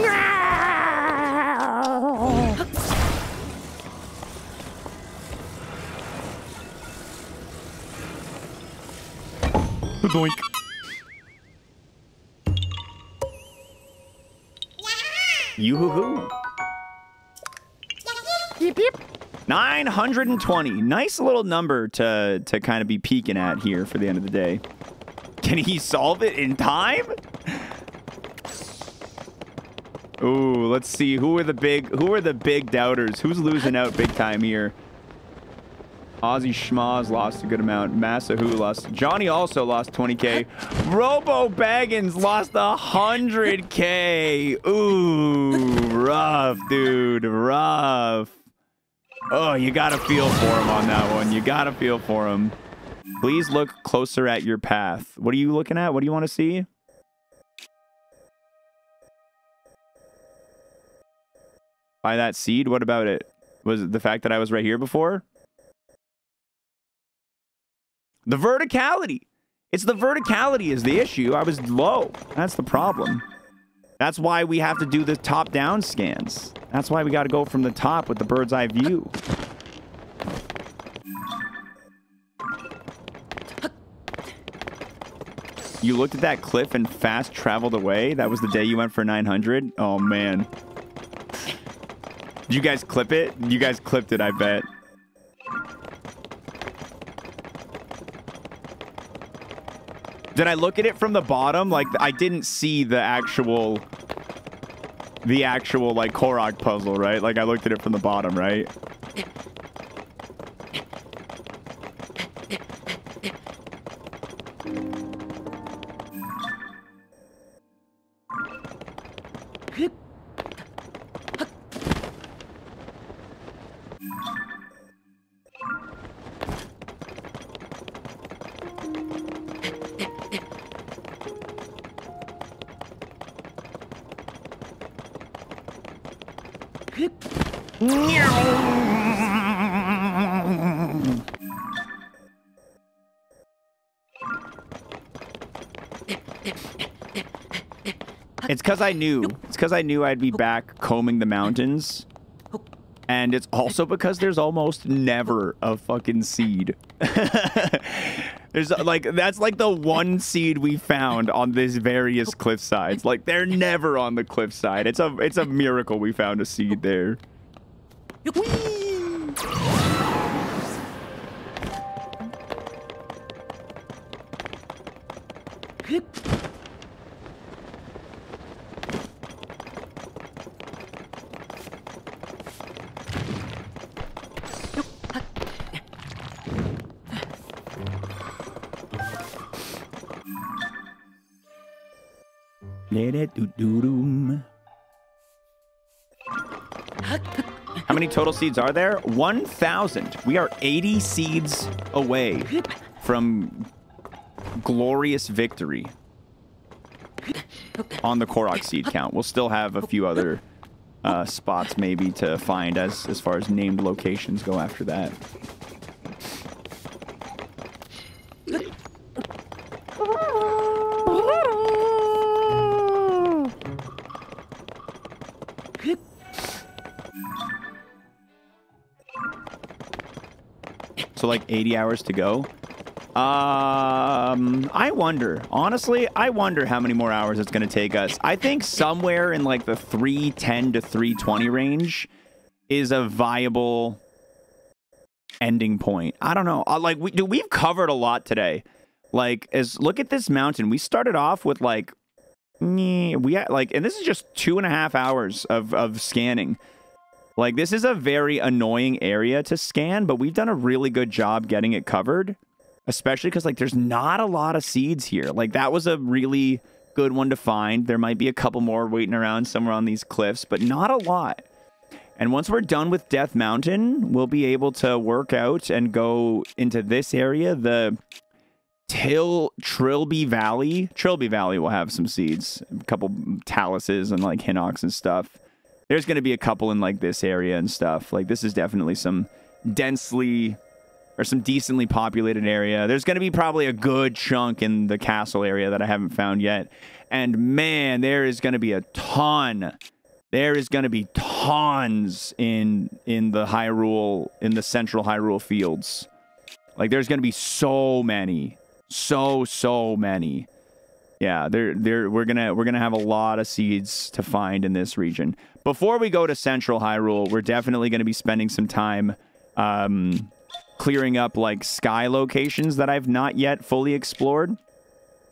A: Doink. Yoo-hoo-hoo. Yip, yip. 920. Nice little number to kind of be peeking at here for the end of the day. Can he solve it in time? Ooh, let's see. Who are the big doubters? Who's losing out big time here? Ozzy Schmaz lost a good amount. Masahu lost. Johnny also lost 20K. Robo Baggins lost 100K. Ooh, rough, dude. Rough. Oh, you gotta feel for him on that one. You gotta feel for him. Please look closer at your path. What are you looking at? What do you want to see? By that seed? What about it? Was it the fact that I was right here before? The verticality. It's the verticality is the issue. I was low. That's the problem. That's why we have to do the top-down scans. That's why we got to go from the top with the bird's eye view. You looked at that cliff and fast traveled away? That was the day you went for 900? Oh, man. Did you guys clip it? You guys clipped it, I bet. Did I look at it from the bottom? Like, I didn't see the actual like Korok puzzle, right? Like, I looked at it from the bottom, right? It's because I knew. It's because I knew I'd be back combing the mountains. And it's also because there's almost never a fucking seed. There's like, that's like the one seed we found on this various cliff sides. Like, they're never on the cliff side. It's a miracle we found a seed there. How many total seeds are there? 1,000. We are 80 seeds away from glorious victory on the Korok seed count. We'll still have a few other spots maybe to find as far as named locations go after that. So like 80 hours to go. I wonder. Honestly, I wonder how many more hours it's going to take us. I think somewhere in like the 310 to 320 range is a viable ending point. I don't know. Like we've covered a lot today. Like look at this mountain. We started off with like we had like, and this is just 2.5 hours of scanning. Like this is a very annoying area to scan, but we've done a really good job getting it covered. Especially because, like, there's not a lot of seeds here. Like, that was a really good one to find. There might be a couple more waiting around somewhere on these cliffs, but not a lot. And once we're done with Death Mountain, we'll be able to work out and go into this area, the Trilby Valley. Trilby Valley will have some seeds. A couple taluses and, like, Hinox and stuff. There's going to be a couple in, like, this area and stuff. Like, this is definitely some densely... or some decently populated area. There's going to be probably a good chunk in the castle area that I haven't found yet. And man, there is going to be a ton. There is going to be tons in the Hyrule, in the central Hyrule fields. Like there's going to be so many. So many. Yeah, we're going to have a lot of seeds to find in this region. Before we go to central Hyrule, we're definitely going to be spending some time clearing up like sky locations that I've not yet fully explored.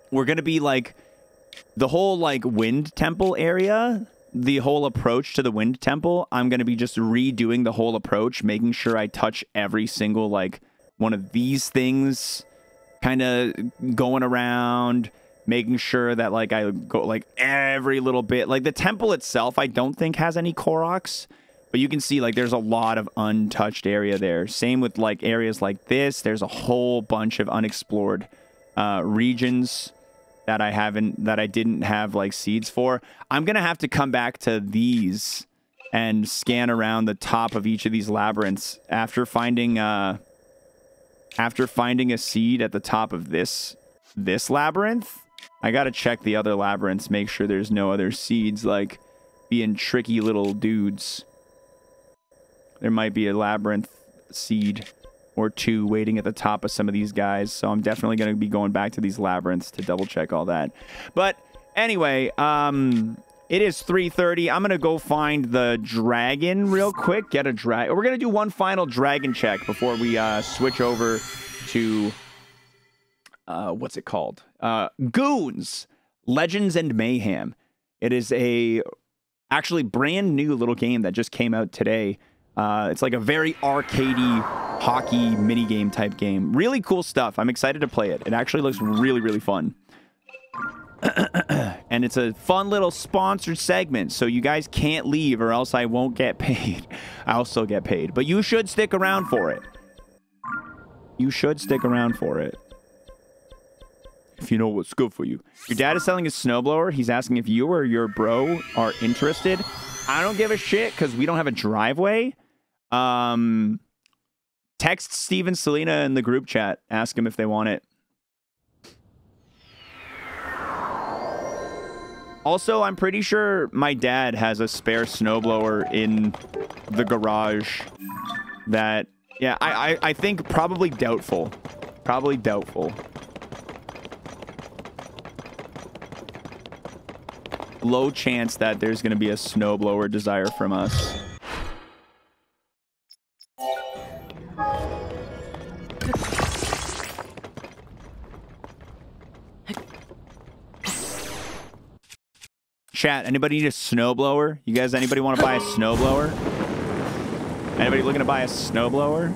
A: We're going to be like the whole like wind temple area, the whole approach to the wind temple. I'm going to be just redoing the whole approach, making sure I touch every single like one of these things, kind of going around, making sure that like I go like every little bit. Like the temple itself, I don't think has any Koroks. But you can see, like, there's a lot of untouched area there. Same with, like, areas like this. There's a whole bunch of unexplored regions that I didn't have, like, seeds for. I'm going to have to come back to these and scan around the top of each of these labyrinths. After finding a seed at the top of this labyrinth, I got to check the other labyrinths, make sure there's no other seeds, like, being tricky little dudes. There might be a labyrinth seed or two waiting at the top of some of these guys. So I'm definitely going to be going back to these labyrinths to double check all that. But anyway, it is 3:30. I'm going to go find the dragon real quick. Get a dragon. We're going to do one final dragon check before we switch over to, what's it called? Goons, Legends and Mayhem. It is a actually brand new little game that just came out today. It's like a very arcadey hockey minigame type game. Really cool stuff. I'm excited to play it. It actually looks really, really fun. And it's a fun little sponsored segment, so you guys can't leave or else I won't get paid. I'll still get paid. But you should stick around for it. You should stick around for it. If you know what's good for you. Your dad is selling his snowblower. He's asking if you or your bro are interested. I don't give a shit because we don't have a driveway. Text Steve and Selena in the group chat. Ask them if they want it. Also, I'm pretty sure my dad has a spare snowblower in the garage that, yeah, I think probably doubtful. Probably doubtful. Low chance that there's going to be a snowblower desire from us. Chat, anybody need a snowblower? You guys, anybody want to buy a snowblower? Anybody looking to buy a snowblower?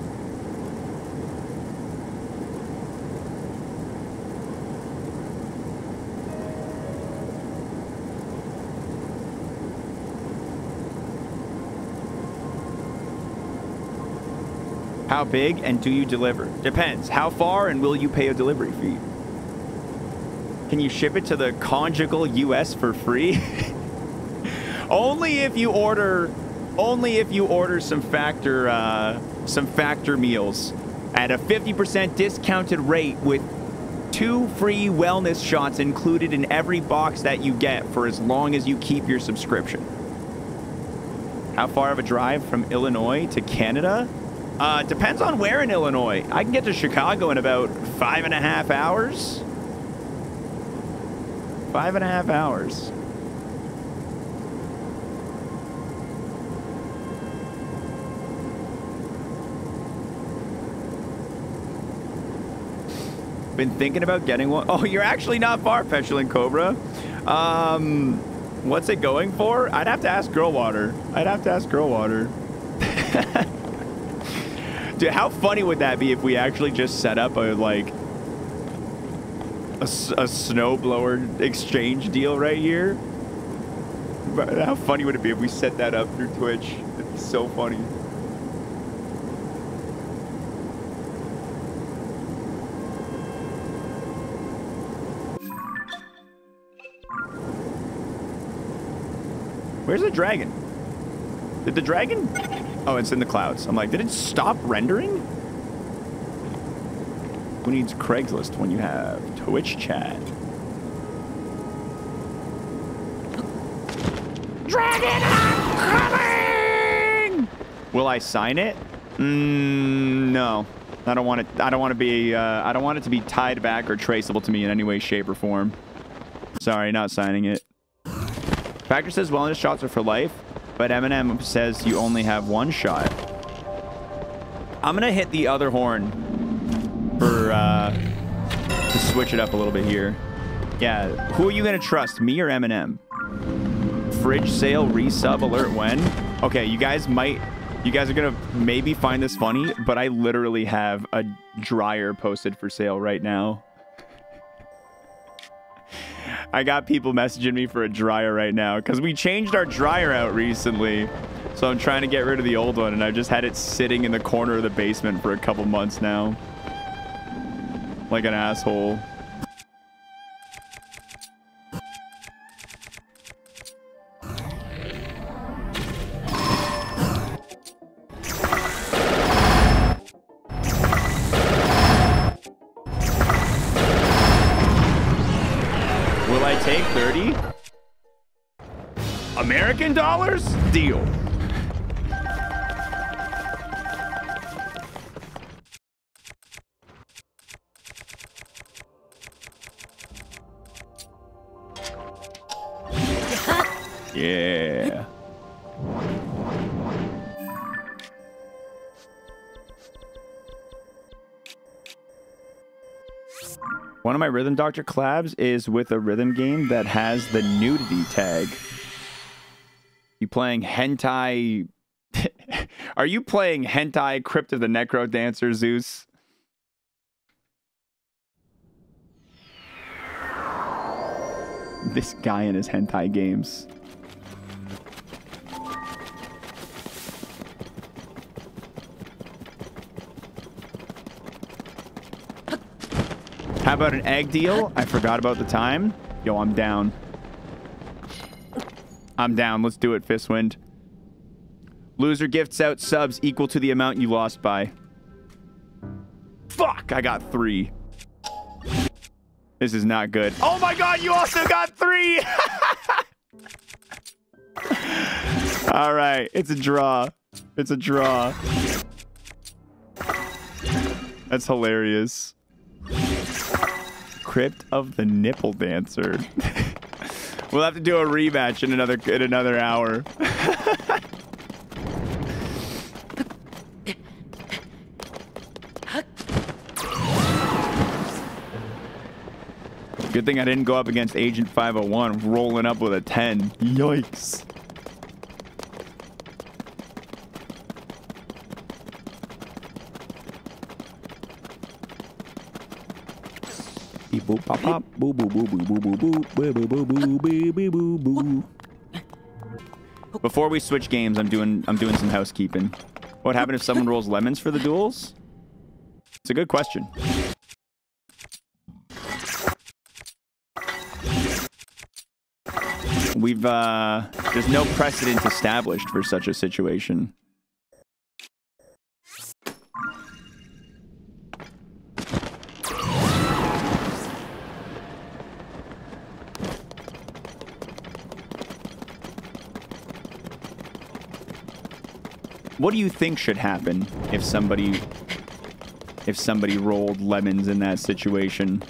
A: How big and do you deliver? Depends. How far and will you pay a delivery fee? Can you ship it to the conjugal US for free? Only if you order some factor meals at a 50% discounted rate with 2 free wellness shots included in every box that you get for as long as you keep your subscription. How far of a drive from Illinois to Canada? Depends on where in Illinois. I can get to Chicago in about 5.5 hours. 5.5 hours. Been thinking about getting one. Oh, you're actually not far, Petulant Cobra. What's it going for? I'd have to ask Girlwater. Dude, how funny would that be if we actually just set up a snowblower exchange deal right here? How funny would it be if we set that up through Twitch? It'd be so funny. Where's the dragon? Did the dragon? Oh, it's in the clouds. I'm like, did it stop rendering? Who needs Craigslist when you have Twitch chat? Dragon, I'm coming! Will I sign it? No. I don't want it. I don't want to be. I don't want it to be tied back or traceable to me in any way, shape, or form. Sorry, not signing it. Factor says wellness shots are for life, but Eminem says you only have 1 shot. I'm gonna hit the other horn for to switch it up a little bit here. Yeah, who are you gonna trust, me or Eminem? Fridge sale resub alert when? Okay, you guys are gonna maybe find this funny, but I literally have a dryer posted for sale right now. I got people messaging me for a dryer right now because we changed our dryer out recently. So I'm trying to get rid of the old one, and I've just had it sitting in the corner of the basement for a couple months now. Like an asshole. Take 30 American dollars? Deal. Yeah. One of my Rhythm Doctor collabs is with a rhythm game that has the nudity tag. You playing hentai? Are you playing hentai Crypt of the Necro Dancer, Zeus? This guy in his hentai games. How about an egg deal? I forgot about the time. Yo, I'm down. I'm down. Let's do it, Fistwind. Loser gifts out subs equal to the amount you lost by. Fuck, I got 3. This is not good. Oh my god, you also got 3! All right, it's a draw. It's a draw. That's hilarious. Crypt of the Nipple Dancer. We'll have to do a rematch in another hour. Good thing I didn't go up against Agent 501 rolling up with a 10. Yikes. Boop, pop, pop, boo, boo, boo, boo, boo, boo, boo, boo, boo, boo, boo, boo, boo, boo. Before we switch games, I'm doing some housekeeping. What happened if someone rolls lemons for the duels? It's a good question. There's no precedent established for such a situation. What do you think should happen if somebody rolled lemons in that situation?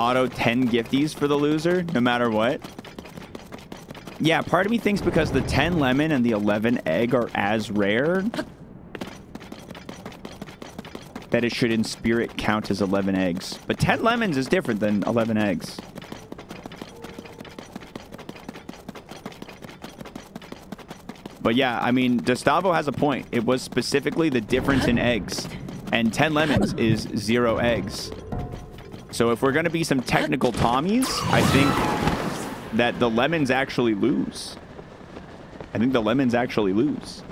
A: Auto 10 gifties for the loser, no matter what. Yeah, part of me thinks because the 10 lemon and the 11 egg are as rare that it should in spirit count as 11 eggs. But 10 lemons is different than 11 eggs. But yeah, I mean, Gustavo has a point. It was specifically the difference in eggs. And 10 lemons is 0 eggs. So if we're going to be some technical Tommies, I think that the lemons actually lose. I think the lemons actually lose.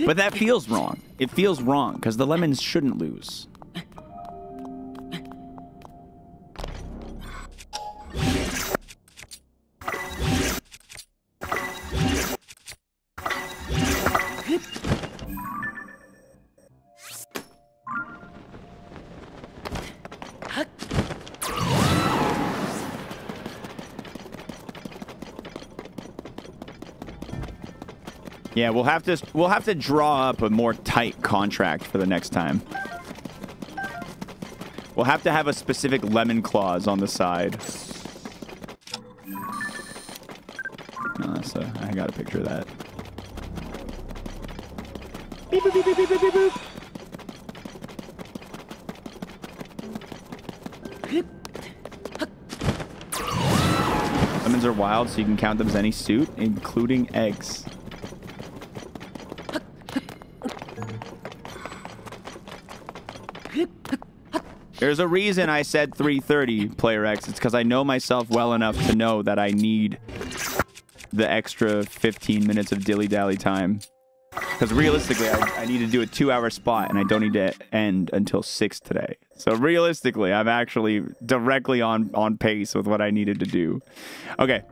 A: But that feels wrong. It feels wrong because the lemons shouldn't lose. Yeah, we'll have to draw up a more tight contract for the next time. We'll have to have a specific lemon clause on the side. So I got a picture of that. Beep, boop, beep, beep, beep, beep, beep, boop. Lemons are wild, so you can count them as any suit, including eggs. There's a reason I said 330, Player X. It's because I know myself well enough to know that I need the extra 15 minutes of dilly-dally time. Because realistically, I need to do a 2-hour spot, and I don't need to end until 6 today. So realistically, I'm actually directly on pace with what I needed to do. Okay.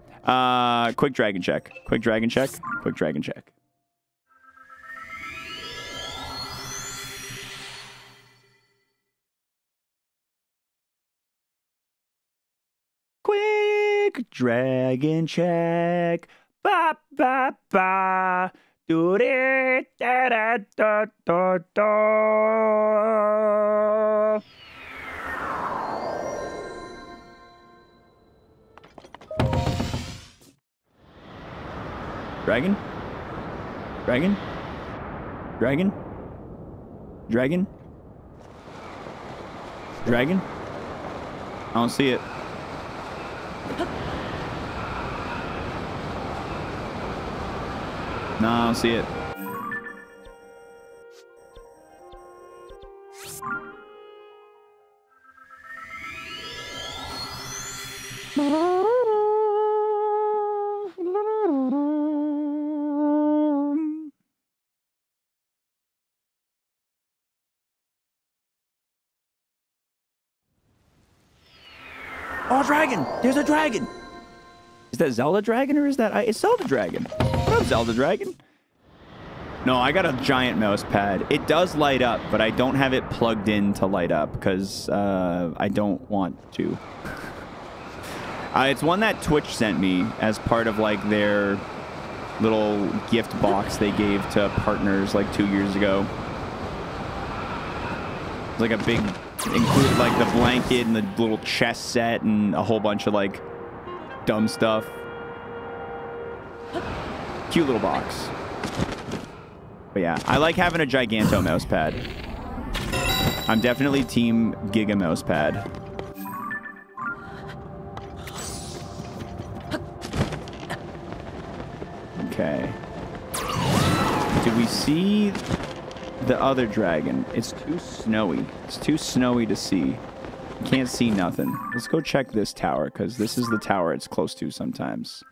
A: Quick dragon check. Quick dragon check. Quick dragon check. Quick dragon check. Ba ba ba. Do it. Da da da da da. Dragon? Dragon? Dragon? Dragon? Dragon? I don't see it. No, I don't see it. Oh, dragon! There's a dragon! Is that Zelda Dragon or is that... It's Zelda Dragon. What up, Zelda Dragon? No, I got a giant mouse pad. It does light up, but I don't have it plugged in to light up because I don't want to. It's one that Twitch sent me as part of like their little gift box they gave to partners like 2 years ago. It's like a big... included like the blanket and the little chess set and a whole bunch of like dumb stuff. Cute little box. But yeah, I like having a Giganto mouse pad. I'm definitely team Giga mouse pad. Okay. Do we see the other dragon? It's too snowy. It's too snowy to see. Can't see nothing. Let's go check this tower, because this is the tower it's close to sometimes.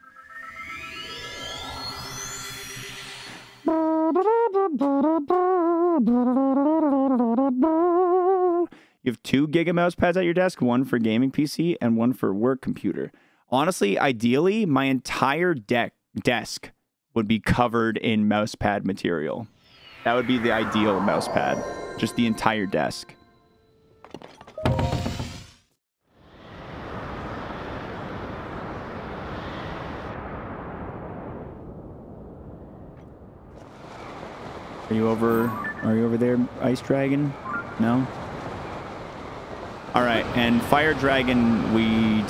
A: You have 2 Giga mouse pads at your desk, one for gaming PC and one for work computer. Honestly, ideally, my entire desk would be covered in mouse pad material. That would be the ideal mouse pad. Just the entire desk. Are you over there, Ice Dragon? No? All right, and Fire Dragon we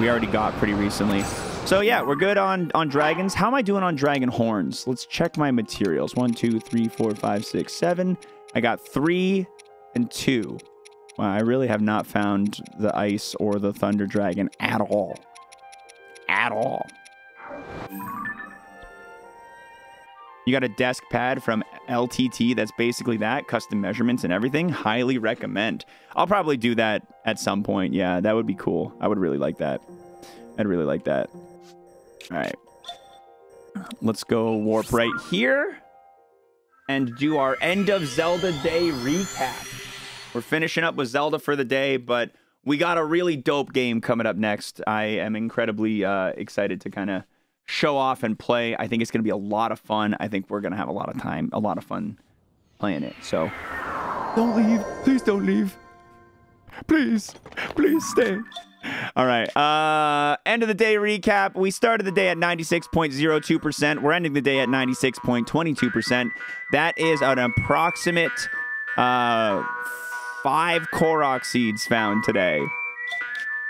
A: already got pretty recently. So yeah, we're good on dragons. How am I doing on dragon horns? Let's check my materials. 1, 2, 3, 4, 5, 6, 7. I got 3 and 2. Wow, I really have not found the ice or the thunder dragon at all. At all. You got a desk pad from LTT that's basically that, custom measurements and everything. Highly recommend. I'll probably do that at some point. Yeah, that would be cool. I would really like that. I'd really like that. All right. Let's go warp right here and do our end of Zelda day recap. We're finishing up with Zelda for the day, but we got a really dope game coming up next. I am incredibly excited to kind of show off and play. I think it's going to be a lot of fun. I think we're going to have a lot of time, a lot of fun playing it. So don't leave. Please don't leave. Please stay. All right. End of the day recap. We started the day at 96.02%. We're ending the day at 96.22%. That is an approximate 5 Korok seeds found today.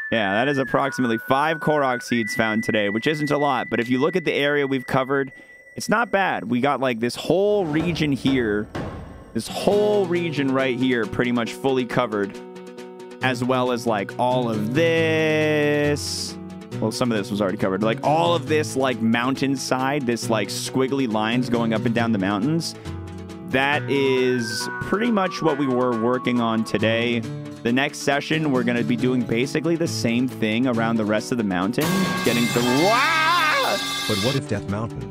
A: Yeah, that is approximately 5 Korok seeds found today, which isn't a lot. But if you look at the area we've covered, it's not bad. We got like this whole region here, this whole region right here pretty much fully covered, as well as like all of this. Well, some of this was already covered. Like all of this like mountainside, this like squiggly lines going up and down the mountains. That is pretty much what we were working on today. The next session, we're going to be doing basically the same thing around the rest of the mountain. Getting to... Wow!
B: But what if Death Mountain?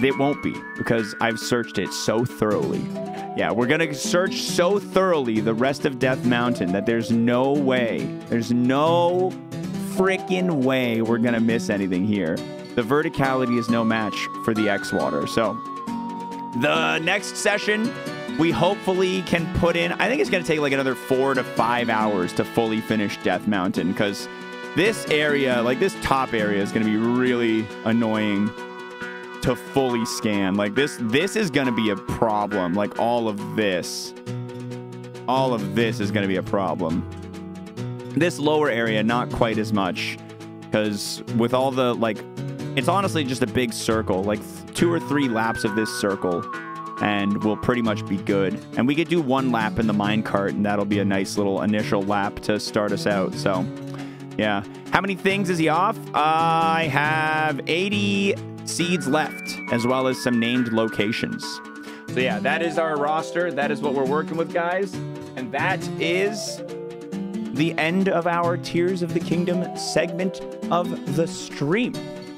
A: It won't be, because I've searched it so thoroughly. Yeah, we're going to search so thoroughly the rest of Death Mountain that there's no way, there's no freaking way we're going to miss anything here. The verticality is no match for the X-Water. So, the next session... we hopefully can put in, I think it's going to take like another 4 to 5 hours to fully finish Death Mountain, because this area, like this top area, is going to be really annoying to fully scan. Like this is going to be a problem. Like all of this is going to be a problem. This lower area, not quite as much, because with all the, like, it's honestly just a big circle, like 2 or 3 laps of this circle, and we'll pretty much be good. And we could do 1 lap in the minecart, and that'll be a nice little initial lap to start us out. So, yeah. How many things is he off? I have 80 seeds left, as well as some named locations. So, yeah, that is our roster. That is what we're working with, guys. And that is the end of our Tears of the Kingdom segment of the stream.